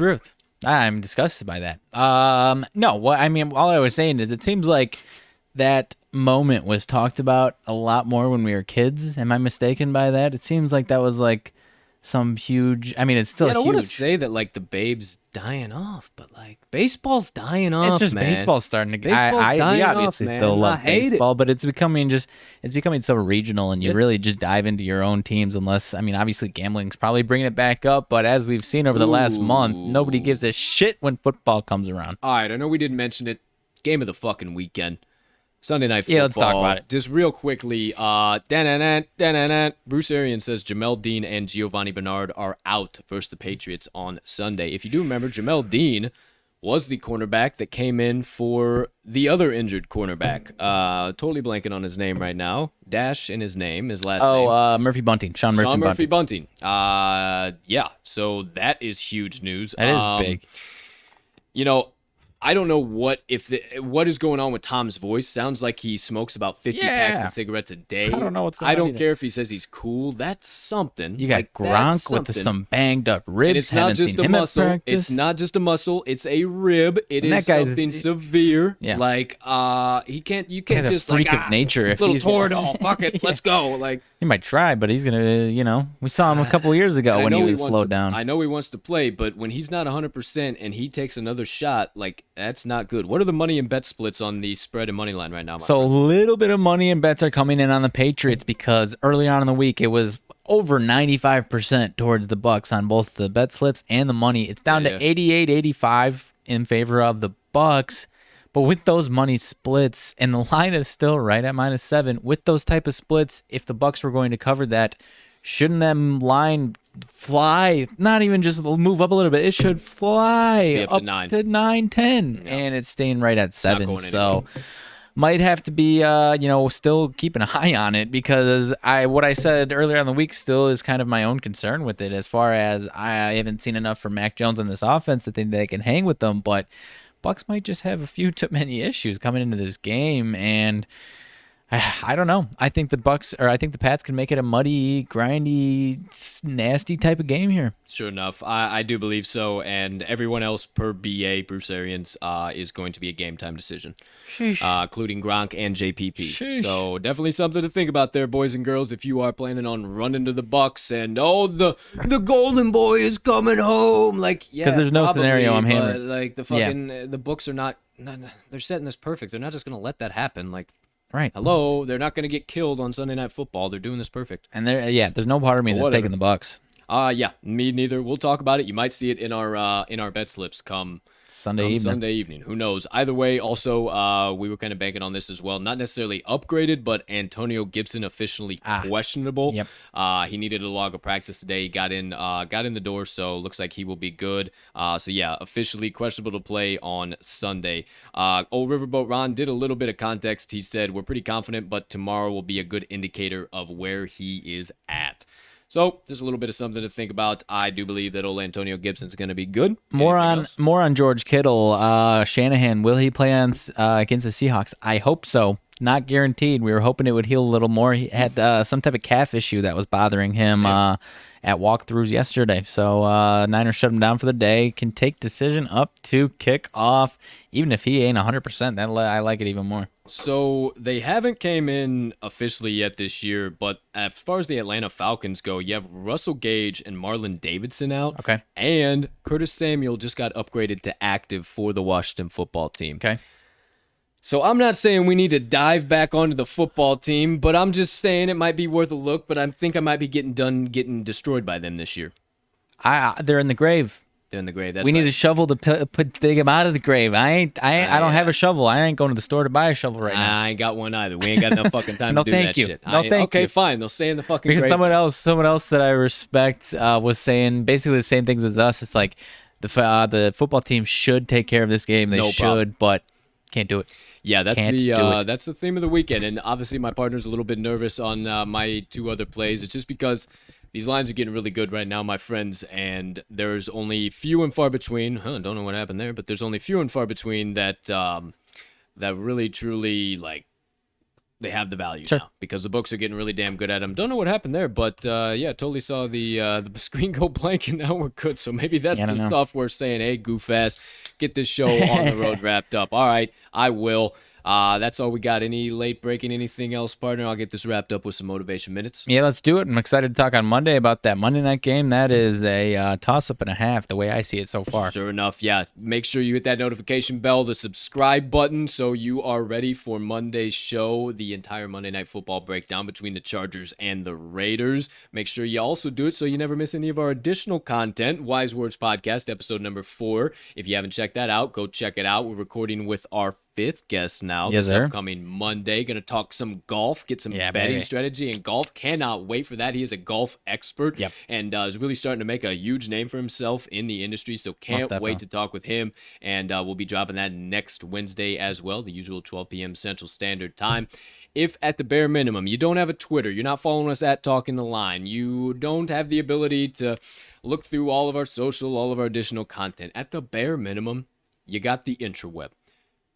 Ruth. I'm disgusted by that. No, all I was saying is it seems like that moment was talked about a lot more when we were kids. Am I mistaken by that? It seems like that was like some huge. I mean, it's still I don't huge. want to say that like the Babe's dying off, but like baseball's dying off. It's just man. Baseball's starting to. Baseball's dying we obviously off, man. still love I hate baseball, but it's becoming so regional, and you really just dive into your own teams. Unless, obviously gambling's probably bringing it back up, but as we've seen over the last month, nobody gives a shit when football comes around. All right, I know we didn't mention it. Game of the fucking weekend. Sunday Night Football. Yeah, let's talk about it. Just real quickly, Bruce Arians says Jamel Dean and Giovanni Bernard are out versus the Patriots on Sunday. If you do remember, Jamel Dean was the cornerback that came in for the other injured cornerback. Totally blanking on his name right now. Dash in his name, his last name. Murphy Bunting. Sean Murphy Bunting. Yeah, so that is huge news. That is big. I don't know what is going on with Tom's voice. Sounds like he smokes about 50 packs of cigarettes a day. I don't know what's going on. I don't care if he says he's cool. That's something. You got Gronk with some banged up ribs. And it's not just a muscle. It's not just a muscle. It's a rib. It is something severe. Yeah. Like he can't. You can't just a freak of nature. If little he's Toradol. Fuck it. Let's go. Like he might try, but he's gonna. We saw him a couple years ago when he was slowed down. I know he wants to play, but when he's not 100% and he takes another shot, like that's not good. What are the money and bet splits on the spread and money line right now? So a little bit of money and bets are coming in on the Patriots because early on in the week it was over 95% towards the Bucks on both the bet slips and the money. It's down to 88-85 in favor of the Bucks. But with those money splits, and the line is still right at -7, with those type of splits, if the Bucks were going to cover that, shouldn't that line fly? Not even just move up a little bit. It should fly up to 9. to 9-10, and it's staying right at 7. So might have to be, still keeping an eye on it, because what I said earlier in the week still is kind of my own concern with it, as far as I haven't seen enough from Mac Jones on this offense to think they can hang with them. But Bucks might just have a few too many issues coming into this game, and I don't know. I think the Pats can make it a muddy, grindy, nasty type of game here. Sure enough, I do believe so, and everyone else per BA, Bruce Arians, is going to be a game-time decision, including Gronk and JPP. Sheesh. So definitely something to think about there, boys and girls, if you are planning on running to the Bucks and, the golden boy is coming home. Like, yeah, 'cause there's no probably, scenario I'm but, hammered. like, the fucking, the books are not, they're setting this perfect. They're not just going to let that happen. Like, Right. hello, they're not going to get killed on Sunday Night Football. They're doing this perfect. And there's no part of me that's Whatever. taking the Bucks. Yeah, me neither. We'll talk about it. You might see it in our bet slips come Sunday evening. Sunday evening. Who knows? Either way, also, we were kind of banking on this as well. Not necessarily upgraded, but Antonio Gibson officially questionable. Yep. He needed a log of practice today. He got in the door, so looks like he will be good. So yeah, officially questionable to play on Sunday. Old Riverboat Ron did a little bit of context. He said, we're pretty confident, but tomorrow will be a good indicator of where he is at. So, just a little bit of something to think about. I do believe that old Antonio Gibson's going to be good. More Anything on else? George Kittle. Shanahan, will he play on against the Seahawks? I hope so. Not guaranteed. We were hoping it would heal a little more. He had some type of calf issue that was bothering him at walkthroughs yesterday. So Niners shut him down for the day. Can take decision up to kick off. Even if he ain't 100%, I like it even more. So they haven't came in officially yet this year, but as far as the Atlanta Falcons go, you have Russell Gage and Marlon Davidson out. Okay. And Curtis Samuel just got upgraded to active for the Washington football team. Okay. So I'm not saying we need to dive back onto the football team, but I'm just saying it might be worth a look, but I think I might be getting destroyed by them this year. They're in the grave. They're in the grave. That's We need right. a shovel to dig him out of the grave. I don't have a shovel. I ain't going to the store to buy a shovel right now. I ain't got one either. We ain't got enough fucking time No, to do thank that you. shit. No, thank okay, you. fine. They'll stay in the fucking Because grave. someone else that I respect was saying basically the same things as us. It's like the football team should take care of this game. They No should, problem. but can't do it. Yeah, that's Can't do it. that's the theme of the weekend, and obviously my partner's a little bit nervous on my two other plays. It's just because these lines are getting really good right now, my friends, and there's only few and far between. Don't know what happened there, but there's only few and far between that that really truly like they have the value Sure. now because the books are getting really damn good at them. Don't know what happened there, but yeah, totally saw the screen go blank, and now we're good. So maybe that's Yeah, I the don't know. stuff we're saying. Hey, goof ass, get this show on the road wrapped up. All right, I will. That's all we got. Any late breaking, anything else, partner? I'll get this wrapped up with some motivation minutes. Yeah, let's do it. I'm excited to talk on Monday about that Monday night game. That is a toss-up and a half, the way I see it so far. Sure enough, yeah. Make sure you hit that notification bell, the subscribe button, so you are ready for Monday's show, the entire Monday Night Football breakdown between the Chargers and the Raiders. Make sure you also do it so you never miss any of our additional content. Wise Words Podcast, episode number 4. If you haven't checked that out, go check it out. We're recording with our 5th guest now. Yes, this sir. upcoming Monday. Going to talk some golf, get some Yeah, betting baby. strategy in golf. Cannot wait for that. He is a golf expert. Yep. And is really starting to make a huge name for himself in the industry. So can't definitely. wait to talk with him. And we'll be dropping that next Wednesday as well, the usual 12 p.m. Central Standard Time. If at the bare minimum you don't have a Twitter, you're not following us at Talking the Line, you don't have the ability to look through all of our social, all of our additional content, at the bare minimum, you got the intraweb.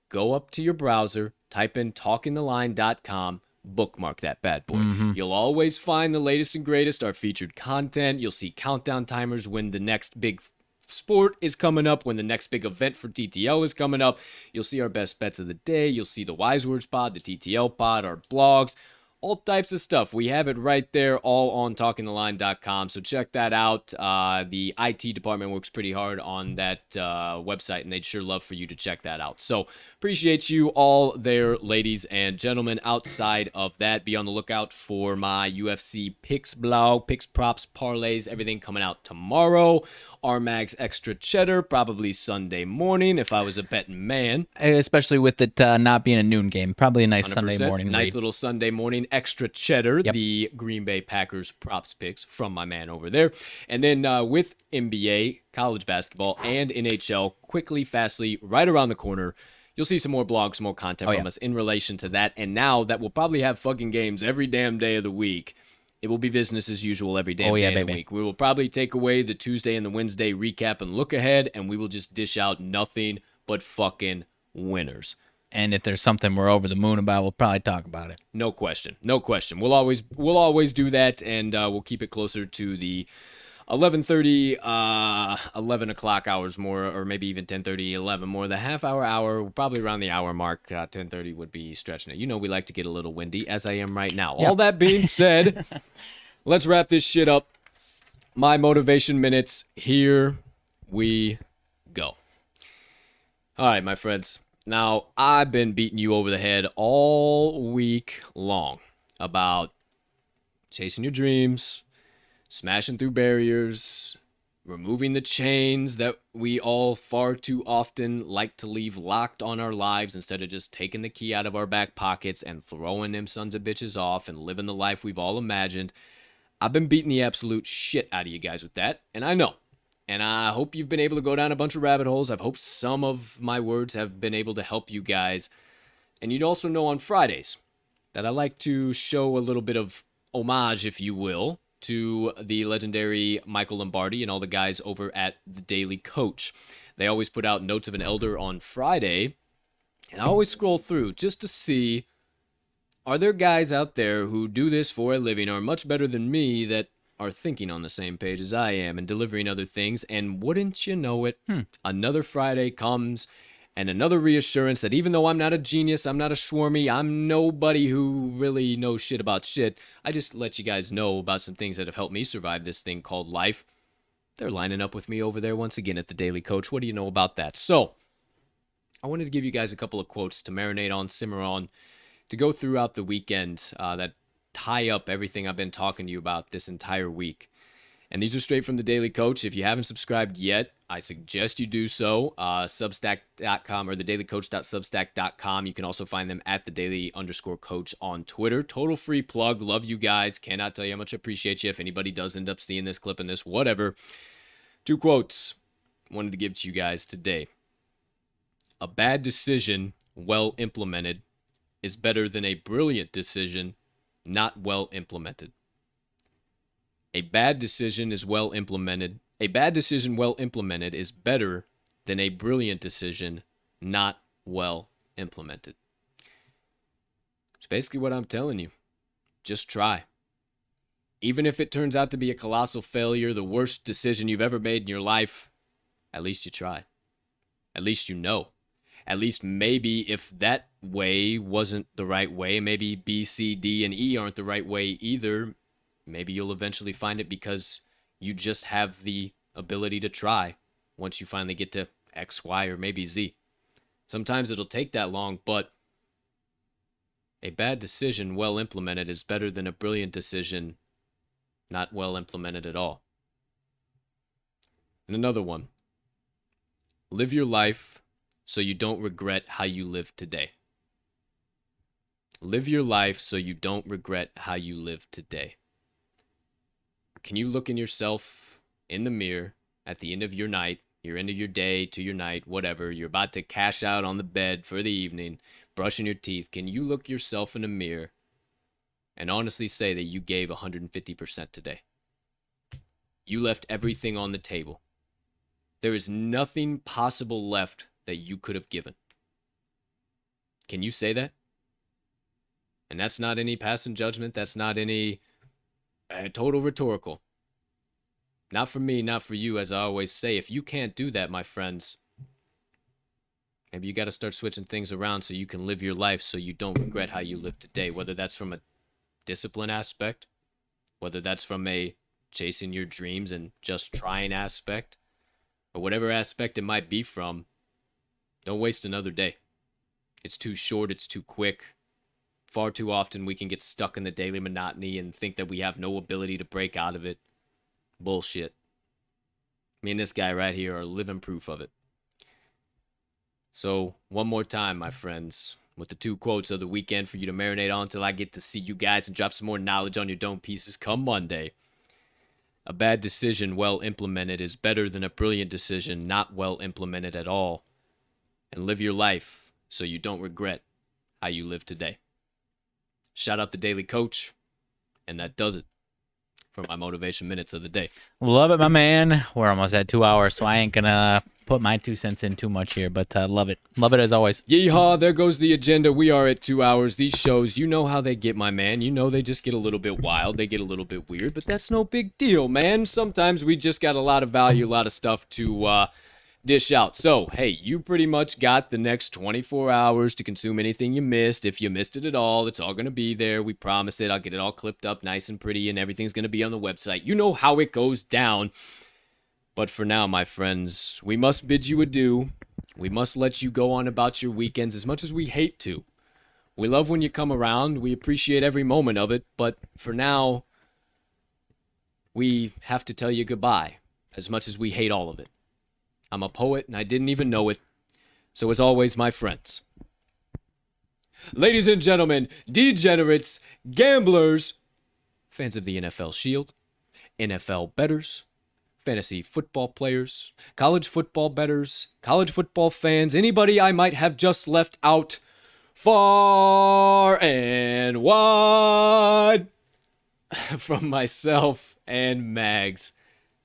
Go up to your browser, type in talkingtheline.com, bookmark that bad boy. You'll always find the latest and greatest, our featured content. You'll see countdown timers when the next big sport is coming up, when the next big event for TTL is coming up. You'll see our best bets of the day. You'll see the Wise Words Pod, the TTL Pod, our blogs, all types of stuff. We have it right there, all on talkingtheline.com. So check that out. The IT department works pretty hard on that website, and they'd sure love for you to check that out. So appreciate you all there, ladies and gentlemen. Outside of that, be on the lookout for my UFC picks blog, picks, props, parlays, everything coming out tomorrow. RMags Extra Cheddar, probably Sunday morning if I was a betting man. Especially with it not being a noon game. Probably a nice Sunday 100%. morning Nice read. little Sunday morning Extra Cheddar, Yep. the Green Bay Packers props picks from my man over there. And then with NBA, college basketball, and NHL, quickly, fastly, right around the corner, you'll see some more blogs, more content from us in relation to that. And now that we'll probably have fucking games every damn day of the week, it will be business as usual every damn day of the week. We will probably take away the Tuesday and the Wednesday recap and look ahead, and we will just dish out nothing but fucking winners. And if there's something we're over the moon about, we'll probably talk about it. No question. We'll always do that, and we'll keep it closer to the 11:30, 11 o'clock hours more, or maybe even 10:30, 11 more. The hour, probably around the hour mark. 10:30 would be stretching it. You know, we like to get a little windy, as I am right now. Yep. All that being said, let's wrap this shit up. My motivation minutes, here we go. All right, my friends. Now, I've been beating you over the head all week long about chasing your dreams, smashing through barriers, removing the chains that we all far too often like to leave locked on our lives instead of just taking the key out of our back pockets and throwing them sons of bitches off and living the life we've all imagined. I've been beating the absolute shit out of you guys with that, and I know. And I hope you've been able to go down a bunch of rabbit holes. I hope some of my words have been able to help you guys. And you'd also know on Fridays that I like to show a little bit of homage, if you will, to the legendary Michael Lombardi and all the guys over at the Daily Coach. They always put out Notes of an Elder on Friday. And I always scroll through just to see, are there guys out there who do this for a living, or much better than me, that are thinking on the same page as I am and delivering other things, and wouldn't you know it, another Friday comes, and another reassurance that even though I'm not a genius, I'm not a schwarmy, I'm nobody who really knows shit about shit, I just let you guys know about some things that have helped me survive this thing called life. They're lining up with me over there once again at the Daily Coach. What do you know about that? So, I wanted to give you guys a couple of quotes to marinate on, simmer on, to go throughout the weekend that tie up everything I've been talking to you about this entire week. And these are straight from the Daily Coach. If you haven't subscribed yet, I suggest you do so. Substack.com or thedailycoach.substack.com. You can also find them at @thedaily_coach on Twitter. Total free plug. Love you guys. Cannot tell you how much I appreciate you. If anybody does end up seeing this, clipping this, whatever. 2 quotes I wanted to give to you guys today. A bad decision, well implemented, is better than a brilliant decision not well implemented. A bad decision well implemented is better than a brilliant decision not well implemented. It's basically what I'm telling you. Just try. Even if it turns out to be a colossal failure, the worst decision you've ever made in your life, at least you tried. At least you know. At least maybe if that way wasn't the right way, maybe B, C, D, and E aren't the right way either, maybe you'll eventually find it because you just have the ability to try once you finally get to X, Y, or maybe Z. Sometimes it'll take that long, but a bad decision well implemented is better than a brilliant decision not well implemented at all. And another one. Live your life so you don't regret how you live today. Live your life so you don't regret how you live today. Can you look in yourself in the mirror at the end of your night, your end of your day to your night, whatever, you're about to cash out on the bed for the evening, brushing your teeth, can you look yourself in the mirror and honestly say that you gave 150% today? You left everything on the table. There is nothing possible left that you could have given. Can you say that? And that's not any passing judgment. That's not any total rhetorical. Not for me, not for you, as I always say. If you can't do that, my friends, maybe you got to start switching things around so you can live your life so you don't regret how you live today, whether that's from a discipline aspect, whether that's from a chasing your dreams and just trying aspect, or whatever aspect it might be from. Don't waste another day. It's too short, it's too quick. Far too often we can get stuck in the daily monotony and think that we have no ability to break out of it. Bullshit. Me and this guy right here are living proof of it. So, one more time, my friends, with the 2 quotes of the weekend for you to marinate on till I get to see you guys and drop some more knowledge on your dome pieces come Monday. A bad decision well implemented is better than a brilliant decision not well implemented at all. And live your life so you don't regret how you live today. Shout out the Daily Coach, and that does it for my motivation minutes of the day. Love it, my man. We're almost at 2 hours, so I ain't gonna put my 2 cents in too much here, but love it. Love it as always. Yeehaw, there goes the agenda. We are at 2 hours. These shows, you know how they get, my man. You know they just get a little bit wild. They get a little bit weird, but that's no big deal, man. Sometimes we just got a lot of value, a lot of stuff to dish out. So, hey, you pretty much got the next 24 hours to consume anything you missed. If you missed it at all, it's all going to be there. We promise it. I'll get it all clipped up nice and pretty, and everything's going to be on the website. You know how it goes down. But for now, my friends, we must bid you adieu. We must let you go on about your weekends as much as we hate to. We love when you come around. We appreciate every moment of it. But for now, we have to tell you goodbye, as much as we hate all of it. I'm a poet, and I didn't even know it. So as always, my friends, ladies and gentlemen, degenerates, gamblers, fans of the NFL Shield, NFL bettors, fantasy football players, college football bettors, college football fans, anybody I might have just left out, far and wide, from myself and Mags,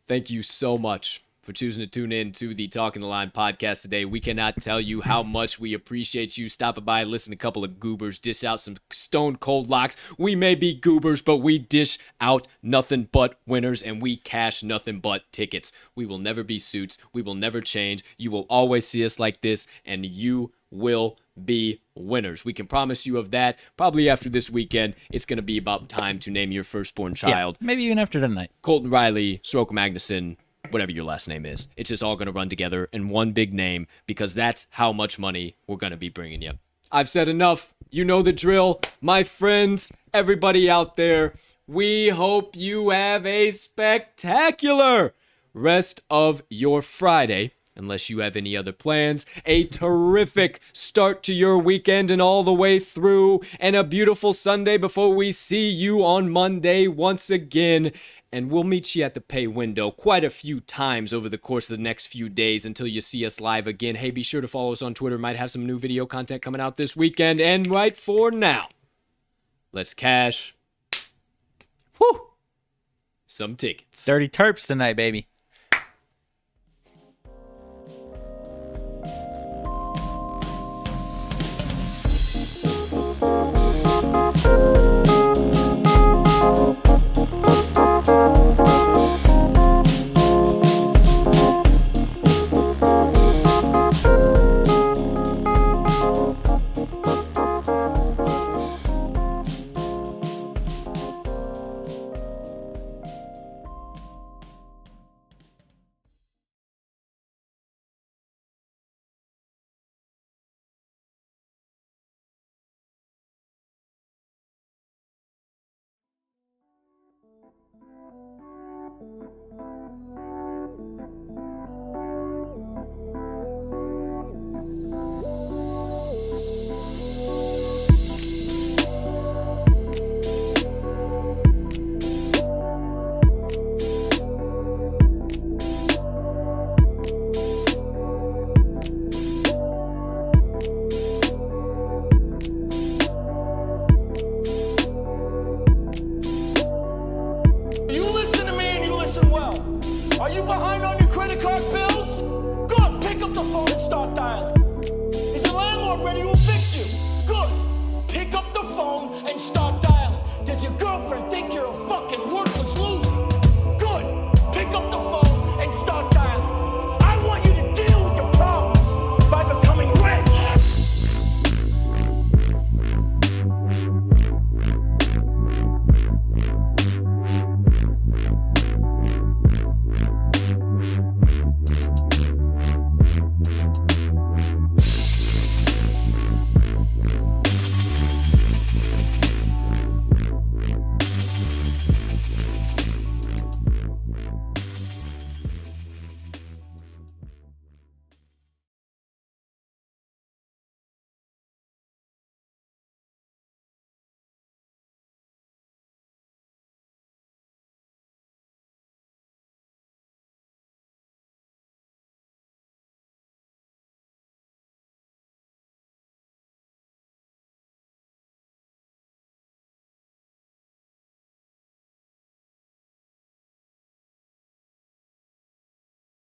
thank you so much for choosing to tune in to the Talking the Line podcast today. We cannot tell you how much we appreciate you stopping by, listen to a couple of goobers, dish out some stone cold locks. We may be goobers, but we dish out nothing but winners, and we cash nothing but tickets. We will never be suits. We will never change. You will always see us like this, and you will be winners. We can promise you of that. Probably after this weekend, it's going to be about time to name your firstborn child. Yeah, maybe even after tonight. Colton Riley, Soroka Magnuson, whatever your last name is. It's just all going to run together in one big name, because that's how much money we're going to be bringing you. I've said enough. You know the drill. My friends, everybody out there, we hope you have a spectacular rest of your Friday, unless you have any other plans. A terrific start to your weekend and all the way through, and a beautiful Sunday before we see you on Monday once again. And we'll meet you at the pay window quite a few times over the course of the next few days until you see us live again. Hey, be sure to follow us on Twitter. Might have some new video content coming out this weekend. And right for now, let's cash some tickets. Dirty Terps tonight, baby. Are you behind on your credit card bills? Go on, pick up the phone and start dialing.